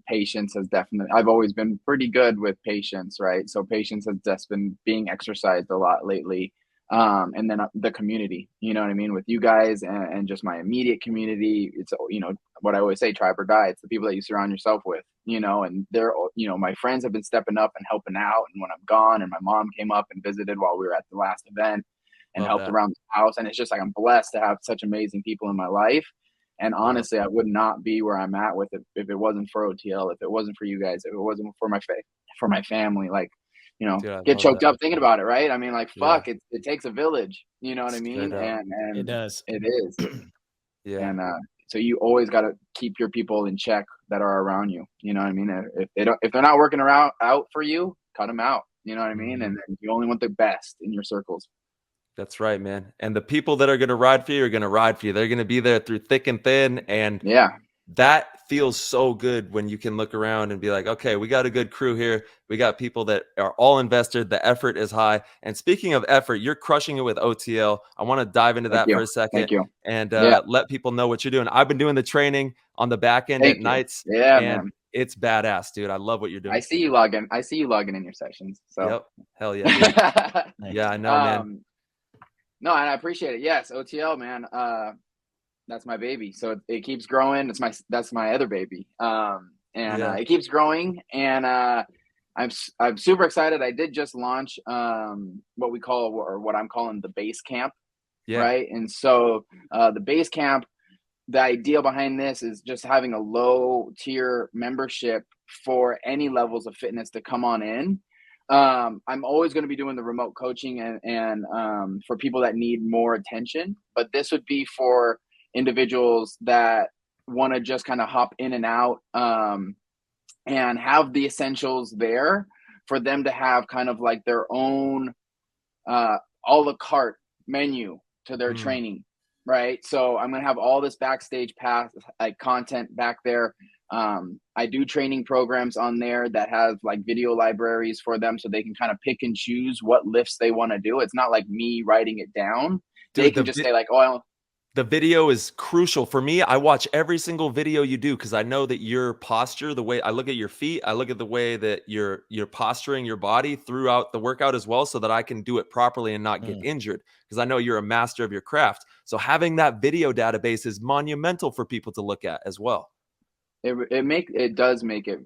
patience has definitely, I've always been pretty good with patience, right? So patience has just been being exercised a lot lately. And then the community, you know what I mean? With you guys and just my immediate community, it's, what I always say, tribe or die. It's the people that you surround yourself with, and they're, my friends have been stepping up and helping out. And when I'm gone, and my mom came up and visited while we were at the last event and helped around the house. And it's just like, I'm blessed to have such amazing people in my life. And honestly, I would not be where I'm at with it if it wasn't for OTL, if it wasn't for you guys, if it wasn't for my family, dude, get choked up thinking about it, right? I mean, fuck, it takes a village, you know what I mean? And it does. It is. Yeah. And so you always got to keep your people in check that are around you. You know what I mean? If they're not working out for you, cut them out. You know what I mean? And you only want the best in your circles. That's right, man. And the people that are going to ride for you are going to ride for you. They're going to be there through thick and thin. And that feels so good when you can look around and be like, okay, we got a good crew here. We got people that are all invested. The effort is high. And speaking of effort, you're crushing it with OTL. I want to dive into that for a second. Thank you. And let people know what you're doing. I've been doing the training on the back end at nights. Yeah, and man. It's badass, dude. I love what you're doing. I see you logging in your sessions. So yep. Hell yeah. Yeah, I know, man. No, and I appreciate it. Yes, OTL, man. That's my baby. So it keeps growing. That's my other baby. It keeps growing, and I'm super excited. I did just launch what we call, or what I'm calling, the base camp. Yeah. Right. And so the base camp, the idea behind this is just having a low tier membership for any levels of fitness to come on in. I'm always going to be doing the remote coaching and for people that need more attention, but this would be for individuals that want to just kind of hop in and out and have the essentials there for them to have kind of like their own a la carte menu to their training, right? So I'm going to have all this backstage path, like content back there. I do training programs on there that have like video libraries for them so they can kind of pick and choose what lifts they want to do. It's not like me writing it down. they can just say like, oh, I don't. The video is crucial for me. I watch every single video you do because I know that your posture, the way I look at your feet, I look at the way that you're posturing your body throughout the workout as well, so that I can do it properly and not get injured, because I know you're a master of your craft. So having that video database is monumental for people to look at as well. It does make it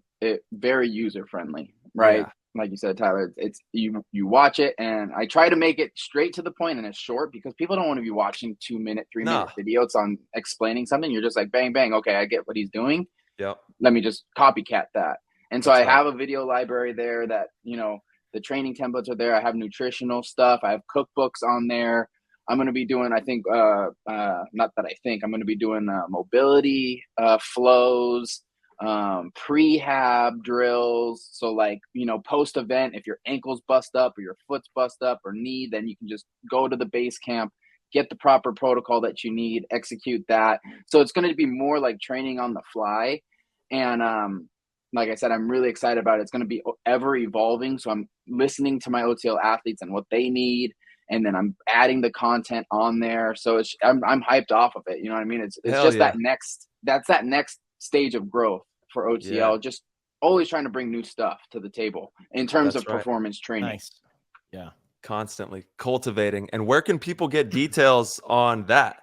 very user friendly, right? Yeah. Like you said, Tyler, it's you watch it, and I try to make it straight to the point and it's short, because people don't want to be watching 2-minute, 3-minute videos on explaining something. You're just like, bang, bang. Okay, I get what he's doing. Yep. Let me just copycat that. And so I have a video library there that, the training templates are there. I have nutritional stuff. I have cookbooks on there. I'm going to be doing, I'm going to be doing mobility flows, prehab drills. So like, post event, if your ankle's bust up or your foot's bust up or knee, then you can just go to the base camp, get the proper protocol that you need, execute that. So it's going to be more like training on the fly. And like I said, I'm really excited about it. It's going to be ever evolving. So I'm listening to my OTL athletes and what they need, and then I'm adding the content on there. So I'm hyped off of it. You know what I mean? It's just that next stage of growth for OTL. Yeah. Just always trying to bring new stuff to the table in terms of performance training. Nice. Yeah. Constantly cultivating. And where can people get details on that?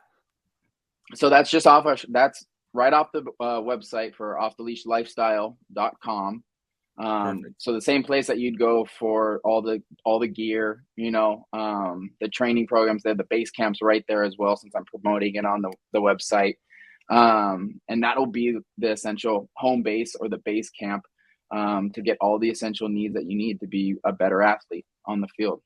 So that's just that's right off the website for offtheleashlifestyle.com. So the same place that you'd go for all the gear, the training programs there, the base camps right there as well, since I'm promoting it on the website. And that'll be the essential home base or the base camp to get all the essential needs that you need to be a better athlete on the field.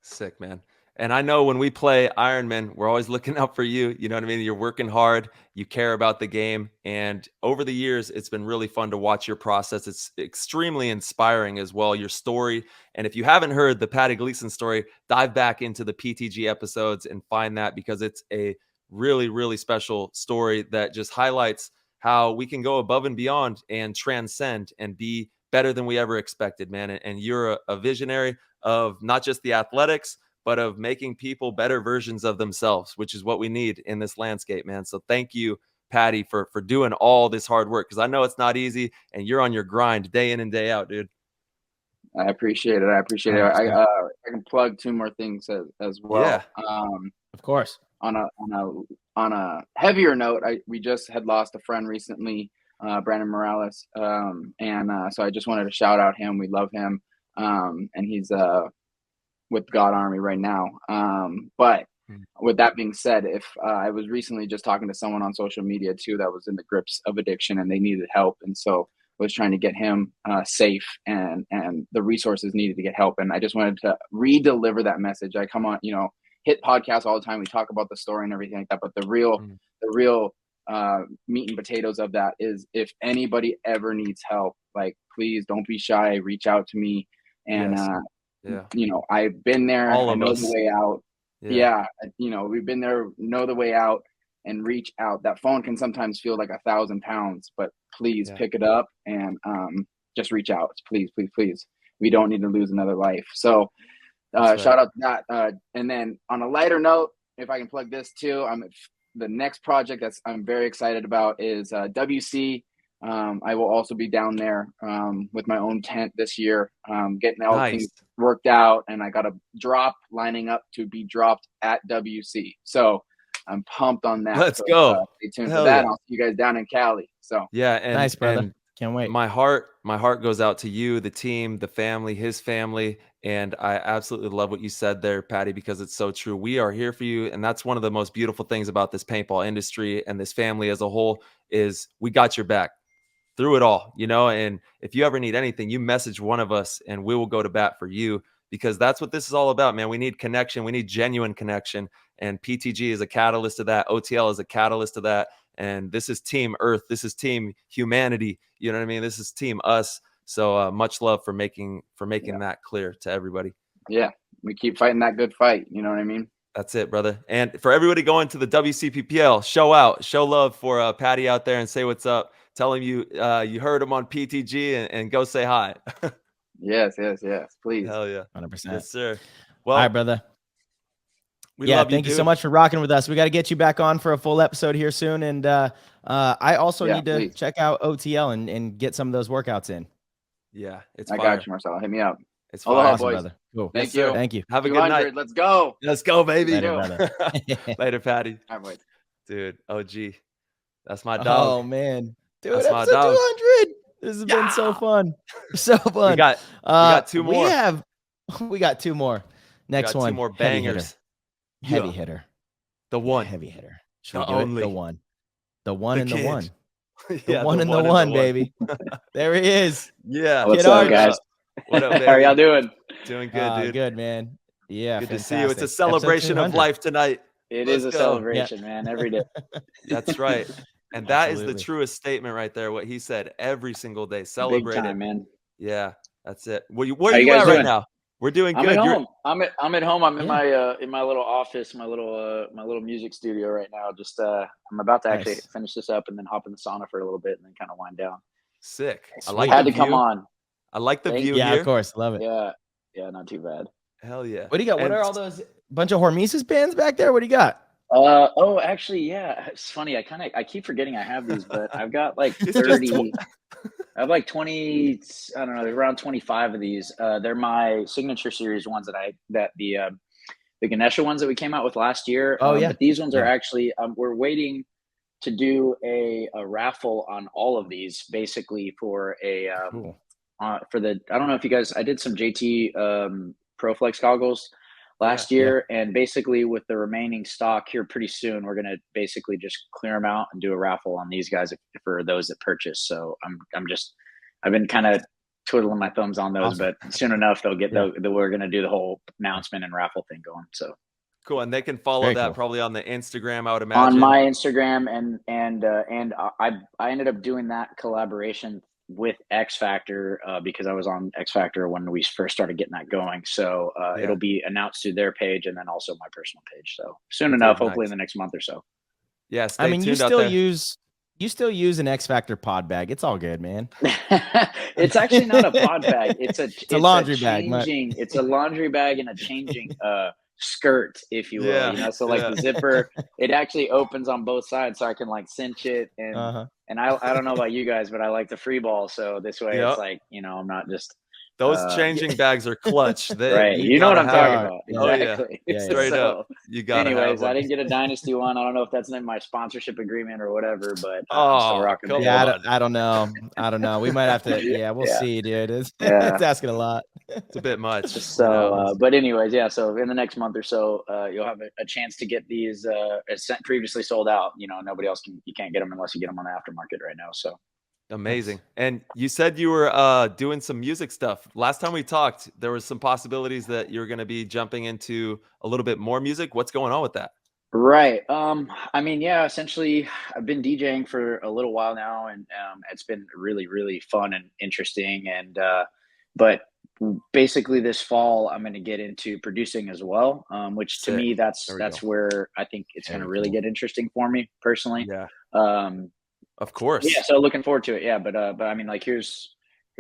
Sick, man. And I know when we play Ironman, we're always looking out for you. You know what I mean? You're working hard. You care about the game. And over the years, it's been really fun to watch your process. It's extremely inspiring as well, your story. And if you haven't heard the Patty Gleason story, dive back into the PTG episodes and find that, because it's a really, really special story that just highlights how we can go above and beyond and transcend and be better than we ever expected, man. And you're a visionary of not just the athletics, but of making people better versions of themselves, which is what we need in this landscape, man. So thank you, Patty, for doing all this hard work, because I know it's not easy, and you're on your grind day in and day out, dude. I appreciate it. I can plug 2 more things as well. Yeah, of course. On a heavier note, we just had lost a friend recently, Brandon Morales, and so I just wanted to shout out him. We love him, and he's with God Army right now. But with that being said, if I was recently just talking to someone on social media too that was in the grips of addiction and they needed help, and so was trying to get him safe and the resources needed to get help. And I just wanted to re-deliver that message. I come on, hit podcasts all the time. We talk about the story and everything like that, but the real meat and potatoes of that is, if anybody ever needs help, like, please don't be shy, reach out to me. And I've been there. I know the way out. Yeah. We've been there, know the way out, and reach out. That phone can sometimes feel like 1,000 pounds, but please pick it up and just reach out. Please, please, please. We don't need to lose another life. So shout out to that. And then on a lighter note, if I can plug this too, the next project I'm very excited about is WC. I will also be down there with my own tent this year, getting all things worked out, and I got a drop lining up to be dropped at WC. So I'm pumped on that. Let's go. Stay tuned for that. I'll see you guys down in Cali. So yeah, and nice, brother. And can't wait. My heart goes out to you, the team, the family, his family. And I absolutely love what you said there, Patty, because it's so true. We are here for you. And that's one of the most beautiful things about this paintball industry and this family as a whole, is we got your back through it all, and if you ever need anything, you message one of us and we will go to bat for you, because that's what this is all about, man. We need connection. We need genuine connection. And PTG is a catalyst to that. OTL is a catalyst to that. And this is Team Earth. This is Team Humanity. You know what I mean? This is Team Us. So much love for making that clear to everybody. Yeah. We keep fighting that good fight. You know what I mean? That's it, brother. And for everybody going to the WCPPL, show love for Patty out there and say what's up. Tell him you heard him on PTG and go say hi. Yes. Please. Hell yeah. 100%. Yes, sir. Well, all right, brother. We love you, thank you so much for rocking with us. We got to get you back on for a full episode here soon. And I also need to check out OTL and get some of those workouts in. Yeah, it's I fire. got you, Marcel. Hit me up. It's Aloha, fire, boys. Brother. Cool. Thank you. Thank you. Have a good night. Let's go. Let's go, baby. Later, brother. Later, Patty. All right, boys. Dude, OG. That's my dog. Oh, man. Dude, That's my episode dog. 200. This has been so fun. So fun. We got two more. We got two more. Next one. Two more bangers. Heavy hitter. The one. Heavy hitter. Should The we do only. it? The one. The one and the kid. one. Yeah, the one and the one, baby. There he is. Yeah. What's up, guys? What up, baby? How are y'all doing? Doing good, dude. Good, man. Yeah, Good fantastic. to see you. It's a celebration of life tonight. It Let's is a go. celebration, man. Every day. That's right. And that is the Absolutely. truest statement right there. What he said, every single day, celebrate Big it, time, man. Yeah, that's it. Where How you you guys at right doing? now? We're doing I'm good. at home. I'm at home. I'm in my little office, my little music studio right now. Just I'm about to actually finish this up and then hop in the sauna for a little bit and then kind of wind down. Sick. I Sweet. like Had the to come view. on. I like the view Yeah, here. of course. Love it. Yeah, not too bad. Hell yeah. What do you got? What And are all those bunch of Hormesis bands back there? What do you got? Oh, actually, yeah. It's funny. I keep forgetting I have these, but I've got like It's just 30. I have like 20. I don't know, around 25 of these. They're my signature series ones that the Ganesha ones that we came out with last year. Oh, yeah. But these ones are actually we're waiting to do a raffle on all of these, basically for a Cool. for the. I don't know if you guys. I did some JT ProFlex goggles last year, and basically with the remaining stock here pretty soon, we're gonna basically just clear them out and do a raffle on these guys for those that purchase. So I've been kind of twiddling my thumbs on those, but soon enough they'll get we're gonna do the whole announcement and raffle thing going. So cool. And they can follow Very that cool. probably on the Instagram, I would imagine. on my Instagram, and I ended up doing that collaboration with X Factor because I was on X Factor when we first started getting that going. So it'll be announced through their page and then also my personal page. So soon enough, hopefully in the next month or so. Yeah, stay I mean, you tuned out there. still use an X Factor pod bag. It's all good, man. It's actually not a pod bag. It's a laundry bag. It's a laundry bag and a changing skirt, if you will. Yeah, You know, so like the zipper, it actually opens on both sides, so I can like cinch it and and I don't know about you guys, but I like the free ball. So this way, it's like, you know, I'm not just. Those changing bags are clutch. Right. You know what I'm talking about. Exactly. Oh, yeah. Straight up. You got it. Anyways, I didn't get a Dynasty one. I don't know if that's in my sponsorship agreement or whatever, but I'm still rocking it. Yeah, I don't know. We might have to. We'll see, dude. It's asking a lot. It's a bit much. So, but anyways, so in the next month or so, you'll have a chance to get these previously sold out. You know, nobody else you can't get them unless you get them on the aftermarket right now. So. Amazing. And you said you were doing some music stuff. Last time we talked, there was some possibilities that you're going to be jumping into a little bit more music. What's going on with that? Right. I mean, essentially I've been DJing for a little while now, and it's been really, really fun and interesting. And but basically this fall I'm going to get into producing as well, which to me that's where I think it's going to really get interesting for me personally. Yeah. Of course. Yeah. So looking forward to it. Yeah. But I mean, like here's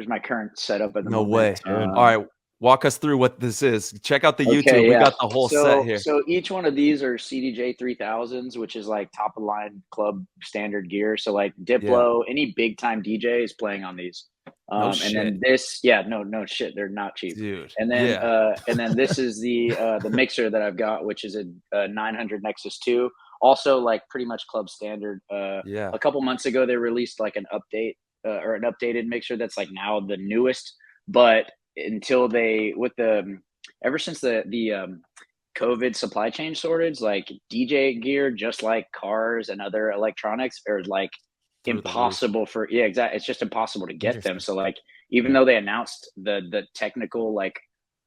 my current setup at the moment. No way. All right. Walk us through what this is. Check out the YouTube. We got the whole set here. So each one of these are CDJ 3000s, which is like top of the line club standard gear. So like Diplo, any big time DJ is playing on these. And then this, no shit, they're not cheap, dude. And then this is the mixer that I've got, which is a 900 Nexus 2. Also, like pretty much club standard. A couple months ago, they released like an update or an updated mixer that's like now the newest. But until ever since the COVID supply chain shortage, like DJ gear, just like cars and other electronics, are like impossible for. Yeah, exactly. It's just impossible to get them. So like, even though they announced the technical like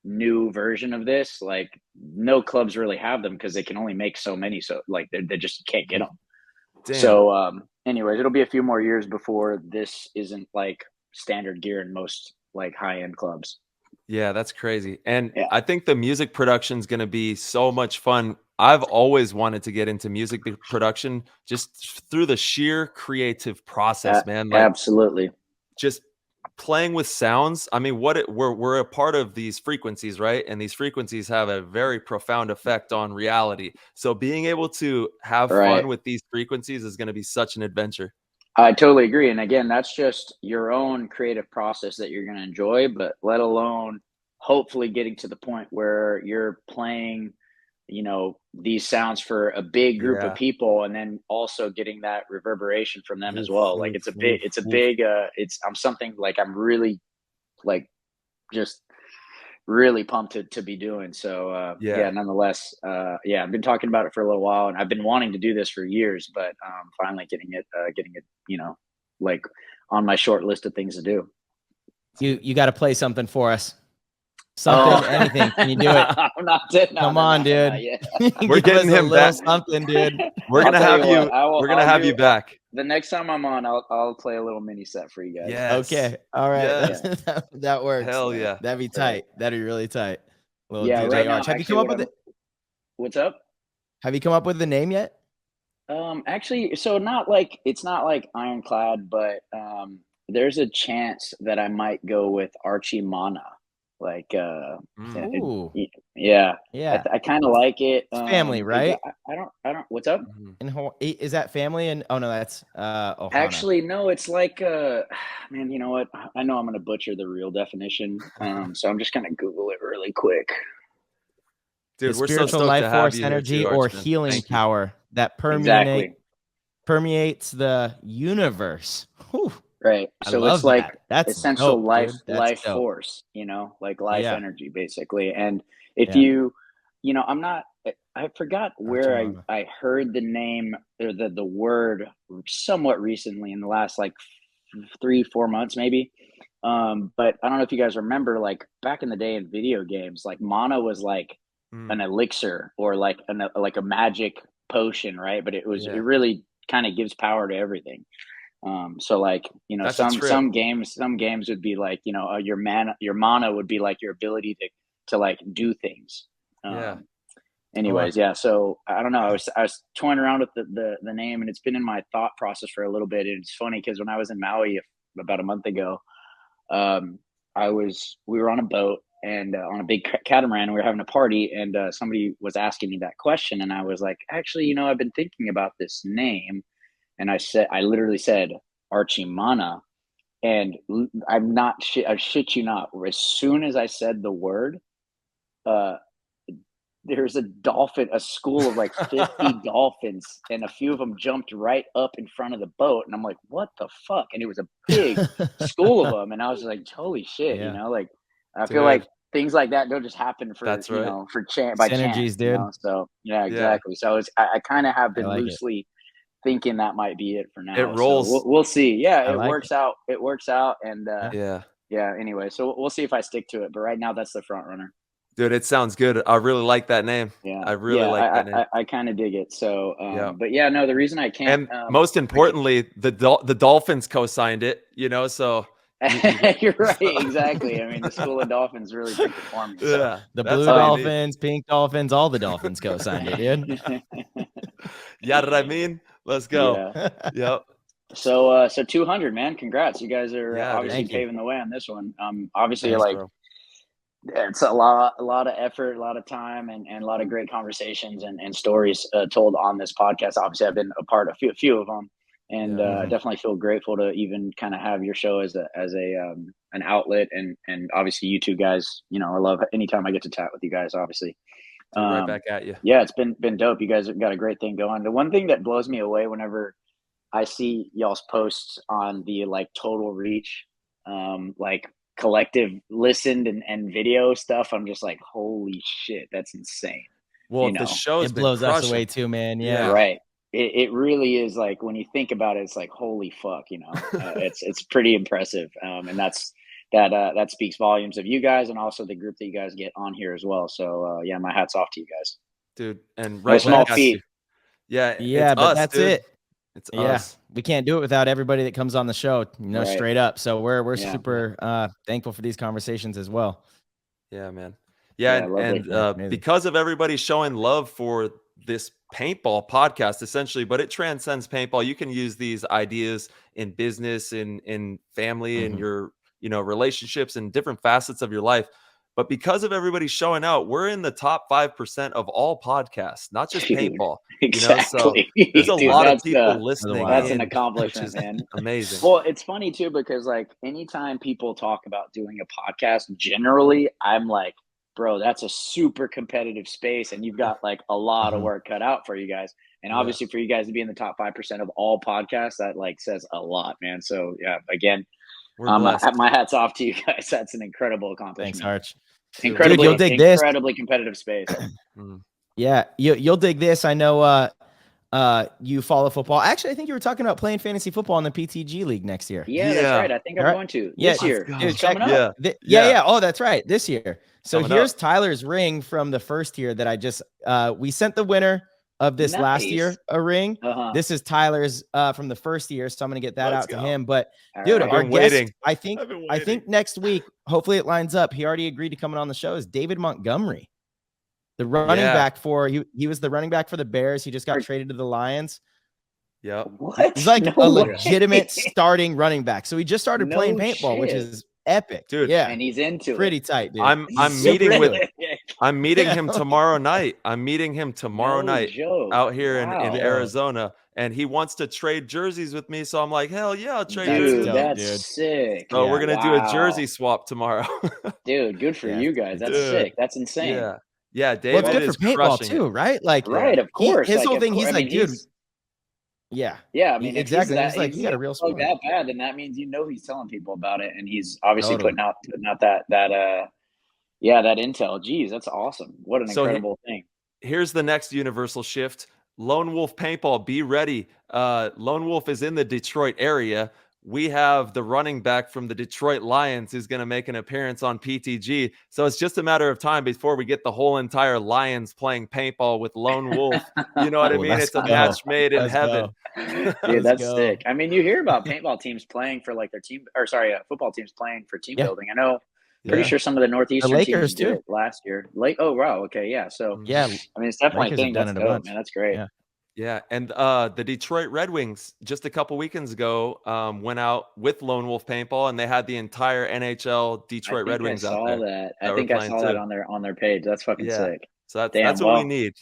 new version of this, like no clubs really have them because they can only make so many, so like they just can't get them. Damn. So anyways, it'll be a few more years before this isn't like standard gear in most like high-end clubs. Yeah, that's crazy. And I think the music production is going to be so much fun. I've always wanted to get into music production just through the sheer creative process, man. Like, absolutely. Just playing with sounds, I mean, we're a part of these frequencies, right? And these frequencies have a very profound effect on reality. So being able to have fun with these frequencies is going to be such an adventure. I totally agree. And again, that's just your own creative process that you're going to enjoy, but let alone hopefully getting to the point where you're playing, you know, these sounds for a big group of people, and then also getting that reverberation from them as well. Like I'm something like I'm really like just really pumped to be doing. So nonetheless, I've been talking about it for a little while, and I've been wanting to do this for years, but finally getting it, you know, like on my short list of things to do. You got to play something for us. Something, anything. Can you do it? I'm not dead. Come on, dude. We're getting him back. Something, dude. We're gonna have you. We're gonna have you back. The next time I'm on, I'll play a little mini set for you guys. Yes. Okay. All right. Yes. That works. Hell yeah. That'd be tight. That'd be really tight. Little DJ right now, have you come up with it? What's up? Have you come up with the name yet? Actually, so it's not like ironclad, but there's a chance that I might go with Archie Mana. Like I kind of like it. It's family, right? I don't what's up? Is that family? And oh no, that's Ohana. Actually no, it's like man, you know what, I know I'm gonna butcher the real definition, so I'm just gonna Google it really quick. Dude, the we're spiritual so stoked life to have force you energy here, or Archman. healing power that permeates the universe. Whew. Right. So it's like that's essential dope, life dope. force, you know, like life Yeah. energy basically. And if you know, I forgot where I heard the name or the word somewhat recently in the last like 3-4 months maybe. But I don't know if you guys remember, like back in the day in video games, like mana was like an elixir or like a magic potion, right? But it really kind of gives power to everything. So like, you know, That's some games would be like, you know, your mana would be like your ability to like do things. Anyways, so I don't know. I was toying around with the name, and it's been in my thought process for a little bit. And it's funny because when I was in Maui about a month ago, we were on a boat and on a big catamaran, and we were having a party, and somebody was asking me that question, and I was like, actually, you know, I've been thinking about this name. And I literally said Archie Mana, and I shit you not. As soon as I said the word, there's a school of like 50 dolphins, and a few of them jumped right up in front of the boat, and I'm like, what the fuck? And it was a big school of them, and I was like, holy shit, you know, like I feel like things like that don't just happen for by chance, dude. You know? So exactly. So I kind of have been loosely thinking that might be it for now. It rolls. So we'll see. Yeah, it works out. It works out, and Anyway, so we'll see if I stick to it. But right now, that's the front runner. Dude, it sounds good. I really like that name. Yeah, I really like that name. I kind of dig it. So, but yeah, no, the reason I can't. And most importantly, the Dolphins co-signed it. You know, so. You're right. Exactly. I mean, the school of dolphins really picked it for me. So. Yeah, the blue dolphins, pink dolphins, all the dolphins co-signed it, dude. Yeah, what I mean? Let's go. Yep. So 200, man. Congrats. You guys are obviously paving the way on this one. Obviously, it's a lot of effort, a lot of time, and a lot of great conversations and stories told on this podcast. Obviously, I've been a part of a few of them, and I definitely feel grateful to even kind of have your show as an outlet, and obviously you two guys. You know, I love anytime I get to chat with you guys. Obviously. Right back at you. Yeah, it's been dope. You guys have got a great thing going. The one thing that blows me away whenever I see y'all's posts on the like total reach, like collective listened and video stuff, I'm just like, holy shit, that's insane. Well, the show's blows us away too, man. Yeah. Right. It really is, like when you think about it, it's like, holy fuck, you know. It's pretty impressive. And that speaks volumes of you guys, and also the group that you guys get on here as well. So my hat's off to you guys, dude. And right, small feat. Yeah, but that's dude. It. It's us. We can't do it without everybody that comes on the show, you know, straight up. So we're super thankful for these conversations as well. Yeah, man. Yeah, and because of everybody showing love for this paintball podcast, essentially, but it transcends paintball. You can use these ideas in business, in family, in your relationships and different facets of your life. But because of everybody showing out, we're in the top 5% of all podcasts, not just paintball. Exactly. So there's a lot of people listening. That's an accomplishment, man. Amazing. Well, it's funny too, because like anytime people talk about doing a podcast, generally I'm like, bro, that's a super competitive space, and you've got like a lot of work cut out for you guys. And obviously for you guys to be in the top 5% of all podcasts, that like says a lot, man. So yeah, again, my hat's off to you guys. That's an incredible accomplishment. Thanks, Arch. Incredibly, Dude, you'll dig incredibly competitive space. Yeah, you'll dig this. I know you follow football. Actually, I think you were talking about playing fantasy football in the PTG league next year. Yeah, that's right. I think I'm going to this year. Dude, coming up. Yeah. Oh, that's right. This year. So here's Tyler's ring from the first year that I just we sent the winner of this last year a ring. This is Tyler's from the first year, so I'm gonna get that out to him. But dude, our guest, I think next week, hopefully it lines up. He already agreed to coming on the show. Is David Montgomery, the running back for he was the running back for the Bears. He just got traded to the Lions. Yeah, he's like a legitimate starting running back. So he just started playing paintball, which is epic, dude. Yeah, and he's into pretty tight, dude. I'm meeting him tomorrow night. I'm meeting him tomorrow night out here in Arizona, and he wants to trade jerseys with me. So I'm like, hell yeah, I'll trade jerseys. That's sick. So we're gonna do a jersey swap tomorrow. Dude, good for you guys. That's sick. That's insane. Yeah. David well, it's good is for paintball too, right? Like, right, of course. His whole thing, he's like, dude. Yeah. I mean, exactly. If he's like, you got a real sport. That bad, then that means he's telling people about it, and he's obviously putting out that that intel. Geez, that's awesome. What an incredible thing. Here's the next universal shift. Lone Wolf Paintball, be ready. Lone Wolf is in the Detroit area. We have the running back from the Detroit Lions who's going to make an appearance on PTG. So it's just a matter of time before we get the whole entire Lions playing paintball with Lone Wolf. You know what I mean? It's a match made in heaven. Dude, that's sick. I mean, you hear about paintball teams playing for like their team, football teams playing for team building. I know. Pretty sure some of the Northeastern teams did it last year. Oh wow, okay, yeah. So I mean, it's definitely a thing. That's dope, man. That's great. Yeah, and the Detroit Red Wings just a couple weekends ago went out with Lone Wolf Paintball, and they had the entire NHL Detroit Red Wings out there. I think I saw that on their page. That's fucking sick. So that's what we need,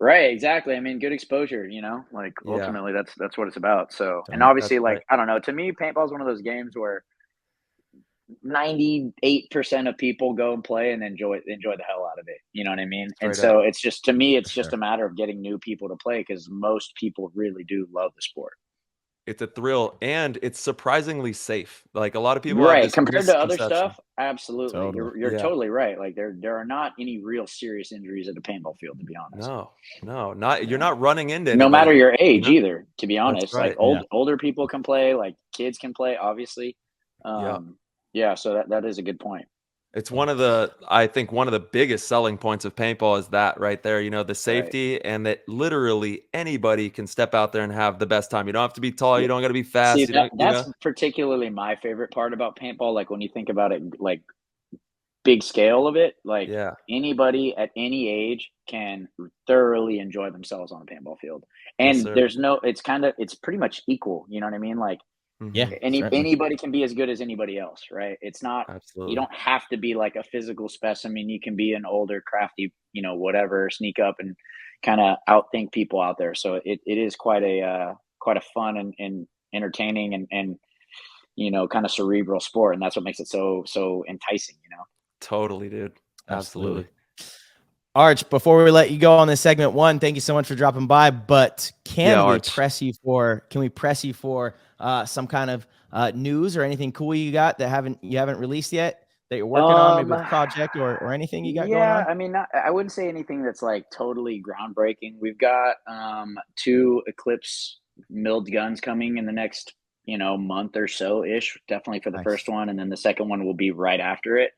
Right, exactly. I mean, good exposure, like ultimately that's what it's about. So, and obviously, like, I don't know, to me, paintball is one of those games where 98% of people go and play and enjoy the hell out of it. You know what I mean? And so it's just, to me, it's just a matter of getting new people to play, because most people really do love the sport. It's a thrill, and it's surprisingly safe. Like, a lot of people compared to other stuff. Absolutely. Totally. You're totally right. Like, there are not any real serious injuries at a paintball field, to be honest. No, not you're not running into no anybody. matter your age either, to be honest. Right. Like older people can play, like kids can play, obviously. Yeah, so that is a good point. It's I think one of the biggest selling points of paintball is that right there, the safety, and that literally anybody can step out there and have the best time. You don't have to be tall. You don't got to be fast. See, that's particularly my favorite part about paintball. Like, when you think about it, like big scale of it, like anybody at any age can thoroughly enjoy themselves on a paintball field. And it's pretty much equal. You know what I mean? Like, anybody can be as good as anybody else, right? It's not, you don't have to be like a physical specimen. You can be an older, crafty, whatever, sneak up and kind of outthink people out there. So it is quite a fun and entertaining and kind of cerebral sport. And that's what makes it so enticing, Totally, dude. Absolutely. Arch, before we let you go on this segment one, thank you so much for dropping by. But can we press you for some kind of news or anything cool you got that you haven't released yet that you're working on, maybe a project or anything you got going on? I mean, I wouldn't say anything that's like totally groundbreaking. We've got 2 Eclipse milled guns coming in the next month or so ish. Definitely for the first one, and then the second one will be right after it.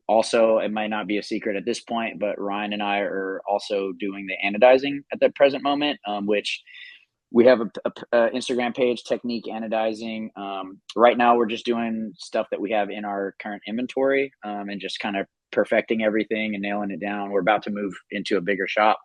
Also, it might not be a secret at this point, but Ryan and I are also doing the anodizing at the present moment, which we have a Instagram page, Technique Anodizing. Right now we're just doing stuff that we have in our current inventory, and just kind of perfecting everything and nailing it down. We're about to move into a bigger shop,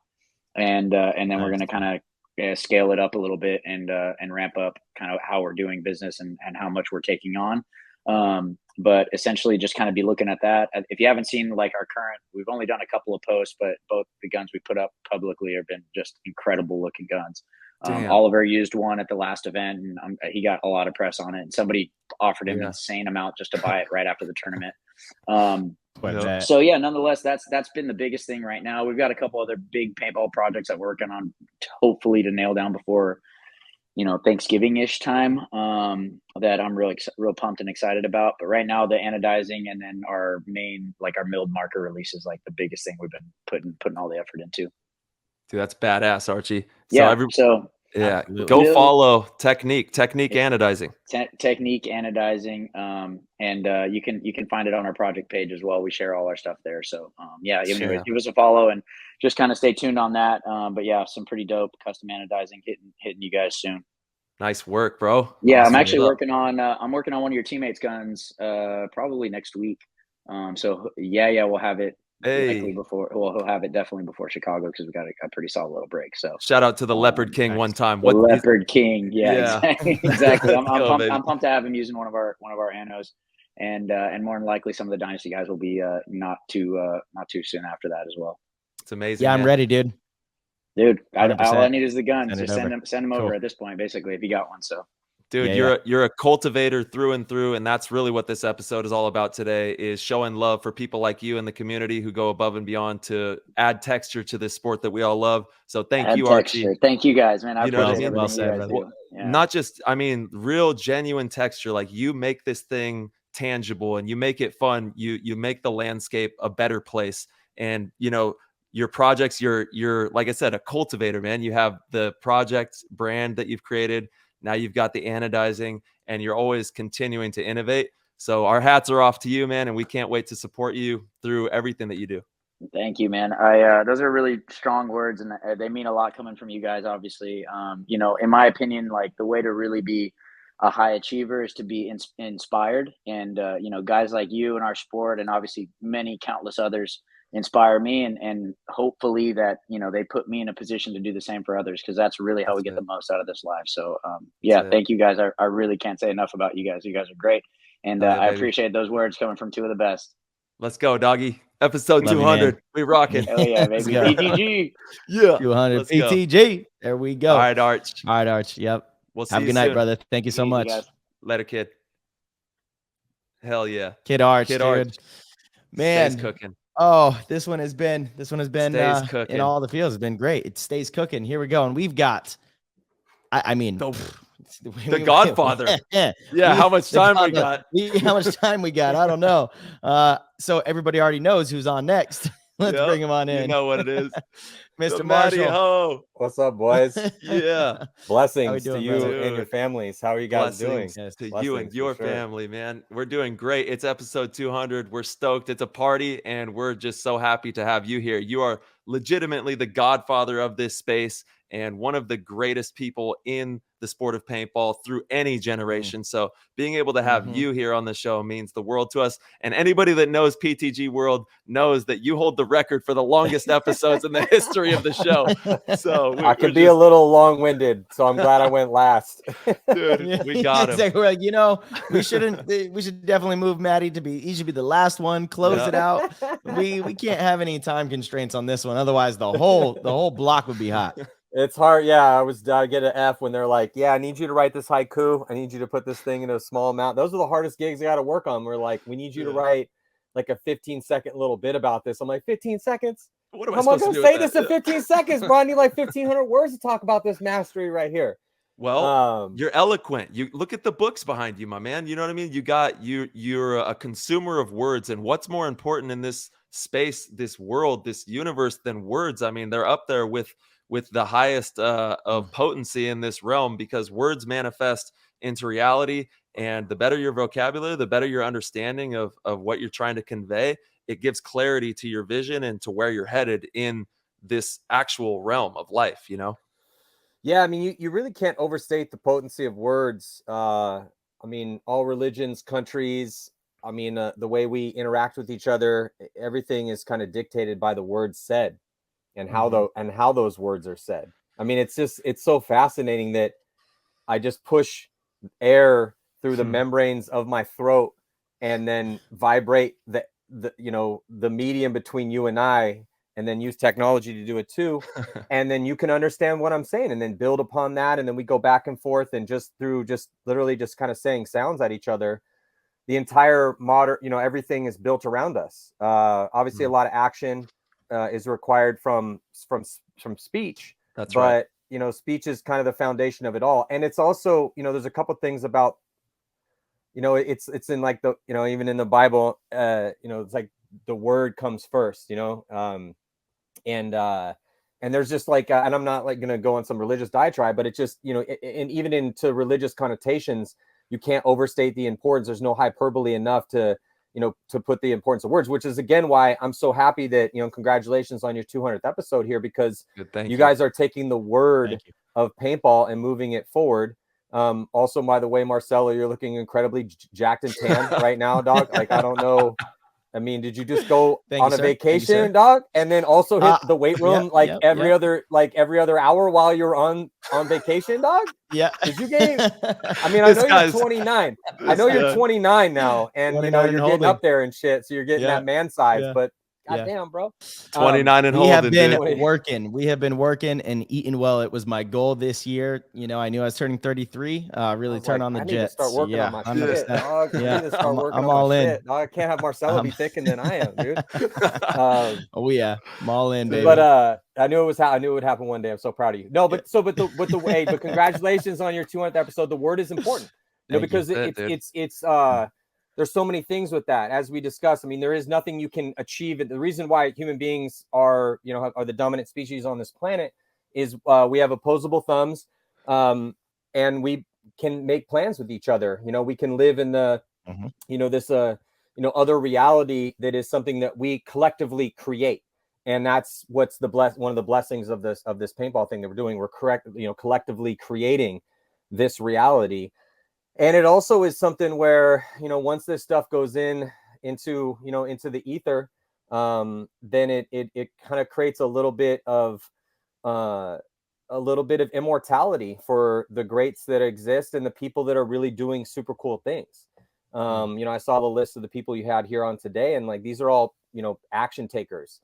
and then we're going to kind of scale it up a little bit and ramp up kind of how we're doing business and how much we're taking on. But essentially just kind of be looking at that. If you haven't seen like our current, we've only done a couple of posts, but both the guns we put up publicly have been just incredible looking guns. Oliver used one at the last event, and he got a lot of press on it. And somebody offered him an insane amount just to buy it right after the tournament. So yeah, nonetheless, that's been the biggest thing right now. We've got a couple other big paintball projects that we're working on, hopefully to nail down before, Thanksgiving-ish time, that I'm real pumped and excited about. But right now, the anodizing and then our main, like our milled marker release is like the biggest thing we've been putting all the effort into. Dude, that's badass, Archie. Absolutely. Go follow Technique Anodizing. Technique Anodizing, and you can find it on our project page as well. We share all our stuff there. So anyways, give us a follow and just kind of stay tuned on that. But yeah, some pretty dope custom anodizing hitting you guys soon. Nice work, bro. Yeah, awesome. I'm actually working on one of your teammates' guns probably next week. We'll have it. He'll have it definitely before Chicago because we got a pretty solid little break. So shout out to the Leopard King one time. Leopard King, exactly. I'm pumped to have him using one of our anos, and more than likely some of the Dynasty guys will be not too soon after that as well. It's amazing. Yeah, I'm ready, dude. All I need is the gun. Just send them over at this point, basically, if you got one. So. Dude, you're a cultivator through and through, and that's really what this episode is all about today, is showing love for people like you in the community who go above and beyond to add texture to this sport that we all love. So thank you, Archie. Thank you guys, man. I appreciate well said, brother. Not just, real genuine texture. Like, you make this thing tangible and you make it fun. You make the landscape a better place. And, your projects, you're like I said, a cultivator, man. You have the project brand that you've created. Now you've got the anodizing, and you're always continuing to innovate. So our hats are off to you, man, and we can't wait to support you through everything that you do. Thank you, man. Those are really strong words, and they mean a lot coming from you guys, obviously. In my opinion, like, the way to really be a high achiever is to be inspired. And, guys like you in our sport, and obviously many countless others, inspire me, and hopefully that they put me in a position to do the same for others, because that's really how we get the most out of this life. So thank you guys. I really can't say enough about you guys. You guys are great, and I appreciate those words coming from two of the best. Let's go, doggy. Episode 200. We rocking. Hell yeah, baby. PTG. Yeah. 200 PTG. There we go. All right, Arch. Yep. We'll see Have a you good night, soon. brother. Thank you so much. Later, kid. Hell yeah. Kid Arch, Kid dude. Arch. Man. Stays cooking. Oh, this one has been cooking. in all the fields. It's been great. It stays cooking. Here we go. And we've got, the Godfather. How much time we got? How much time we got? I don't know. So everybody already knows who's on next. Let's bring him on in. You know what it is. Mr. Marshall. Ho. What's up, boys? Yeah. Blessings to you and your families. How are you guys doing? To you and your family, man. We're doing great. It's episode 200. We're stoked. It's a party, and we're just so happy to have you here. You are legitimately the godfather of this space and one of the greatest people in the sport of paintball through any generation. So being able to have you here on the show means the world to us. And anybody that knows PTG World knows that you hold the record for the longest episodes in the history of the show. So I can be a little long-winded, so I'm glad I went last. Dude, we got him. Exactly. We're like, we should definitely move Maddie he should be the last one, close it out. We can't have any time constraints on this one. Otherwise the whole block would be hot. It's hard. Yeah, I get an F when they're like, I need you to write this haiku. I need you to put this thing in a small amount. Those are the hardest gigs I got to work on. We're like, we need you to write like a 15-second little bit about this. I'm like, 15 seconds? What am I supposed to say this in 15 seconds, bro? I need like 1,500 words to talk about this mastery right here. Well, you're eloquent. You look at the books behind you, my man. You know what I mean? You're a consumer of words, and what's more important in this space, this world, this universe than words? I mean, they're up there with the highest of potency in this realm, because words manifest into reality, and the better your vocabulary, the better your understanding of what you're trying to convey. It gives clarity to your vision and to where you're headed in this actual realm of life, Yeah, I mean, you really can't overstate the potency of words. I mean, all religions, countries, the way we interact with each other, everything is kind of dictated by the words said and how those words are said. I mean, it's so fascinating that I just push air through the membranes of my throat and then vibrate the medium between you and I, and then use technology to do it too. And then you can understand what I'm saying and then build upon that. And then we go back and forth, and just literally just kind of saying sounds at each other. The entire modern, everything is built around us. Obviously a lot of action is required from speech. That's right. But, speech is kind of the foundation of it all. And it's also, there's a couple things about, it's in like the, even in the Bible, it's like the word comes first, and there's just like, and I'm not like going to go on some religious diatribe, but it's just, and even into religious connotations, you can't overstate the importance. There's no hyperbole enough to put the importance of words, which is again why I'm so happy that, congratulations on your 200th episode here, because you guys are taking the word of paintball and moving it forward. Also, by the way, Marcelo, you're looking incredibly jacked and tan right now, dog. Like, I don't know. I mean, did you just go on a vacation, dog? And then also hit the weight room every other hour while you're on vacation, dog? Yeah. Did you gain? I mean, I know you're 29. I know you're 29 now, and you're getting up there and shit. So you're getting that man size, but goddamn, bro. 29 and we have holding. been working. We have been working and eating well. It was my goal this year. I knew I was turning 33. Really turn on the jets. I need to start working on my shit, dog. I need to start working I'm on all my in. shit, dog. I can't have Marcelo be thicker than I am, dude. Oh yeah, I'm all in, baby. But I knew it would happen one day. I'm so proud of you. No, but but congratulations on your 200th episode. The word is important, because it's there's so many things with that, as we discussed. I mean, there is nothing you can achieve. The reason why human beings are the dominant species on this planet is we have opposable thumbs, and we can make plans with each other. We can live in the, this, other reality that is something that we collectively create. And that's what's one of the blessings of this paintball thing that we're doing. We're collectively creating this reality. And it also is something where, once this stuff goes into the ether, then it kind of creates a little bit of immortality for the greats that exist and the people that are really doing super cool things. I saw the list of the people you had here on today, and like, these are all, action takers.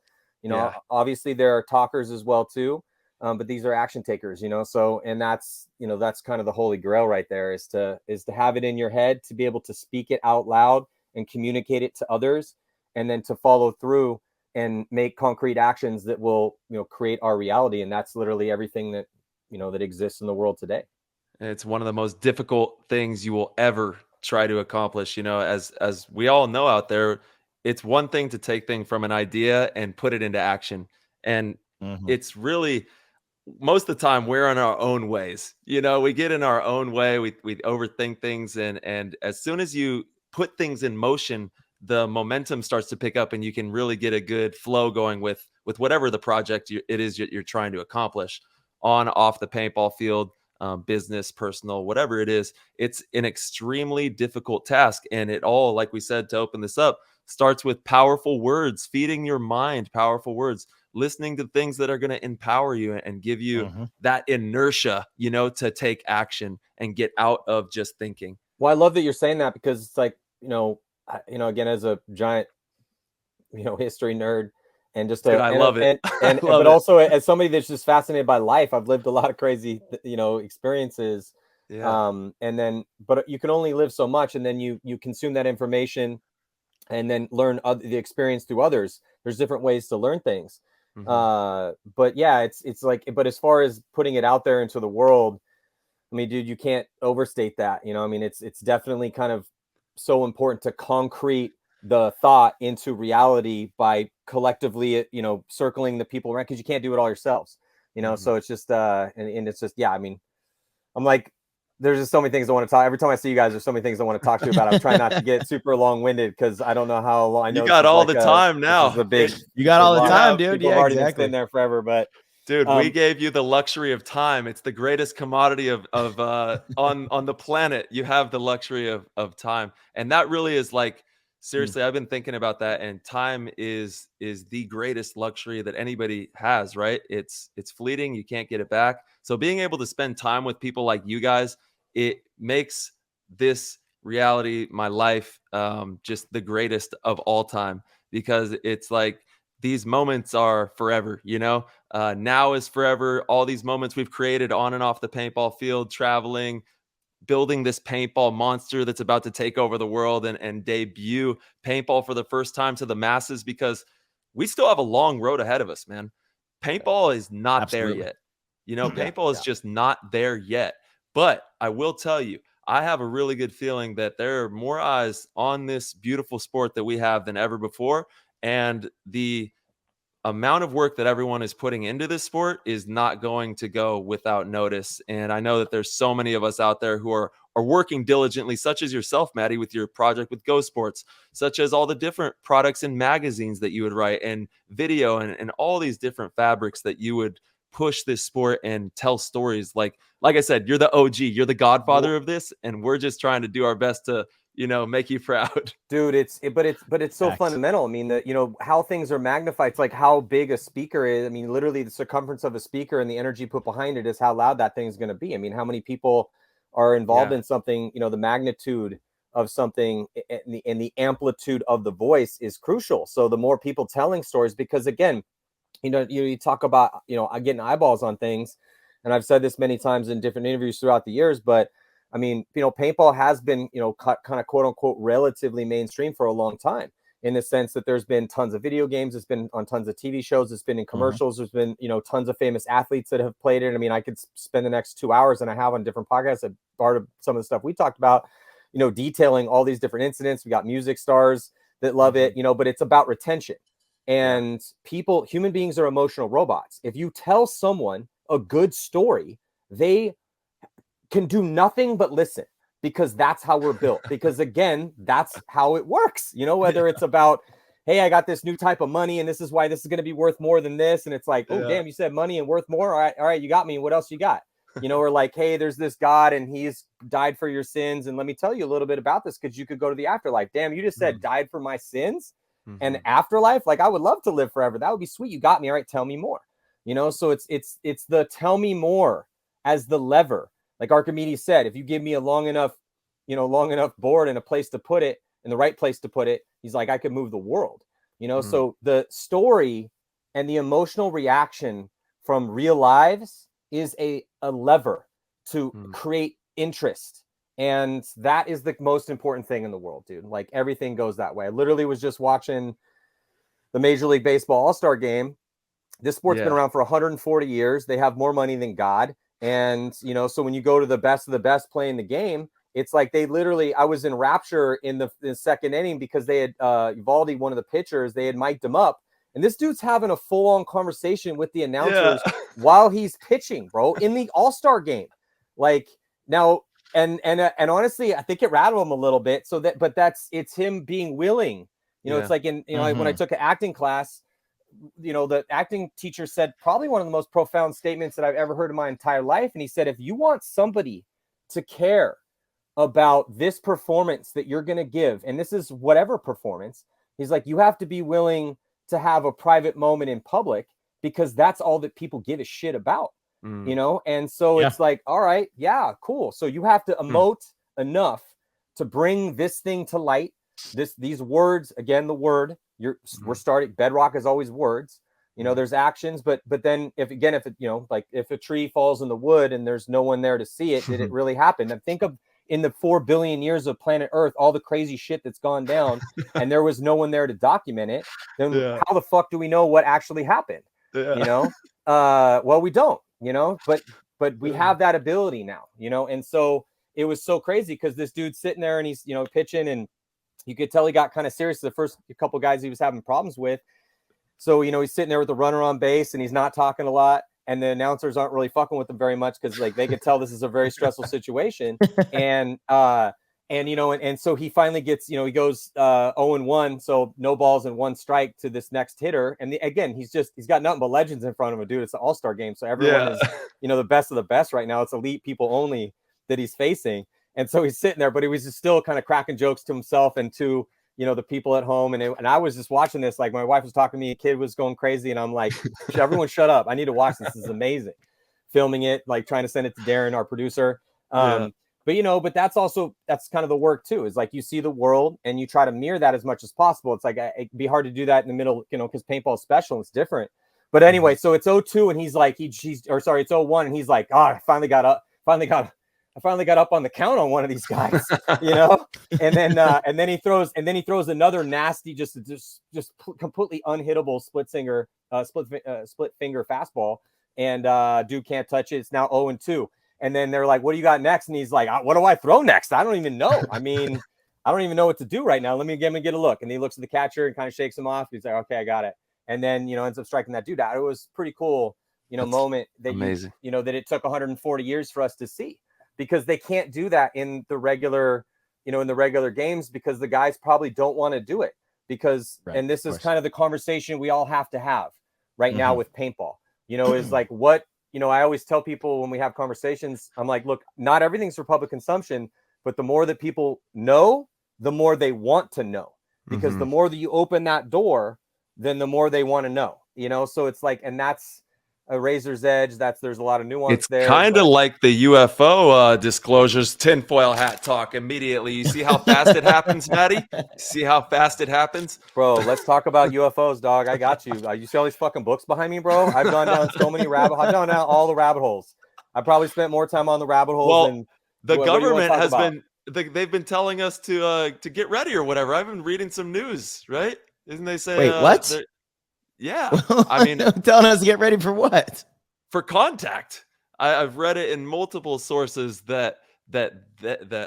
Obviously there are talkers as well too. But these are action takers, so, and that's kind of the holy grail right there, is to have it in your head, to be able to speak it out loud and communicate it to others, and then to follow through and make concrete actions that will, create our reality. And that's literally everything that, that exists in the world today. It's one of the most difficult things you will ever try to accomplish. As we all know out there, it's one thing to take things from an idea and put it into action. And it's really, most of the time we're in our own ways. We get in our own way. We overthink things. And as soon as you put things in motion, the momentum starts to pick up, and you can really get a good flow going with whatever the project it is you're trying to accomplish on, off the paintball field, business, personal, whatever it is. It's an extremely difficult task. And it all, like we said, to open this up, starts with powerful words, feeding your mind powerful words, listening to things that are going to empower you and give you that inertia, to take action and get out of just thinking. Well, I love that you're saying that, because it's like, again, as a giant, history nerd, and just I love it. But also as somebody that's just fascinated by life, I've lived a lot of crazy, experiences. And then, but you can only live so much, and then you consume that information and then learn the experience through others. There's different ways to learn things. But yeah, it's like, but as far as putting it out there into the world, I mean, dude, you can't overstate that. I mean, it's definitely kind of so important to concrete the thought into reality by collectively, circling the people around, because you can't do it all yourselves, so it's just, and it's just, I mean, I'm like, there's just so many things I want to talk. Every time I see you guys, there's so many things I want to talk to you about. I'm trying not to get super long-winded, because I don't know how long. I know you got all the time now. You got all the time, dude. Yeah, already exactly. Been there forever, but dude, we gave you the luxury of time. It's the greatest commodity of on the planet. You have the luxury of time, and that really is like, seriously, I've been thinking about that, and time is the greatest luxury that anybody has, right? It's fleeting. You can't get it back. So being able to spend time with people like you guys, it makes this reality, my life, just the greatest of all time, because it's like these moments are forever, you know. Now is forever. All these moments we've created on and off the paintball field, traveling, building this paintball monster that's about to take over the world and debut paintball for the first time to the masses, because we still have a long road ahead of us, man. Paintball is not there yet. You know, paintball is just not there yet. But I will tell you, I have a really good feeling that there are more eyes on this beautiful sport that we have than ever before. And the amount of work that everyone is putting into this sport is not going to go without notice. And I know that there's so many of us out there who are working diligently, such as yourself, Maddie, with your project with Go Sports, such as all the different products and magazines that you would write, and video, and all these different fabrics that you would push this sport and tell stories. Like I said, you're the OG, you're the godfather of this, and we're just trying to do our best to, you know, make you proud. Dude, but it's so fundamental. I mean, you know, how things are magnified. It's like how big a speaker is. I mean, literally the circumference of a speaker and the energy put behind it is how loud that thing is going to be. I mean, how many people are involved in something, you know, the magnitude of something and the amplitude of the voice is crucial. So the more people telling stories, because again, you talk about, you know, getting eyeballs on things. And I've said this many times in different interviews throughout the years, but I mean, you know, paintball has been, you know, kind of quote unquote relatively mainstream for a long time, in the sense that there's been tons of video games. It's been on tons of TV shows. It's been in commercials. There's been, you know, tons of famous athletes that have played it. I mean, I could spend the next 2 hours, and I have on different podcasts, a part of some of the stuff we talked about, you know, detailing all these different incidents. We got music stars that love it, you know, but it's about retention. And people, human beings are emotional robots. If you tell someone a good story, they can do nothing but listen, because that's how we're built. Because again, that's how it works. You know, whether it's about, hey, I got this new type of money and this is why this is going to be worth more than this. And it's like, oh, damn, you said money and worth more. All right, you got me. What else you got? You know, or like, hey, there's this God and he's died for your sins. And let me tell you a little bit about this, because you could go to the afterlife. Damn, you just said died for my sins and afterlife. Like, I would love to live forever. That would be sweet. You got me. All right, tell me more. You know, so it's the tell me more as the lever. Like Archimedes said, if you give me a long enough board and a place to put it, and the right place to put it, he's like, I could move the world. You know, so the story and the emotional reaction from real lives is a lever to create interest. And that is the most important thing in the world, dude. Like, everything goes that way. I literally was just watching the Major League Baseball All-Star game. This sport's been around for 140 years. They have more money than God. And, you know, so when you go to the best of the best playing the game, it's like they literally, I was in rapture in the second inning, because they had Evaldi, one of the pitchers, they had mic'd him up. And this dude's having a full-on conversation with the announcers while he's pitching, bro, in the All-Star game. Like, now, and honestly, I think it rattled him a little bit. So that, but it's him being willing. You know, it's like in, you know, when I took an acting class, you know, the acting teacher said probably one of the most profound statements that I've ever heard in my entire life. And he said, if you want somebody to care about this performance that you're going to give, and this is whatever performance, he's like, you have to be willing to have a private moment in public, because that's all that people give a shit about, you know? And so it's like, all right, yeah, cool. So you have to emote enough to bring this thing to light. These words, again, the word, we're starting, bedrock is always words. You know, there's actions, but then if it, you know, like if a tree falls in the wood and there's no one there to see it, did it really happen? And think of, in the 4 billion years of planet Earth, all the crazy shit that's gone down, and there was no one there to document it. Then how the fuck do we know what actually happened? You know, well, we don't, you know, but we have that ability now, you know? And so it was so crazy, because this dude's sitting there and he's, you know, pitching, and you could tell he got kind of serious. The first couple guys he was having problems with. So, you know, he's sitting there with the runner on base and he's not talking a lot. And the announcers aren't really fucking with him very much, because like they could tell this is a very stressful situation. And you know, and so he finally gets, you know, he goes 0-1, so no balls and 1 strike to this next hitter. And again, he's got nothing but legends in front of him, dude. It's an all-star game, so everyone is, you know, the best of the best right now. It's elite people only that he's facing. And so he's sitting there, but he was just still kind of cracking jokes to himself and to, you know, the people at home. And I was just watching this, like my wife was talking to me, a kid was going crazy. And I'm like, everyone shut up. I need to watch this. This is amazing. Filming it, like trying to send it to Darren, our producer. but that's kind of the work too, is like you see the world and you try to mirror that as much as possible. It's like, it'd be hard to do that in the middle, because paintball is special and it's different. But anyway, so it's 0-2 and he's like, it's 0-1 and he's like, oh, I finally got up on the count on one of these guys, and then he throws another nasty, just completely unhittable split finger fastball, and dude can't touch it. It's now 0-2. And then they're like, what do you got next? And he's like, what do I throw next? I don't even know. I mean, I don't even know what to do right now. Let me get a look. And he looks at the catcher and kind of shakes him off. He's like, okay, I got it. And then, ends up striking that dude out. It was pretty cool, moment that amazing. That it took 140 years for us to see, because they can't do that in the regular games, because the guys probably don't want to do it and this is kind of the conversation we all have to have right now with paintball, is like what, I always tell people when we have conversations, I'm like, look, not everything's for public consumption, but the more that people know, the more they want to know, because the more that you open that door, then the more they want to know, so it's like, and that's a razor's edge. There's a lot of nuance there. It's kind of like the UFO disclosures, tinfoil hat talk immediately. You see how fast it happens, Maddie? See how fast it happens? Bro, let's talk about UFOs, dog. I got you. You see all these fucking books behind me, bro? I've gone down so many I've gone down all the rabbit holes. I probably spent more time on the rabbit holes than the government has been. They've been telling us to get ready or whatever. I've been reading some news, right? Isn't they say? Wait, what? Yeah, I mean, telling us to get ready for what? For contact. I've read it in multiple sources that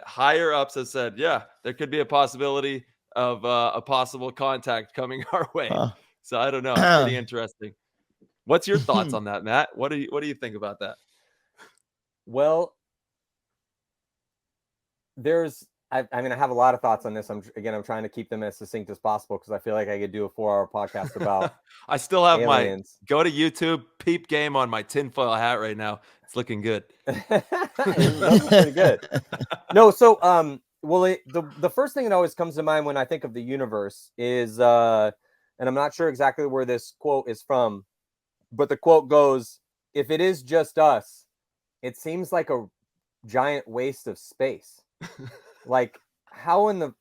higher ups have said, yeah, there could be a possibility of a possible contact coming our way. Huh. So I don't know. It's pretty interesting. What's your thoughts on that, Matt? What do you think about that? Well, I have a lot of thoughts on this. I'm trying to keep them as succinct as possible, because I feel like I could do a 4-hour podcast about. I still have aliens. Go to YouTube, peep game on my tinfoil hat right now. It's looking good. That's pretty good. No, so the first thing that always comes to mind when I think of the universe is, and I'm not sure exactly where this quote is from, but the quote goes, "If it is just us, it seems like a giant waste of space." Like, how in the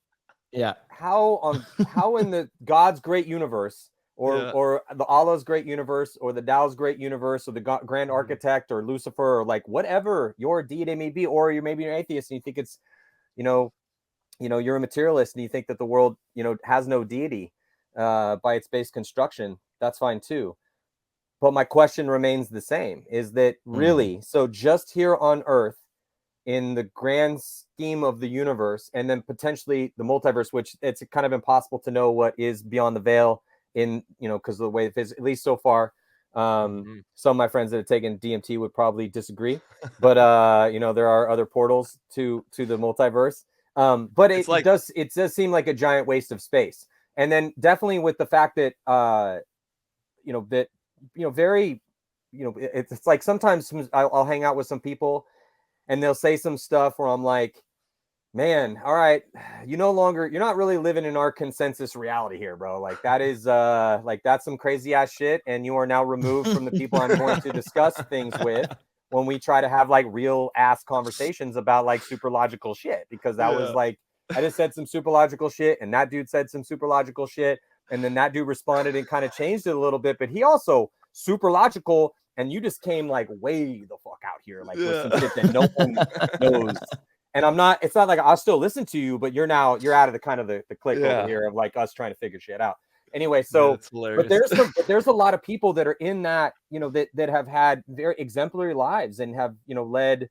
God's great universe, or the Allah's great universe, or the Tao's great universe, or the grand architect, or Lucifer, or like whatever your deity may be, or you're maybe an atheist and you think it's, you're a materialist and you think that the world, has no deity by its base construction. That's fine too. But my question remains the same: is that really so? Just here on Earth, in the grand scheme of the universe, and then potentially the multiverse, which it's kind of impossible to know what is beyond the veil in, because of the way it is, at least so far. Some of my friends that have taken DMT would probably disagree, but there are other portals to the multiverse. But it does seem like a giant waste of space. And then definitely with the fact that, it's like sometimes I'll hang out with some people and they'll say some stuff where I'm like, man, all right, you're not really living in our consensus reality here, bro. Like that is that's some crazy ass shit. And you are now removed from the people I'm going to discuss things with when we try to have like real ass conversations about like super logical shit, because that was like, I just said some super logical shit and that dude said some super logical shit. And then that dude responded and kind of changed it a little bit, but he also super logical. And you just came like way the fuck out here, like with some shit that no one knows. And it's not like I'll still listen to you, but you're out of the kind of the clique over here of like us trying to figure shit out. Anyway, so, but there's a lot of people that are in that, that have had very exemplary lives and have, led,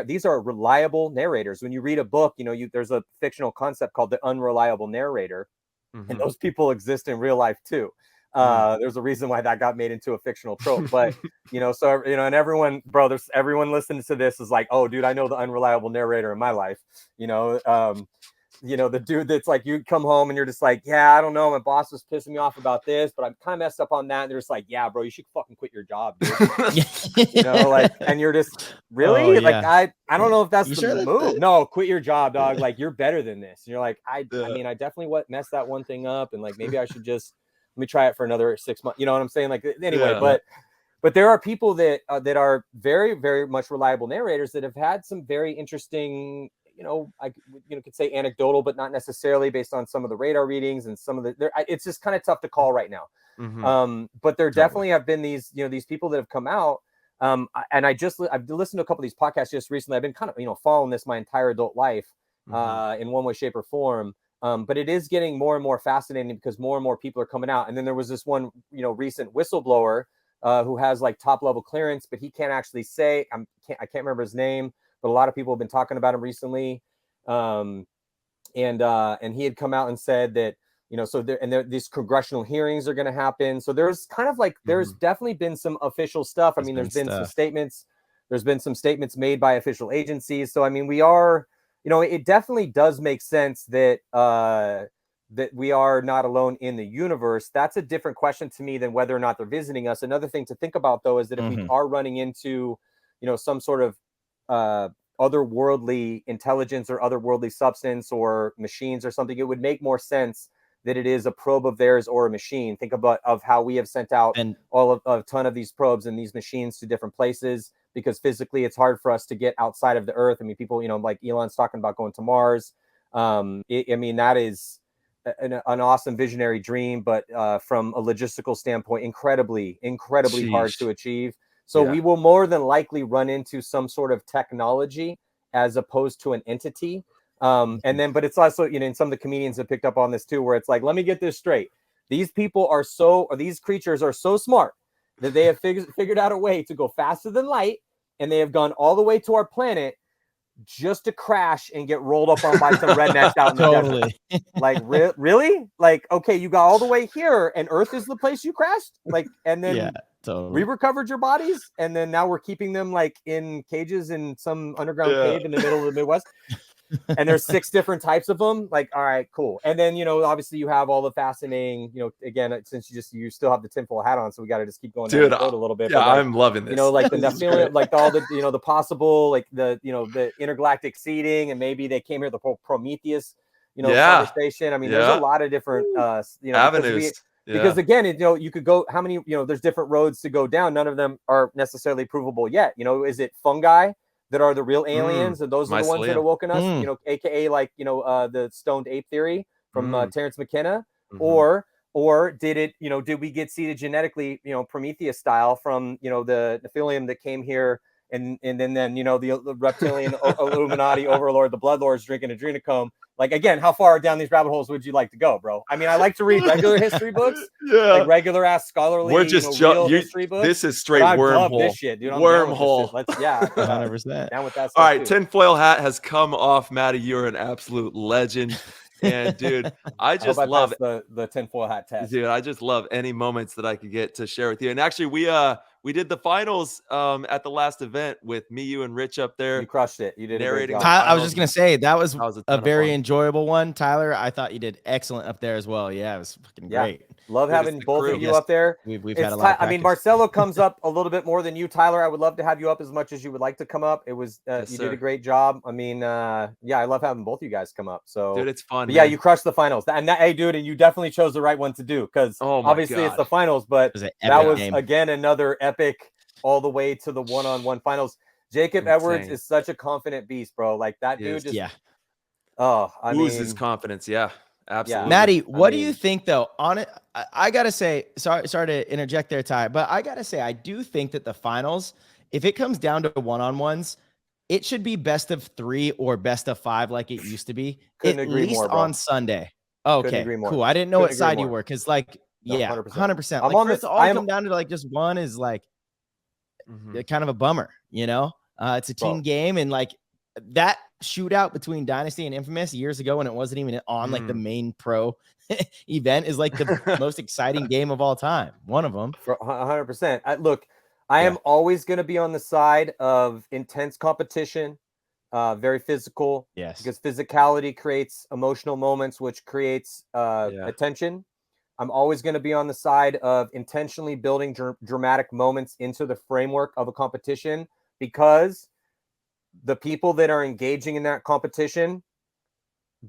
these are reliable narrators. When you read a book, there's a fictional concept called the unreliable narrator, and those people exist in real life too. There's a reason why that got made into a fictional trope, but and everyone listens to this is like, oh dude, I know the unreliable narrator in my life, the dude that's like, you come home and you're just like, yeah, I don't know, my boss was pissing me off about this, but I'm kind of messed up on that. And they're just like, yeah, bro, you should fucking quit your job, dude. And you're just really I don't know if that's the move. No, quit your job, dog. Like, you're better than this. And you're like, I definitely messed that one thing up, and like maybe I should just let me try it for another 6 months. You know what I'm saying? Like, anyway, but but there are people that that are very, very much reliable narrators that have had some very interesting, I could say anecdotal, but not necessarily, based on some of the radar readings and some of the. It's just kind of tough to call right now. Mm-hmm. But there definitely have been these people that have come out. And I've listened to a couple of these podcasts just recently. I've been kind of following this my entire adult life, in one way, shape, or form. But it is getting more and more fascinating because more and more people are coming out. And then there was this one, recent whistleblower who has like top level clearance, but he can't actually say. I can't remember his name, but a lot of people have been talking about him recently. And he had come out and said that, these congressional hearings are going to happen. So there's kind of like, there's definitely been some official stuff. I mean, there's been some statements. There's been some statements made by official agencies. So, I mean, we are, it definitely does make sense that, that we are not alone in the universe. That's a different question to me than whether or not they're visiting us. Another thing to think about, though, is that if we are running into, some sort of otherworldly intelligence or otherworldly substance or machines or something, it would make more sense that it is a probe of theirs or a machine. Think about how we have sent out a ton of these probes and these machines to different places, because physically it's hard for us to get outside of the Earth. I mean, people, like Elon's talking about going to Mars. That is an awesome visionary dream, but from a logistical standpoint, incredibly hard to achieve. So we will more than likely run into some sort of technology as opposed to an entity. But it's also, and some of the comedians have picked up on this too, where it's like, let me get this straight. These creatures are so smart that they have figured out a way to go faster than light. And they have gone all the way to our planet just to crash and get rolled up on by some rednecks out in the desert. Like, really? Like, okay, you got all the way here and Earth is the place you crashed? Like, and then we recovered your bodies, and then now we're keeping them like in cages in some underground cave in the middle of the Midwest. And there's 6 different types of them. Like, all right, cool. And then, obviously you have all the fascinating, again, since you still have the tinfoil hat on, so we got to just keep going down the road a little bit. Yeah, but like, I'm loving this. Like the Nephilim, like all the, the possible, like the, the intergalactic seeding, and maybe they came here, the whole Prometheus, conversation. I mean, there's a lot of different, avenues. Because again, you could go, how many, there's different roads to go down. None of them are necessarily provable yet. Is it fungi that are the real aliens, and those are the ones that have woken us, aka like, the stoned ape theory from Terrence McKenna, or did it, did we get seeded genetically, Prometheus style from, the Nephilim that came here, and then the reptilian Illuminati overlord, the bloodlords drinking adrenochrome. Like, again, how far down these rabbit holes would you like to go, bro? I mean, I like to read regular history books, like regular ass scholarly, we're just real history books. This is straight wormhole. This shit, dude. Wormhole. 100%. Down with that stuff. All right, tinfoil hat has come off, Matty. You're an absolute legend. And dude, I just love the tinfoil hat test. Dude, I just love any moments that I could get to share with you. And actually, we did the finals at the last event with me, you, and Rich up there. You crushed it. You did narrating. I was just gonna say that was a very enjoyable one, Tyler. I thought you did excellent up there as well. Yeah, it was fucking great. Love having both of you up there. We've had a lot of practice. I mean, Marcelo comes up a little bit more than you, Tyler. I would love to have you up as much as you would like to come up. It was you did a great job. I mean, I love having both of you guys come up. So, dude, it's fun. Yeah, you crushed the finals. Hey, dude, and you definitely chose the right one to do, because obviously it's the finals, but that was again another epic, all the way to the one-on-one finals. Jacob Edwards is such a confident beast, bro. Like, that dude just oozes confidence. Yeah. Absolutely. Maddie, what do you think though? On it, I gotta say, sorry to interject there, Ty, but I gotta say, I do think that the finals, if it comes down to one-on-ones, it should be best of 3 or best of 5 like it used to be. Couldn't agree least more, bro. on Sunday. Okay, cool. I didn't know what side you were, because like, 100%. I'm on this. All come down to like just one is like kind of a bummer, It's a team game, and like that shootout between Dynasty and Infamous years ago, when it wasn't even on like the main pro event, is like the most exciting game of all time. One of them. 100%. Look, I am always going to be on the side of intense competition, very physical. Yes. Because physicality creates emotional moments, which creates attention. I'm always going to be on the side of intentionally building dramatic moments into the framework of a competition, because the people that are engaging in that competition,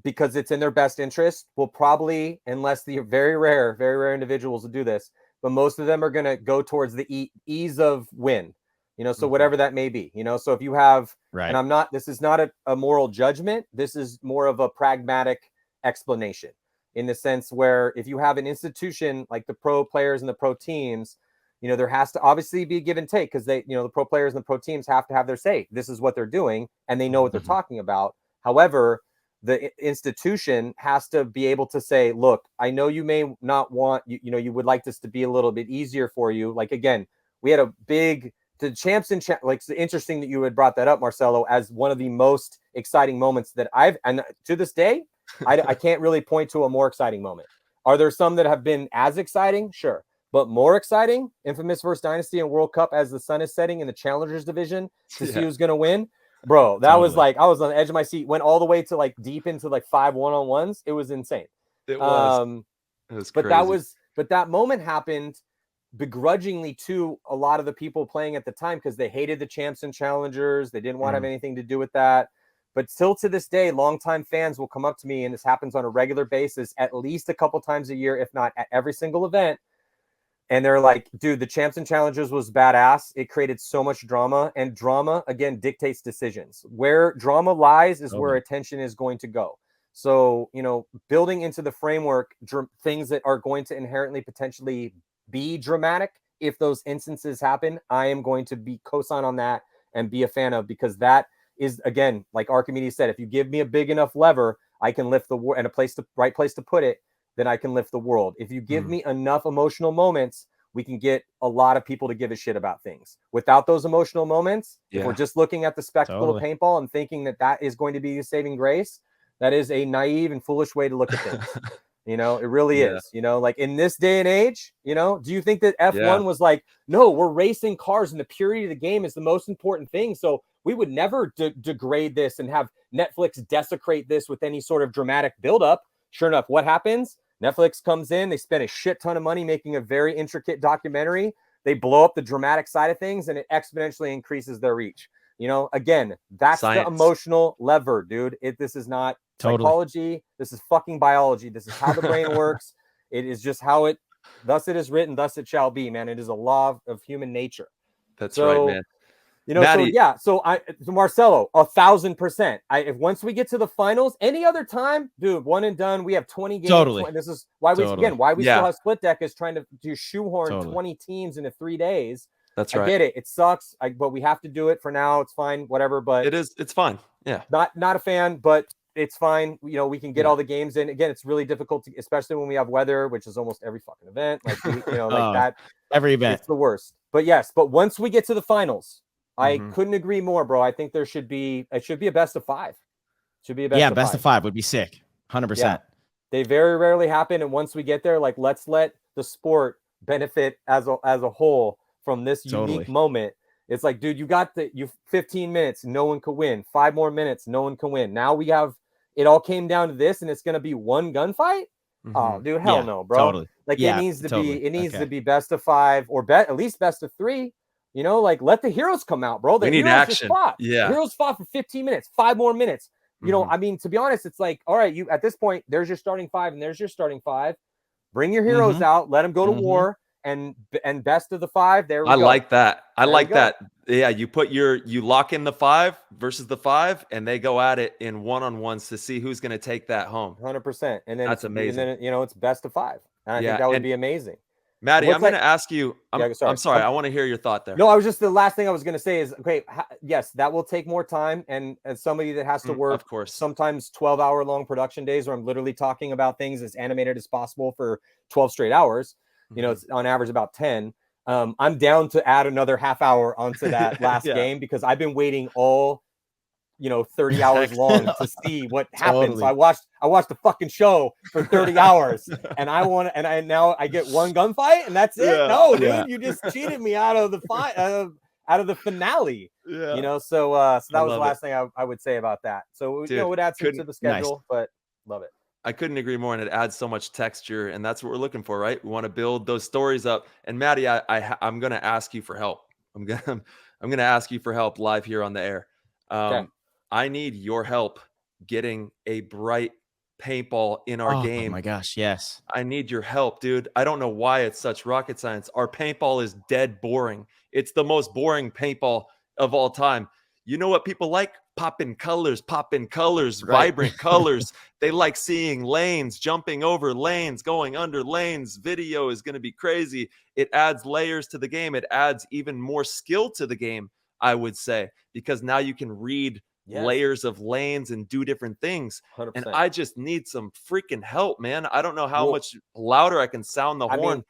because it's in their best interest, will probably, unless the very rare individuals will do this, but most of them are going to go towards the ease of win, you know, so whatever that may be, you know, so if you have, and this is not a moral judgment. This is more of a pragmatic explanation in the sense where if you have an institution like the pro players and the pro teams, you know, there has to obviously be a give and take because they, you know, the pro players and the pro teams have to have their say. This is what they're doing and they know what they're talking about. However, the institution has to be able to say, look, I know you may not want, you know, you would like this to be a little bit easier for you. Like, again, we had a big, the champs and like, it's interesting that you had brought that up, Marcelo, as one of the most exciting moments that and to this day, I can't really point to a more exciting moment. Are there some that have been as exciting? Sure. But more exciting, Infamous versus Dynasty and World Cup as the sun is setting in the Challengers division to see who's going to win. Bro, that was like, I was on the edge of my seat, went all the way to like deep into like 5 one-on-ones. It was insane. It was crazy. But that moment happened begrudgingly to a lot of the people playing at the time because they hated the champs and challengers. They didn't want to have anything to do with that. But still to this day, longtime fans will come up to me, and this happens on a regular basis, at least a couple times a year, if not at every single event. And they're like, dude, the champs and challengers was badass. It created so much drama, and drama, again, dictates decisions. Where drama lies is where attention is going to go. So, you know, building into the framework, things that are going to inherently potentially be dramatic, if those instances happen, I am going to be cosign on that and be a fan of, because that is, again, like Archimedes said, if you give me a big enough lever, I can lift the world, and right place to put it, then I can lift the world. If you give me enough emotional moments, we can get a lot of people to give a shit about things. Without those emotional moments, if we're just looking at the spectacle of paintball and thinking that that is going to be the saving grace, that is a naive and foolish way to look at things. You know, it really is, you know, like in this day and age, you know, do you think that F1 was like, no, we're racing cars and the purity of the game is the most important thing. So we would never degrade this and have Netflix desecrate this with any sort of dramatic buildup. Sure enough, what happens? Netflix comes in, they spend a shit ton of money making a very intricate documentary. They blow up the dramatic side of things and it exponentially increases their reach. You know, again, that's the emotional lever, dude. This is not psychology. This is fucking biology. This is how the brain works. It is just how it, thus it is written, thus it shall be, man. It is a law of human nature. That's right, man. You know, Maddie. So Marcelo, 1,000%. If once we get to the finals, any other time, dude, one and done. We have 20 games. And this is why we still have Split Deck is trying to shoehorn 20 teams into 3 days. That's right. I get it. It sucks, but we have to do it for now. It's fine, whatever. But it's fine. Yeah. Not a fan, but it's fine. You know, we can get all the games in. Again, it's really difficult to, especially when we have weather, which is almost every fucking event. Like, you know, like that. Every event. It's the worst. But yes, but once we get to the finals, I couldn't agree more, bro. I think it should be a best of 5. Should be a best of 5. Best of 5 would be sick. 100%. Yeah. They very rarely happen. And once we get there, like, let's let the sport benefit as a whole from this unique moment. It's like, dude, you got 15 minutes, no one could win. 5 more minutes, no one can win. Now we have, it all came down to this, and it's going to be one gunfight. Oh, dude, hell no, bro. Totally. Like, it needs to be best of 5 or at least best of 3. You know, like, let the heroes come out, bro. We need action. The heroes fought for 15 minutes, 5 more minutes. You know, I mean, to be honest, it's like, all right, you at this point, there's your starting 5 and there's your starting 5. Bring your heroes out, let them go to war, and best of the 5. There we go. I like that. I like that. Yeah, you lock in the 5 versus the 5, and they go at it in one-on-ones to see who's going to take that home. 100%. And then that's amazing. And then, you know, it's best of 5. And I think that would be amazing. Maddie, I'm going to ask you. I'm sorry. I want to hear your thought there. No, the last thing I was going to say is, okay, yes, that will take more time. And as somebody that has to work, of course, sometimes 12-hour long production days where I'm literally talking about things as animated as possible for 12 straight hours, you know, it's on average about 10. I'm down to add another half hour onto that last game because I've been waiting all, 30 hours long to see what happens. So I watched the fucking show for 30 hours and now I get one gunfight and that's it. Yeah. No, dude, you just cheated me out of the fight, out of the finale. Yeah. So that was the last thing I would say about that. So, dude, it would add some to the schedule, but love it. I couldn't agree more, and it adds so much texture, and that's what we're looking for, right? We want to build those stories up. And Maddie, I'm going to ask you for help. I'm going to ask you for help live here on the air. I need your help getting a bright paintball in our game. Oh my gosh, yes. I need your help, dude. I don't know why it's such rocket science. Our paintball is dead boring. It's the most boring paintball of all time. You know what people like? Popping colors, right. Vibrant colors. They like seeing lanes, jumping over lanes, going under lanes. Video is going to be crazy. It adds layers to the game. It adds even more skill to the game, I would say, because now you can read layers of lanes and do different things. 100%. And I just need some freaking help, man. I don't know how much louder I can sound the horn.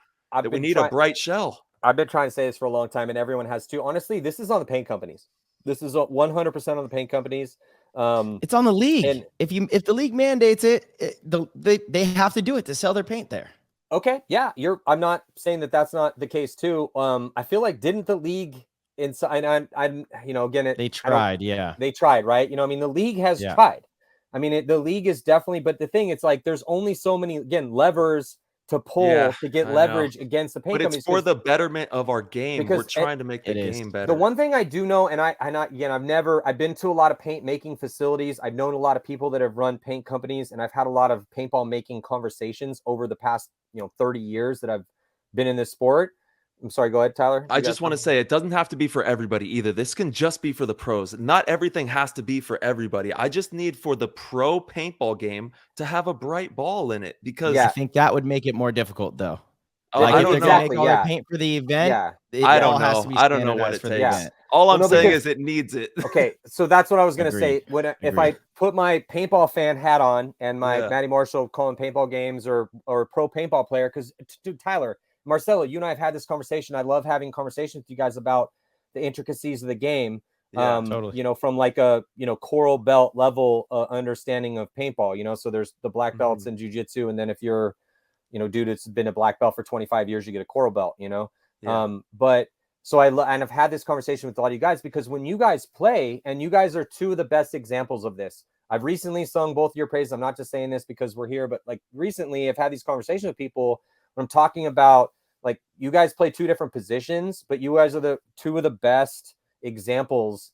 We need a bright shell. I've been trying to say this for a long time, and everyone has too. Honestly, this is on the paint companies. This is 100% on the paint companies. It's on the league. And if the league mandates it, they have to do it to sell their paint there. Okay, yeah, I'm not saying that that's not the case too. I feel like didn't the league inside? I'm again, they tried, they tried, right? I mean, the league has tried. I mean, the league is definitely, but the thing, it's like there's only so many levers to pull to get leverage against the paint companies. But it's for the betterment of our game. We're trying to make the game better. The one thing I do know, and I've been to a lot of paint making facilities. I've known a lot of people that have run paint companies, and I've had a lot of paintball making conversations over the past 30 years that I've been in this sport. I'm sorry, go ahead, Tyler. I just want to say it doesn't have to be for everybody either. This can just be for the pros. Not everything has to be for everybody. I just need for the pro paintball game to have a bright ball in it, because I think that would make it more difficult though. I don't know. Make all their paint for the event. I don't know. I don't know what it takes. All I'm saying is it needs it. Okay, so that's what I was going to say. If I put my paintball fan hat on and my Matty Marshall calling paintball games or pro paintball player, because Tyler, Marcelo, you and I have had this conversation. I love having conversations with you guys about the intricacies of the game. Totally. From like a coral belt level understanding of paintball. So there's the black belts in jiu-jitsu, and then if you're dude, it's been a black belt for 25 years, you get a coral belt. But so and I've had this conversation with a lot of you guys, because when you guys play, and you guys are two of the best examples of this. I've recently sung both your praises. I'm not just saying this because we're here, but like recently I've had these conversations with people when I'm talking about, like, you guys play two different positions, but you guys are the two of the best examples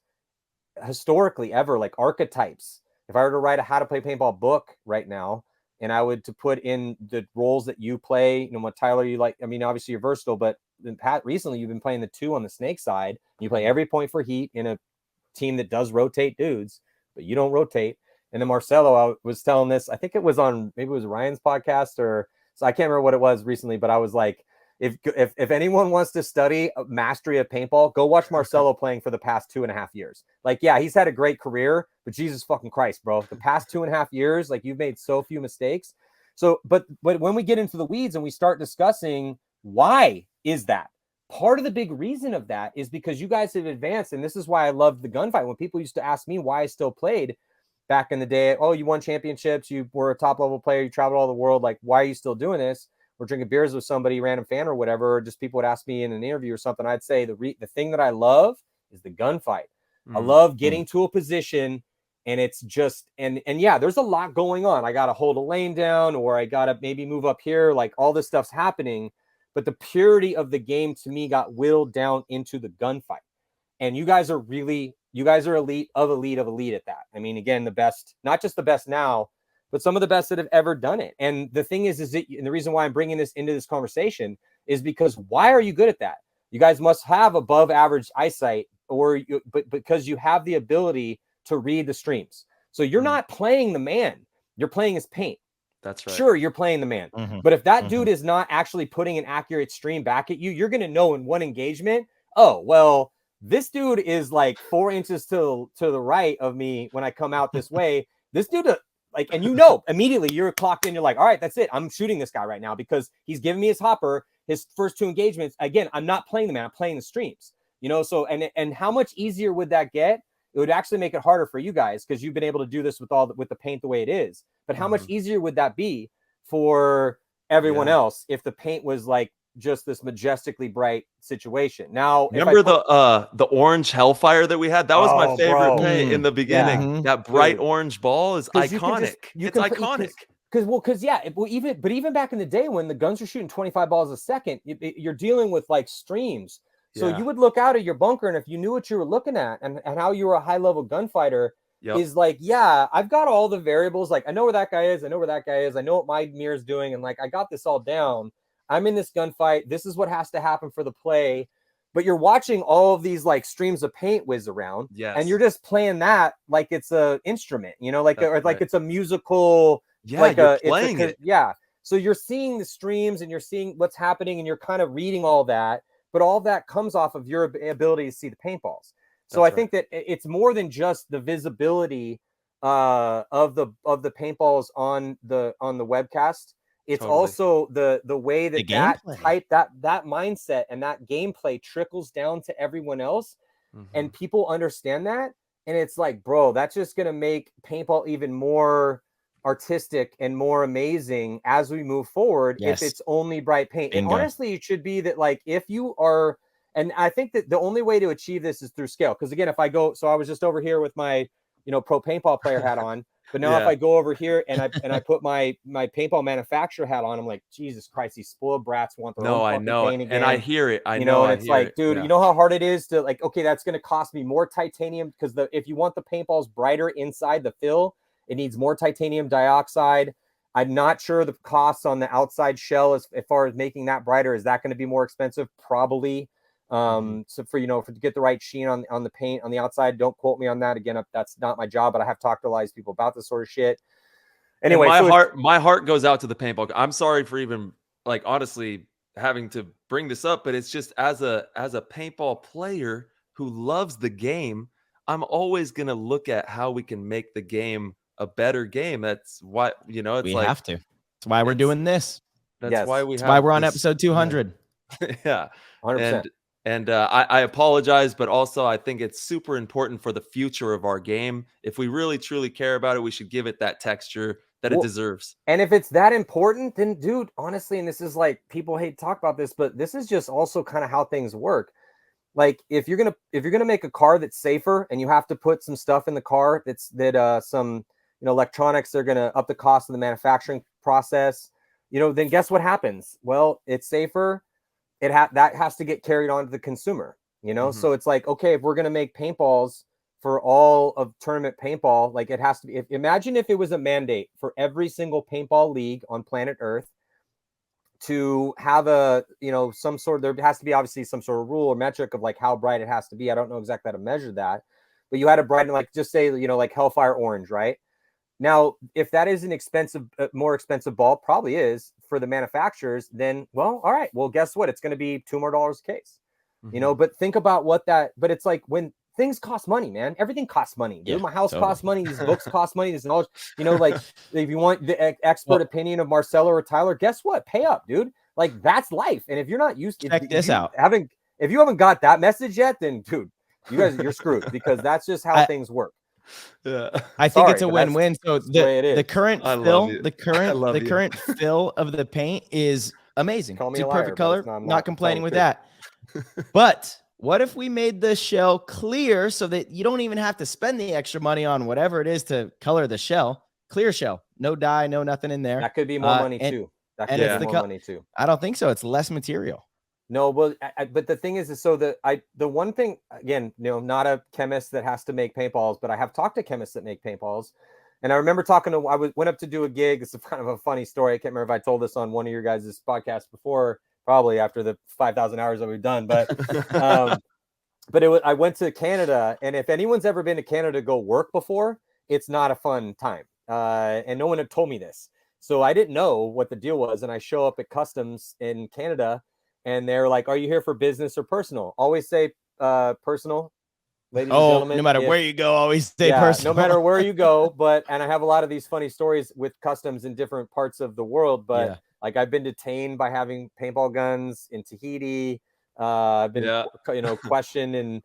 historically ever, like archetypes. If I were to write a how to play paintball book right now, and I would to put in the roles that you play, what Tyler, you like, I mean, obviously you're versatile, but Pat, recently you've been playing the two on the snake side. You play every point for heat in a team that does rotate dudes, but you don't rotate. And then Marcelo, I was telling this, I think it was on, maybe it was Ryan's podcast, or so I can't remember what it was recently, but I was like, if anyone wants to study mastery of paintball, go watch Marcelo playing for the past 2.5 years. Like, yeah, he's had a great career, but Jesus fucking Christ, bro, the past 2.5 years, like, you've made so few mistakes. So, but when we get into the weeds and we start discussing why is that, part of the big reason of that is because you guys have advanced. And this is why I loved the gunfight. When people used to ask me why I still played back in the day, oh, you won championships, you were a top level player, you traveled all the world, like, why are you still doing this? We're drinking beers with somebody, random fan or whatever, or just people would ask me in an interview or something. I'd say the thing that I love is the gunfight. I love getting to a position, and it's just, and yeah, there's a lot going on. I got to hold a lane down, or I got to maybe move up here. Like, all this stuff's happening, but the purity of the game to me got whittled down into the gunfight. And you guys are elite of elite at that. I mean, again, the best, not just the best now, but some of the best that have ever done it. And the thing is and the reason why I'm bringing this into this conversation is because why are you good at that? You guys must have above average eyesight, but because you have the ability to read the streams. So you're not playing the man, you're playing his paint. That's right. Sure, you're playing the man. But if that dude is not actually putting an accurate stream back at you, you're going to know in one engagement, oh, well, this dude is like 4 inches to the right of me when I come out this way. This dude, like, and immediately you're clocked in. You're like, all right, that's it. I'm shooting this guy right now because he's giving me his hopper, his first 2 engagements. Again, I'm not playing the man, I'm playing the streams, so, and how much easier would that get? It would actually make it harder for you guys because you've been able to do this with the paint the way it is. But how much easier would that be for everyone else if the paint was like just this majestically bright situation? Now, remember the orange hellfire that we had? That was my favorite paint in the beginning. That bright orange ball is iconic. It's iconic. Even back in the day when the guns were shooting 25 balls a second, you're dealing with like streams. So you would look out at your bunker, and if you knew what you were looking at and how you were a high level gunfighter, is like, yeah, I've got all the variables. Like, I know where that guy is. I know where that guy is. I know what my mirror is doing. And like, I got this all down. I'm in this gunfight. This is what has to happen for the play. But you're watching all of these like streams of paint whiz around. And you're just playing that like it's a instrument, you know, like, or like it's a musical. Yeah, like you're playing it. Yeah. So you're seeing the streams and you're seeing what's happening and you're kind of reading all that. But all that comes off of your ability to see the paintballs. So I think that it's more than just the visibility of the paintballs on the webcast. It's also the way that that mindset and that gameplay trickles down to everyone else, and people understand that. And it's like, bro, that's just gonna make paintball even more artistic and more amazing as we move forward. If it's only bright paint, and honestly, it should be that like if you are. And I think that the only way to achieve this is through scale. Because again, if I go, so I was just over here with my, pro paintball player hat on. But now if I go over here and I put my paintball manufacturer hat on, I'm like, Jesus Christ, these spoiled brats want their own fucking paint again. And I hear it. I know. And it's like, dude, you know how hard it is to like, okay, that's going to cost me more titanium because if you want the paintballs brighter inside the fill, it needs more titanium dioxide. I'm not sure the costs on the outside shell as far as making that brighter. Is that going to be more expensive? Probably. So for to get the right sheen on the paint on the outside, don't quote me on that again. That's not my job, but I have talked to a lot of people about this sort of shit. Anyway, my heart goes out to the paintball. I'm sorry for even like honestly having to bring this up, but it's just as a paintball player who loves the game, I'm always gonna look at how we can make the game a better game. That's why it's we like have to. That's why we're doing this. That's why we're on episode 200. Yeah, 100%. And I apologize, but also I think it's super important for the future of our game. If we really truly care about it, we should give it that texture that it deserves. And if it's that important, then dude, honestly, and this is like people hate to talk about this, but this is just also kind of how things work. Like if you're gonna make a car that's safer and you have to put some stuff in the car some electronics that are gonna up the cost of the manufacturing process, then guess what happens? Well, it's safer. That has to get carried on to the consumer, So it's like, okay, if we're going to make paintballs for all of tournament paintball, like it has to be, imagine if it was a mandate for every single paintball league on planet Earth to have there has to be obviously some sort of rule or metric of like how bright it has to be. I don't know exactly how to measure that, but you had a bright, like just say, like Hellfire Orange, right? Now, if that is an more expensive ball, probably is for the manufacturers, then, well, all right. Well, guess what? It's going to be $2 more a case, but think about but it's like when things cost money, man, everything costs money. Dude, my house costs money. These books cost money. This knowledge, like if you want the expert opinion of Marcelo or Tyler, guess what? Pay up, dude. Like that's life. And if you're not used to if you haven't got that message yet, then dude, you're screwed because that's just how things work. Yeah, I think it's a win-win. So the current fill of the paint is amazing. Call me it's a perfect liar, color. Not complaining with that. But what if we made the shell clear so that you don't even have to spend the extra money on whatever it is to color the shell? Clear shell, no dye, no nothing in there. That could be more money too. That could be more money too. I don't think so. It's less material. No, but the thing is so the one thing, again, not a chemist that has to make paintballs, but I have talked to chemists that make paintballs. And I remember went up to do a gig. It's kind of a funny story. I can't remember if I told this on one of your guys' podcasts before, probably after the 5,000 hours that we've done. But I went to Canada, and if anyone's ever been to Canada to go work before, it's not a fun time. And no one had told me this. So I didn't know what the deal was. And I show up at customs in Canada, and they're like, are you here for business or personal? Always say personal, ladies and gentlemen. No matter where you go, always say personal. No matter where you go. And I have a lot of these funny stories with customs in different parts of the world. But like I've been detained by having paintball guns in Tahiti. I've been, questioned in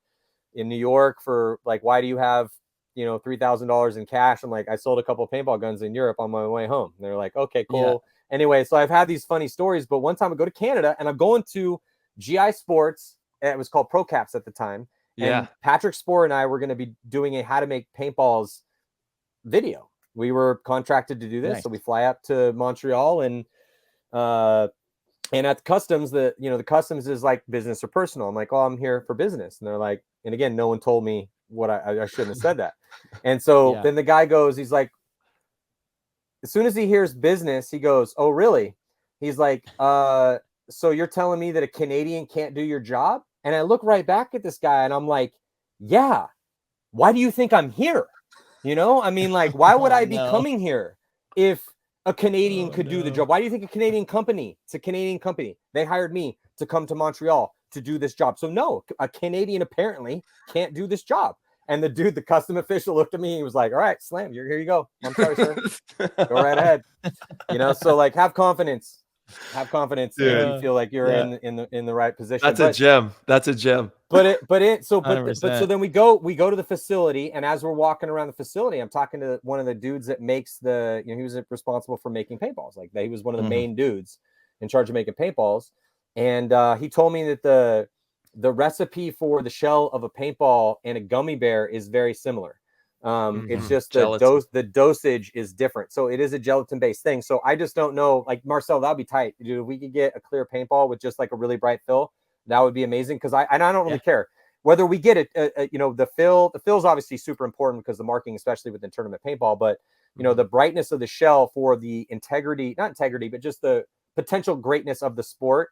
New York for like, why do you have, $3,000 in cash? I'm like, I sold a couple of paintball guns in Europe on my way home. And they're like, okay, cool. Yeah. Anyway, so I've had these funny stories, but one time I go to Canada and I'm going to GI Sports. It was called Pro Caps at the time. And Patrick Spohr and I were going to be doing a how to make paintballs video. We were contracted to do this. Nice. So we fly up to Montreal and at the customs, the customs is like business or personal. I'm like, oh, I'm here for business. And they're like, and again, no one told me what I shouldn't have said that. And so then the guy goes, he's like, as soon as he hears business, he goes, oh, really? He's like, so you're telling me that a Canadian can't do your job? And I look right back at this guy and I'm like, yeah, why do you think I'm here? You know, I mean, like, why would I be coming here if a Canadian could do the job? Why do you think a Canadian company? It's a Canadian company. They hired me to come to Montreal to do this job. So no, a Canadian apparently can't do this job. And the dude, the custom official, looked at me and he was like, all right, Slam, here you go. I'm sorry, sir. Go right ahead. You know, so like have confidence. Have confidence. You feel like you're in the right position. That's a gem. That's a gem. But so then we go to the facility, and as we're walking around the facility, I'm talking to one of the dudes that makes the, you know, he was responsible for making paintballs. Like he was one of the main dudes in charge of making paintballs. And he told me that the recipe for the shell of a paintball and a gummy bear is very similar. It's just the dosage is different. So it is a gelatin based thing. So I just don't know, like Marcel, that'd be tight. Dude, if we could get a clear paintball with just like a really bright fill, that would be amazing. Cause I don't really care whether we get it, you know, the fill's obviously super important because the marking, especially within tournament paintball, but you know, the brightness of the shell for the not integrity, but just the potential greatness of the sport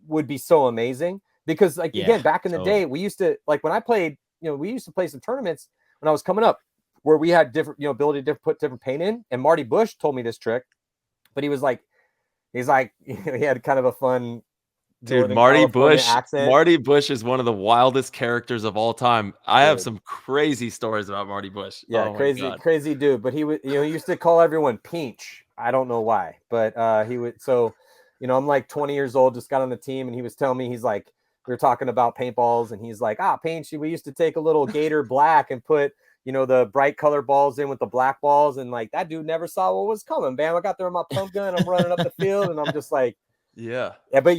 would be so amazing. Because like, again, back in the day, we used to, like when I played, you know, we used to play some tournaments when I was coming up, where we had different, you know, ability to put different paint in. And Marty Bush told me this trick, but he had kind of a fun, dude, Marty Bush is one of the wildest characters of all time. I have some crazy stories about Marty Bush. Yeah, crazy dude. But he would, you know, he used to call everyone Peach. I don't know why, but he would. So, you know, I'm like 20 years old, just got on the team, and he was telling me, he's like, we were talking about paintballs, and he's like, Peach, we used to take a little Gator black and put, you know, the bright color balls in with the black balls. And like, that dude never saw what was coming. Bam, I got there on my pump gun. I'm running up the field and I'm just like, but we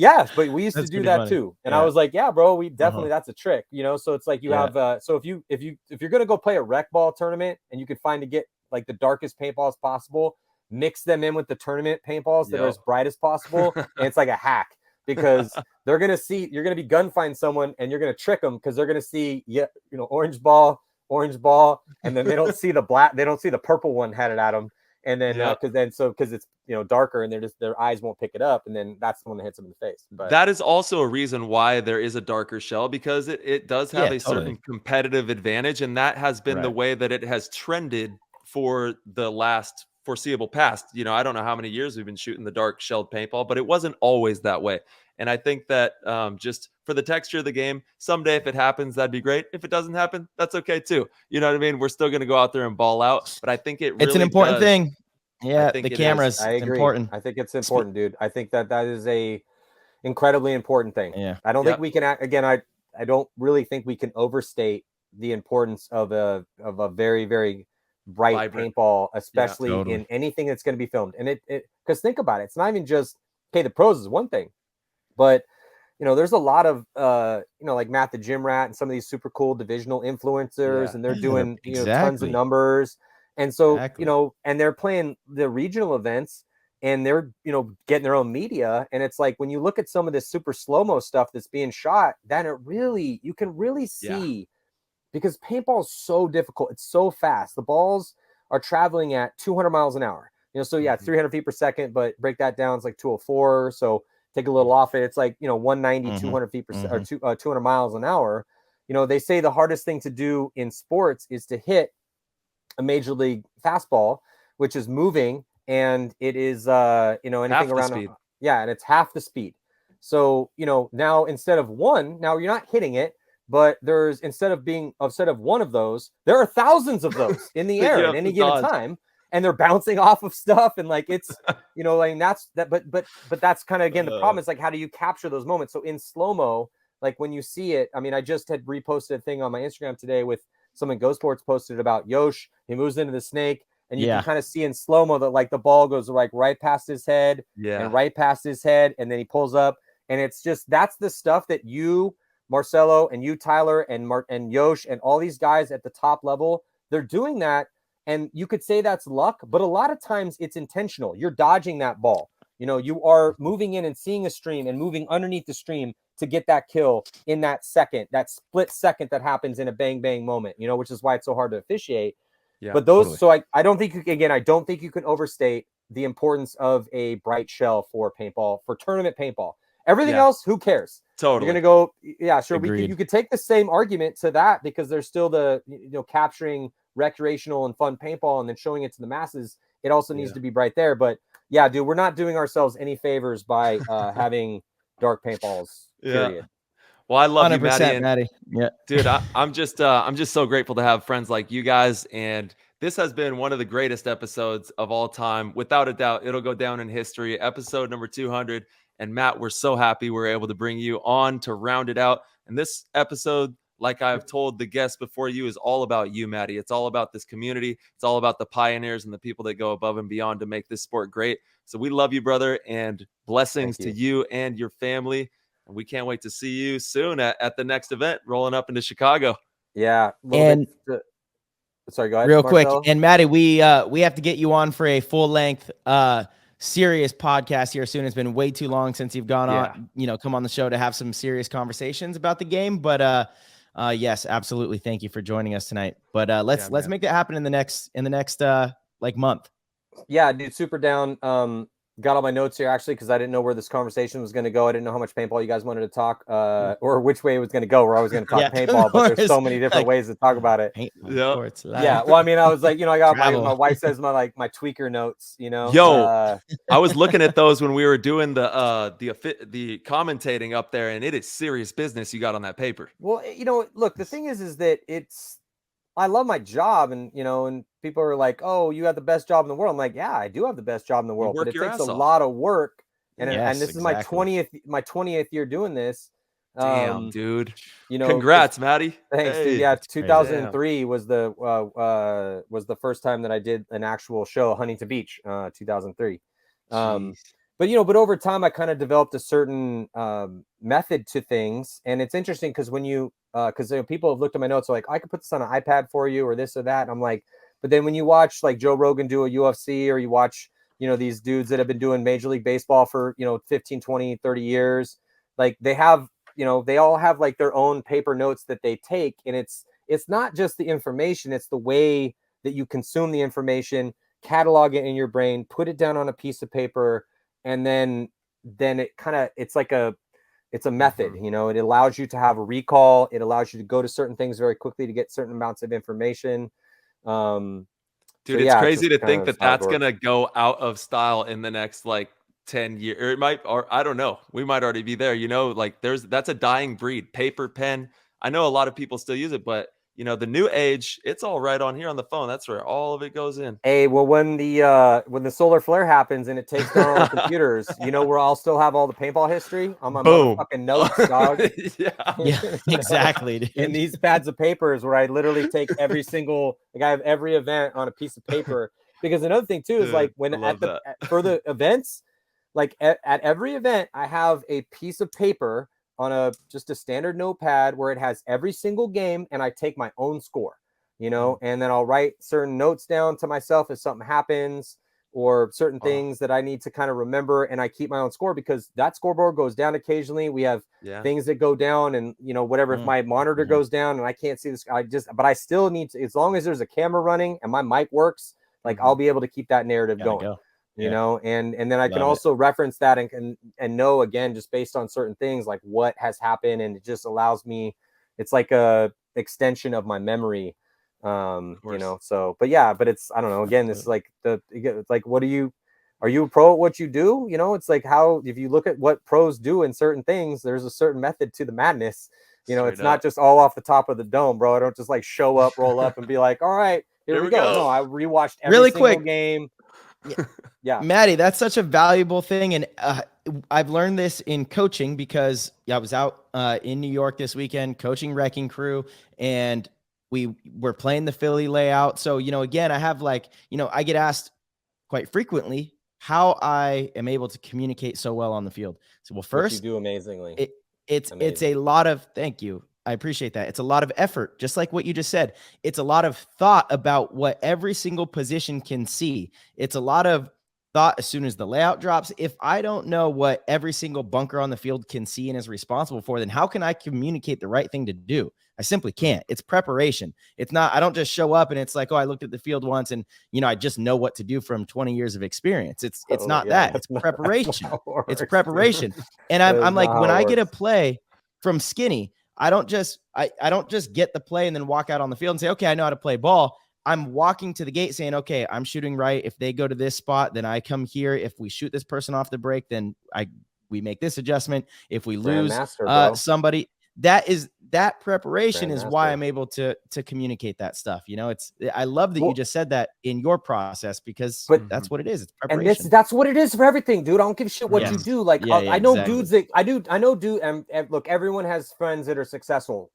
used to do that funny too. And I was like, yeah, bro, we definitely, that's a trick, you know? So it's like you have, so if you're going to go play a rec ball tournament and you could find to get like the darkest paintballs possible, mix them in with the tournament paintballs that are as bright as possible. And it's like a hack because you're going to be gunfighting someone and you're going to trick them because they're going to see, orange ball, and then they don't see the black, they don't see the purple one headed at them, and then because it's, you know, darker, and their eyes won't pick it up, and then that's the one that hits them in the face. But that is also a reason why there is a darker shell, because it does have a certain competitive advantage, and that has been the way that it has trended for the last foreseeable past. You know, I don't know how many years we've been shooting the dark shelled paintball, but it wasn't always that way. And I think that just for the texture of the game, someday if it happens, that'd be great. If it doesn't happen, that's okay too. You know what I mean? We're still going to go out there and ball out. But I think it's an important thing. Yeah, the cameras. I agree. Important. I think it's important, dude. I think that is a incredibly important thing. Yeah. I don't think we can again. I don't really think we can overstate the importance of a very, very bright paintball, especially in anything that's going to be filmed. And it because think about it, it's not even just the pros is one thing. But, you know, there's a lot of, like Matt the Gym Rat and some of these super cool divisional influencers, and they're doing, tons of numbers. And so, you know, and they're playing the regional events and they're, getting their own media. And it's like, when you look at some of this super slow-mo stuff that's being shot, then you can really see, because paintball is so difficult. It's so fast. The balls are traveling at 200 miles an hour, 300 feet per second, but break that down. It's like 204. So take a little off it. It's like, 190, 200 feet per or 200 miles an hour. You know, they say the hardest thing to do in sports is to hit a major league fastball, which is moving, and it is, anything around speed. And it's half the speed. So, now instead of one, now you're not hitting it, but there's instead of one of those, there are thousands of those in the air at any given time. And they're bouncing off of stuff, and like it's, like that's that. But that's kind of again the problem is like, how do you capture those moments? So in slow mo, like when you see it, I mean, I just had reposted a thing on my Instagram today with someone Go Sports posted about Yosh. He moves into the snake, and you can kind of see in slow mo that like the ball goes like right past his head, and right past his head, and then he pulls up, and it's just that's the stuff that you, Marcelo, and you, Tyler, and Yosh, and all these guys at the top level, they're doing that. And you could say that's luck, but a lot of times it's intentional. You're dodging that ball. You are moving in and seeing a stream and moving underneath the stream to get that kill in that second, that split second that happens in a bang, bang moment, which is why it's so hard to officiate. Yeah, but those, totally. So I don't think I don't think you can overstate the importance of a bright shell for paintball, for tournament paintball. Everything else, who cares? Totally. You're gonna go, yeah, sure. You could take the same argument to that, because there's still the, capturing recreational and fun paintball and then showing it to the masses. It also needs to be bright there. But yeah, dude, we're not doing ourselves any favors by having dark paintballs. Period. Well, I love you, Maddie. Maddie. Yeah, dude, I'm just so grateful to have friends like you guys, and this has been one of the greatest episodes of all time. Without a doubt, it'll go down in history. Episode number 200. And Matt, we're so happy we're able to bring you on to round it out. And this episode, like I've told the guests before you, is all about you, Maddie. It's all about this community. It's all about the pioneers and the people that go above and beyond to make this sport great. So we love you, brother, and blessings to you and your family. And we can't wait to see you soon at the next event, rolling up into Chicago. Yeah. And sorry, go ahead. Real Marcelo. Quick. And Maddie, we have to get you on for a full length, serious podcast here soon. It's been way too long since you've gone on, come on the show to have some serious conversations about the game. But yes, absolutely. Thank you for joining us tonight. But let's make that happen in the next month. Yeah, dude, super down. Got all my notes here actually, because I didn't know where this conversation was going to go. I didn't know how much paintball you guys wanted to talk, or which way it was going to go. Where I was going to talk paintball, but there's so many different ways to talk about it. Yeah. Well, I mean, I was like, I got my wife says my tweaker notes. I was looking at those when we were doing the commentating up there, and it is serious business you got on that paper. Well, look, the thing is that I love my job, and and people are like, "Oh, you have the best job in the world." I'm like, "Yeah, I do have the best job in the world, but it takes a lot of work." And this is my 20th year doing this. Damn, dude. Congrats, Maddie. Thanks, dude. Yeah, 2003 was the first time that I did an actual show, Huntington Beach, 2003. But over time, I kind of developed a certain method to things, and it's interesting because when because people have looked at my notes, like, I could put this on an iPad for you or this or that. And I'm like, but then when you watch like Joe Rogan do a UFC, or you watch, these dudes that have been doing Major League Baseball for, 15, 20, 30 years, like they have, they all have like their own paper notes that they take. And it's not just the information, it's the way that you consume the information, catalog it in your brain, put it down on a piece of paper. And then it's a method, it allows you to have a recall. It allows you to go to certain things very quickly to get certain amounts of information. Dude, it's crazy to think that that's going to go out of style in the next 10 years. Or it might, or I don't know. We might already be there, that's a dying breed. Paper, pen. I know a lot of people still use it, but the new age, it's all right on here on the phone. That's where all of it goes in. Hey, well, when the solar flare happens and it takes down all the computers, where I'll still have all the paintball history on my motherfucking notes, dog. Yeah, exactly. Dude. In these pads of papers where I literally take every single, I have every event on a piece of paper. Because another thing too is for the events, at every event, I have a piece of paper on just a standard notepad where it has every single game, and I take my own score, and then I'll write certain notes down to myself if something happens, or certain things that I need to kind of remember, and I keep my own score because that scoreboard goes down occasionally. We have things that go down, and whatever, if my monitor goes down and I can't see this, but I still need to, as long as there's a camera running and my mic works, I'll be able to keep that narrative going. And then I can also reference that and know, again, just based on certain things, like what has happened. And it just allows me, it's like a extension of my memory, so, but it's, I don't know, again, this is what are you a pro at what you do? It's like how, if you look at what pros do in certain things, there's a certain method to the madness. It's not just all off the top of the dome, bro. I don't just show up, roll up and be like, all right, here we go. No, I rewatched every single game. Yeah. Maddie, that's such a valuable thing. And I've learned this in coaching because I was out in New York this weekend coaching Wrecking Crew, and we were playing the Philly layout. So, again, I have I get asked quite frequently how I am able to communicate so well on the field. So, well, first, you do amazingly. It's a lot of, thank you. I appreciate that. It's a lot of effort, just like what you just said. It's a lot of thought about what every single position can see. It's a lot of thought as soon as the layout drops. If I don't know what every single bunker on the field can see and is responsible for, then how can I communicate the right thing to do? I simply can't. It's preparation. It's not, I don't just show up and it's like, oh, I looked at the field once and, I just know what to do from 20 years of experience. It's not that. It's preparation. It's preparation. And I'm like, when I get a play from Skinny, I don't just get the play and then walk out on the field and say, okay, I know how to play ball. I'm walking to the gate saying, okay, I'm shooting right. If they go to this spot, then I come here. If we shoot this person off the break, then we make this adjustment. If we lose somebody, that preparation is why I'm able to communicate that stuff. I love that you just said that in your process, because that's what it is. It's preparation. And that's what it is for everything, dude. I don't give a shit what you do. Like, I know dudes that I know dude. And look, everyone has friends that are successful.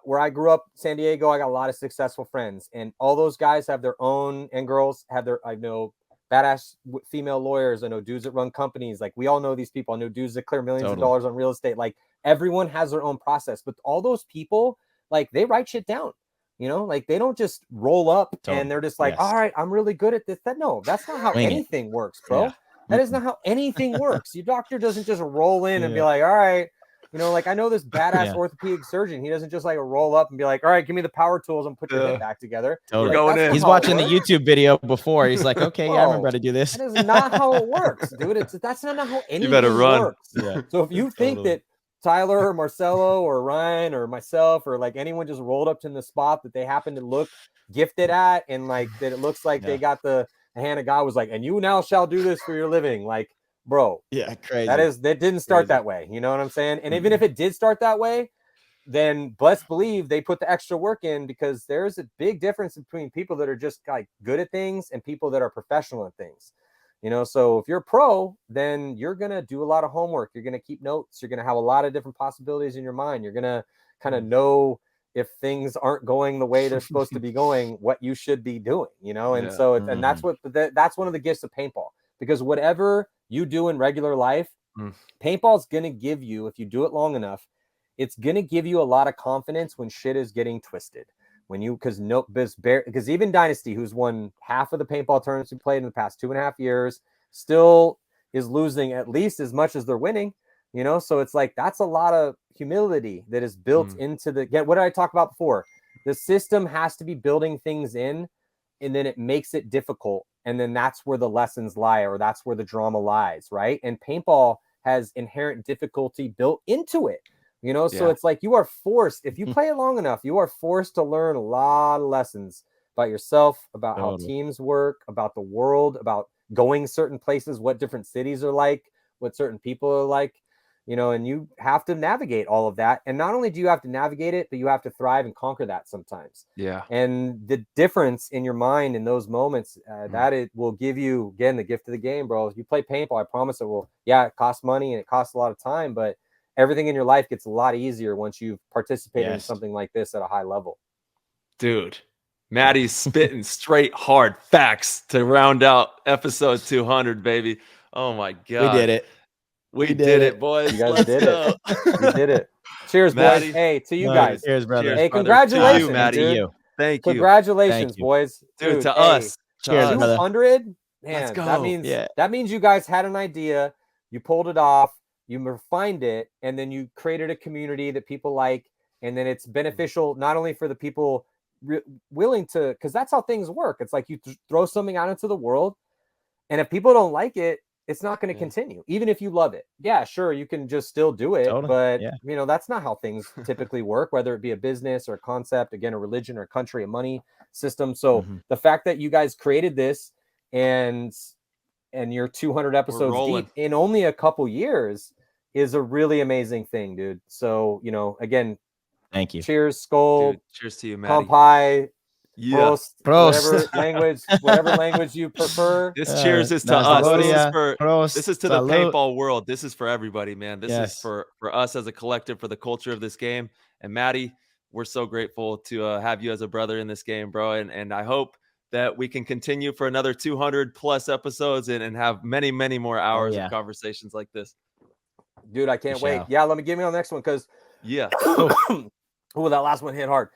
Where I grew up, San Diego, I got a lot of successful friends, and all those guys have their own, and girls have I know badass female lawyers. I know dudes that run companies. Like, we all know these people. I know dudes that clear millions of dollars on real estate. Like, everyone has their own process, but all those people, like, they write shit down, like, they don't just roll up and they're just like, all right, I'm really good at this. That's not how anything works, bro. Yeah. That is not how anything works. Your doctor doesn't just roll in and be like, all right, like, I know this badass orthopedic surgeon. He doesn't just like roll up and be like, all right, give me the power tools and put your head back together. Like, he's watching the YouTube video before. He's like, okay, I remember how to do this. That is not how it works, dude. That's not how anything works. Yeah. So if you think that Tyler or Marcelo or Ryan or myself or like anyone just rolled up to the spot that they happen to look gifted at, and like that it looks like they got the hand of God was like, and you now shall do this for your living, like, bro, crazy. That didn't start that way. You know what I'm saying? And even if it did start that way, then let's believe they put the extra work in, because there's a big difference between people that are just like good at things and people that are professional at things. So if you're a pro, then you're going to do a lot of homework. You're going to keep notes. You're going to have a lot of different possibilities in your mind. You're going to kind of know if things aren't going the way they're supposed to be going, what you should be doing, And so, and that's that's one of the gifts of paintball, because whatever you do in regular life, paintball is going to give you, if you do it long enough, it's going to give you a lot of confidence when shit is getting twisted. Because even Dynasty, who's won half of the paintball tournaments we played in the past 2.5 years, still is losing at least as much as they're winning. So it's like, that's a lot of humility that is built into what did I talk about before? The system has to be building things in, and then it makes it difficult. And then that's where the lessons lie, or that's where the drama lies, right? And paintball has inherent difficulty built into it, So it's like, you are forced, if you play it long enough, you are forced to learn a lot of lessons about yourself, about how teams work, about the world, about going certain places, what different cities are like, what certain people are like, and you have to navigate all of that. And not only do you have to navigate it, but you have to thrive and conquer that sometimes. Yeah. And the difference in your mind in those moments, that it will give you, again, the gift of the game, bro. If you play paintball, I promise it will. Yeah, it costs money and it costs a lot of time, but everything in your life gets a lot easier once you've participated in something like this at a high level. Dude, Maddie's spitting straight hard facts to round out episode 200, baby. Oh my God. We did it. We did it, boys. You guys did it. You did it. Cheers, Maddie. boys. Hey, to you guys. Cheers, brother. Hey, congratulations, you, Maddie. dude. Thank you. Congratulations, boys. Dude, to us. Cheers, 200. Man, let's go. That means you guys had an idea, you pulled it off, you refined it, and then you created a community that people like, and then it's beneficial not only for the people willing to, because that's how things work. It's like you throw something out into the world, and if people don't like it, it's not going to continue, even if you love it. Yeah, sure, you can just still do it, but that's not how things typically work, whether it be a business or a concept, again, a religion or a country, a money system. So the fact that you guys created this and you're 200 episodes deep in only a couple years is a really amazing thing, dude. So, again, thank you. Cheers, Skull. Dude, cheers to you, Maddie. Kampai. Yeah. Prost. Whatever language you prefer. This cheers is to us. This is to the paintball world. This is for everybody, man. This is for us as a collective, for the culture of this game. And Maddie, we're so grateful to have you as a brother in this game, bro. And I hope that we can continue for another 200 plus episodes and have many, many more hours of conversations like this. Dude, I can't wait. Yeah, let me give me on the next one, because that last one hit hard.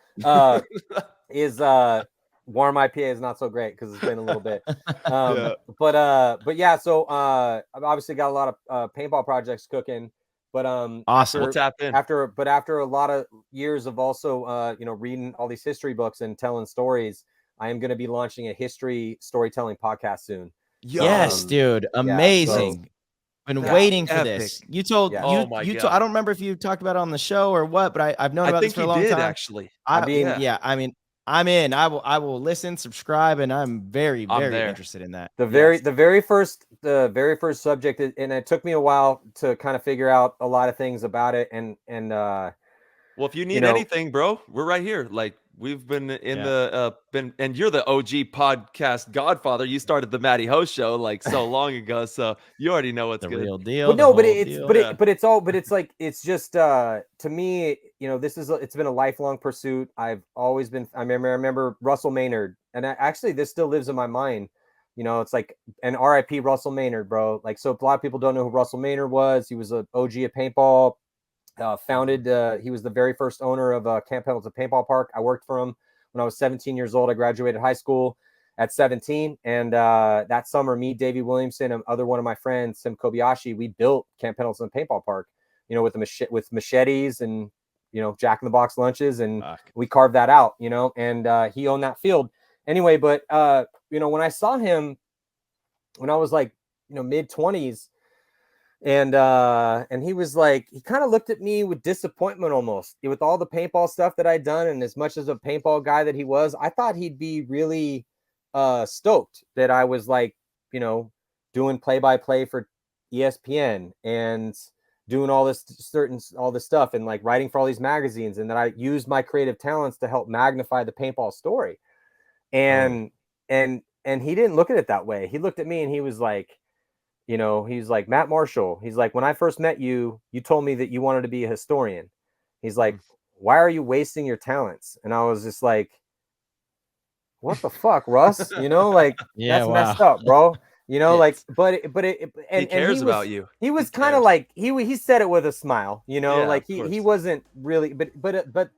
warm IPA is not so great because it's been a little bit. But yeah, so I've obviously got a lot of paintball projects cooking. But awesome. We'll tap in. After a lot of years of also reading all these history books and telling stories, I am going to be launching a history storytelling podcast soon. Yes, dude, amazing. Yeah, Been waiting for epic. this. You told I don't remember if you talked about it on the show or what, but I've known about this for a long time. Actually. I'm in. I will listen, subscribe, and I'm very interested in that. The very first subject, and it took me a while to kind of figure out a lot of things about it. And well, if you need anything, bro, we're right here. Like, we've been in and you're the OG podcast godfather. You started the Matty Ho show like so long ago, so you already know what's the good. real deal. But no, it's just to me, it's been a lifelong pursuit. I've always been. I remember Russell Maynard, and actually this still lives in my mind. It's like an RIP Russell Maynard, bro. Like, so a lot of people don't know who Russell Maynard was. He was an OG at paintball. He was the very first owner of Camp Pendleton Paintball Park. I worked for him when I was 17 years old. I graduated high school at 17. And that summer, me, Davey Williamson, and one of my friends, Tim Kobayashi, we built Camp Pendleton Paintball Park, with machetes and, Jack in the Box lunches. And we carved that out, and he owned that field. Anyway, but, when I saw him when I was like, mid 20s, and he was like, he kind of looked at me with disappointment almost with all the paintball stuff that I'd done. And as much as a paintball guy that he was, I thought he'd be really stoked that I was like, doing play-by-play for ESPN and doing all this stuff and like writing for all these magazines, and that I used my creative talents to help magnify the paintball story. And he didn't look at it that way. He looked at me and he was like, he's like, Matt Marshall. He's like, when I first met you, you told me that you wanted to be a historian. He's like, why are you wasting your talents? And I was just like, what the fuck, Russ? That's messed up, bro. But he cares about you. He was kind of like, he said it with a smile, like he wasn't really, but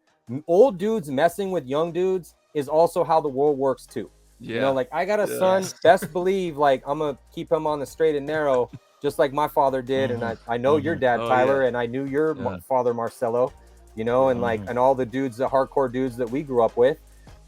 old dudes messing with young dudes is also how the world works too. Like, I got a son, best believe, like, I'm gonna keep him on the straight and narrow, just like my father did. And I know your dad, Tyler, and I knew your father, Marcelo, and like, and all the dudes, the hardcore dudes that we grew up with,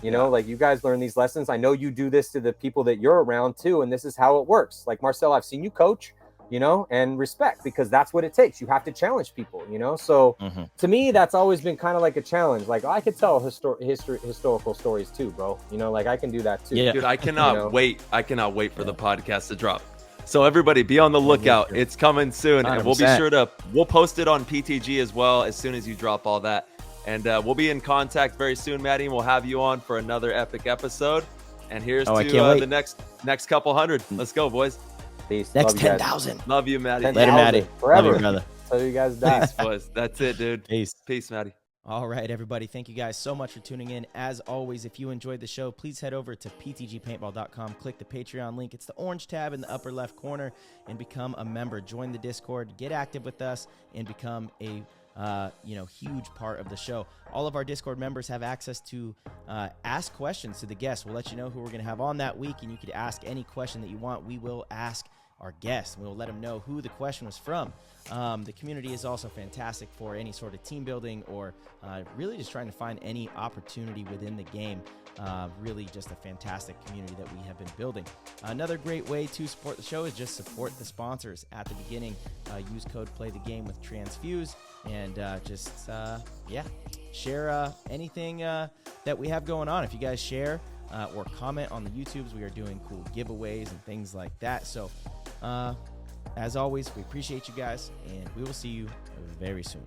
like, you guys learn these lessons. I know you do this to the people that you're around too, and this is how it works. Like, Marcel, I've seen you coach, and respect, because that's what it takes. You have to challenge people, so to me, that's always been kind of like a challenge. Like, I could tell historical stories too, bro. Like, I can do that too. Dude, I cannot wait. I cannot wait for the podcast to drop. So everybody, be on the lookout. It's coming soon, 100%. And we'll be sure we'll post it on PTG as well as soon as you drop all that. And we'll be in contact very soon, Maddie, and we'll have you on for another epic episode. And here's to the next couple hundred. Let's go, boys. Peace. Next 10,000. Love you, Maddie. Later, Maddie. Forever. Love you, brother. So you guys die. Peace, boys. That's it, dude. Peace, Maddie. All right, everybody. Thank you guys so much for tuning in. As always, if you enjoyed the show, please head over to ptgpaintball.com. Click the Patreon link. It's the orange tab in the upper left corner, and become a member. Join the Discord. Get active with us, and become a huge part of the show. All of our Discord members have access to ask questions to the guests. We'll let you know who we're going to have on that week, and you could ask any question that you want. We will ask our guests. We'll let them know who the question was from. The community is also fantastic for any sort of team building or really just trying to find any opportunity within the game. Really just a fantastic community that we have been building. Another great way to support the show is just support the sponsors at the beginning. Use code PLAYTHEGAME with Transfuse, and share anything that we have going on. If you guys share or comment on the YouTubes, we are doing cool giveaways and things like that. So as always, we appreciate you guys, and we will see you very soon.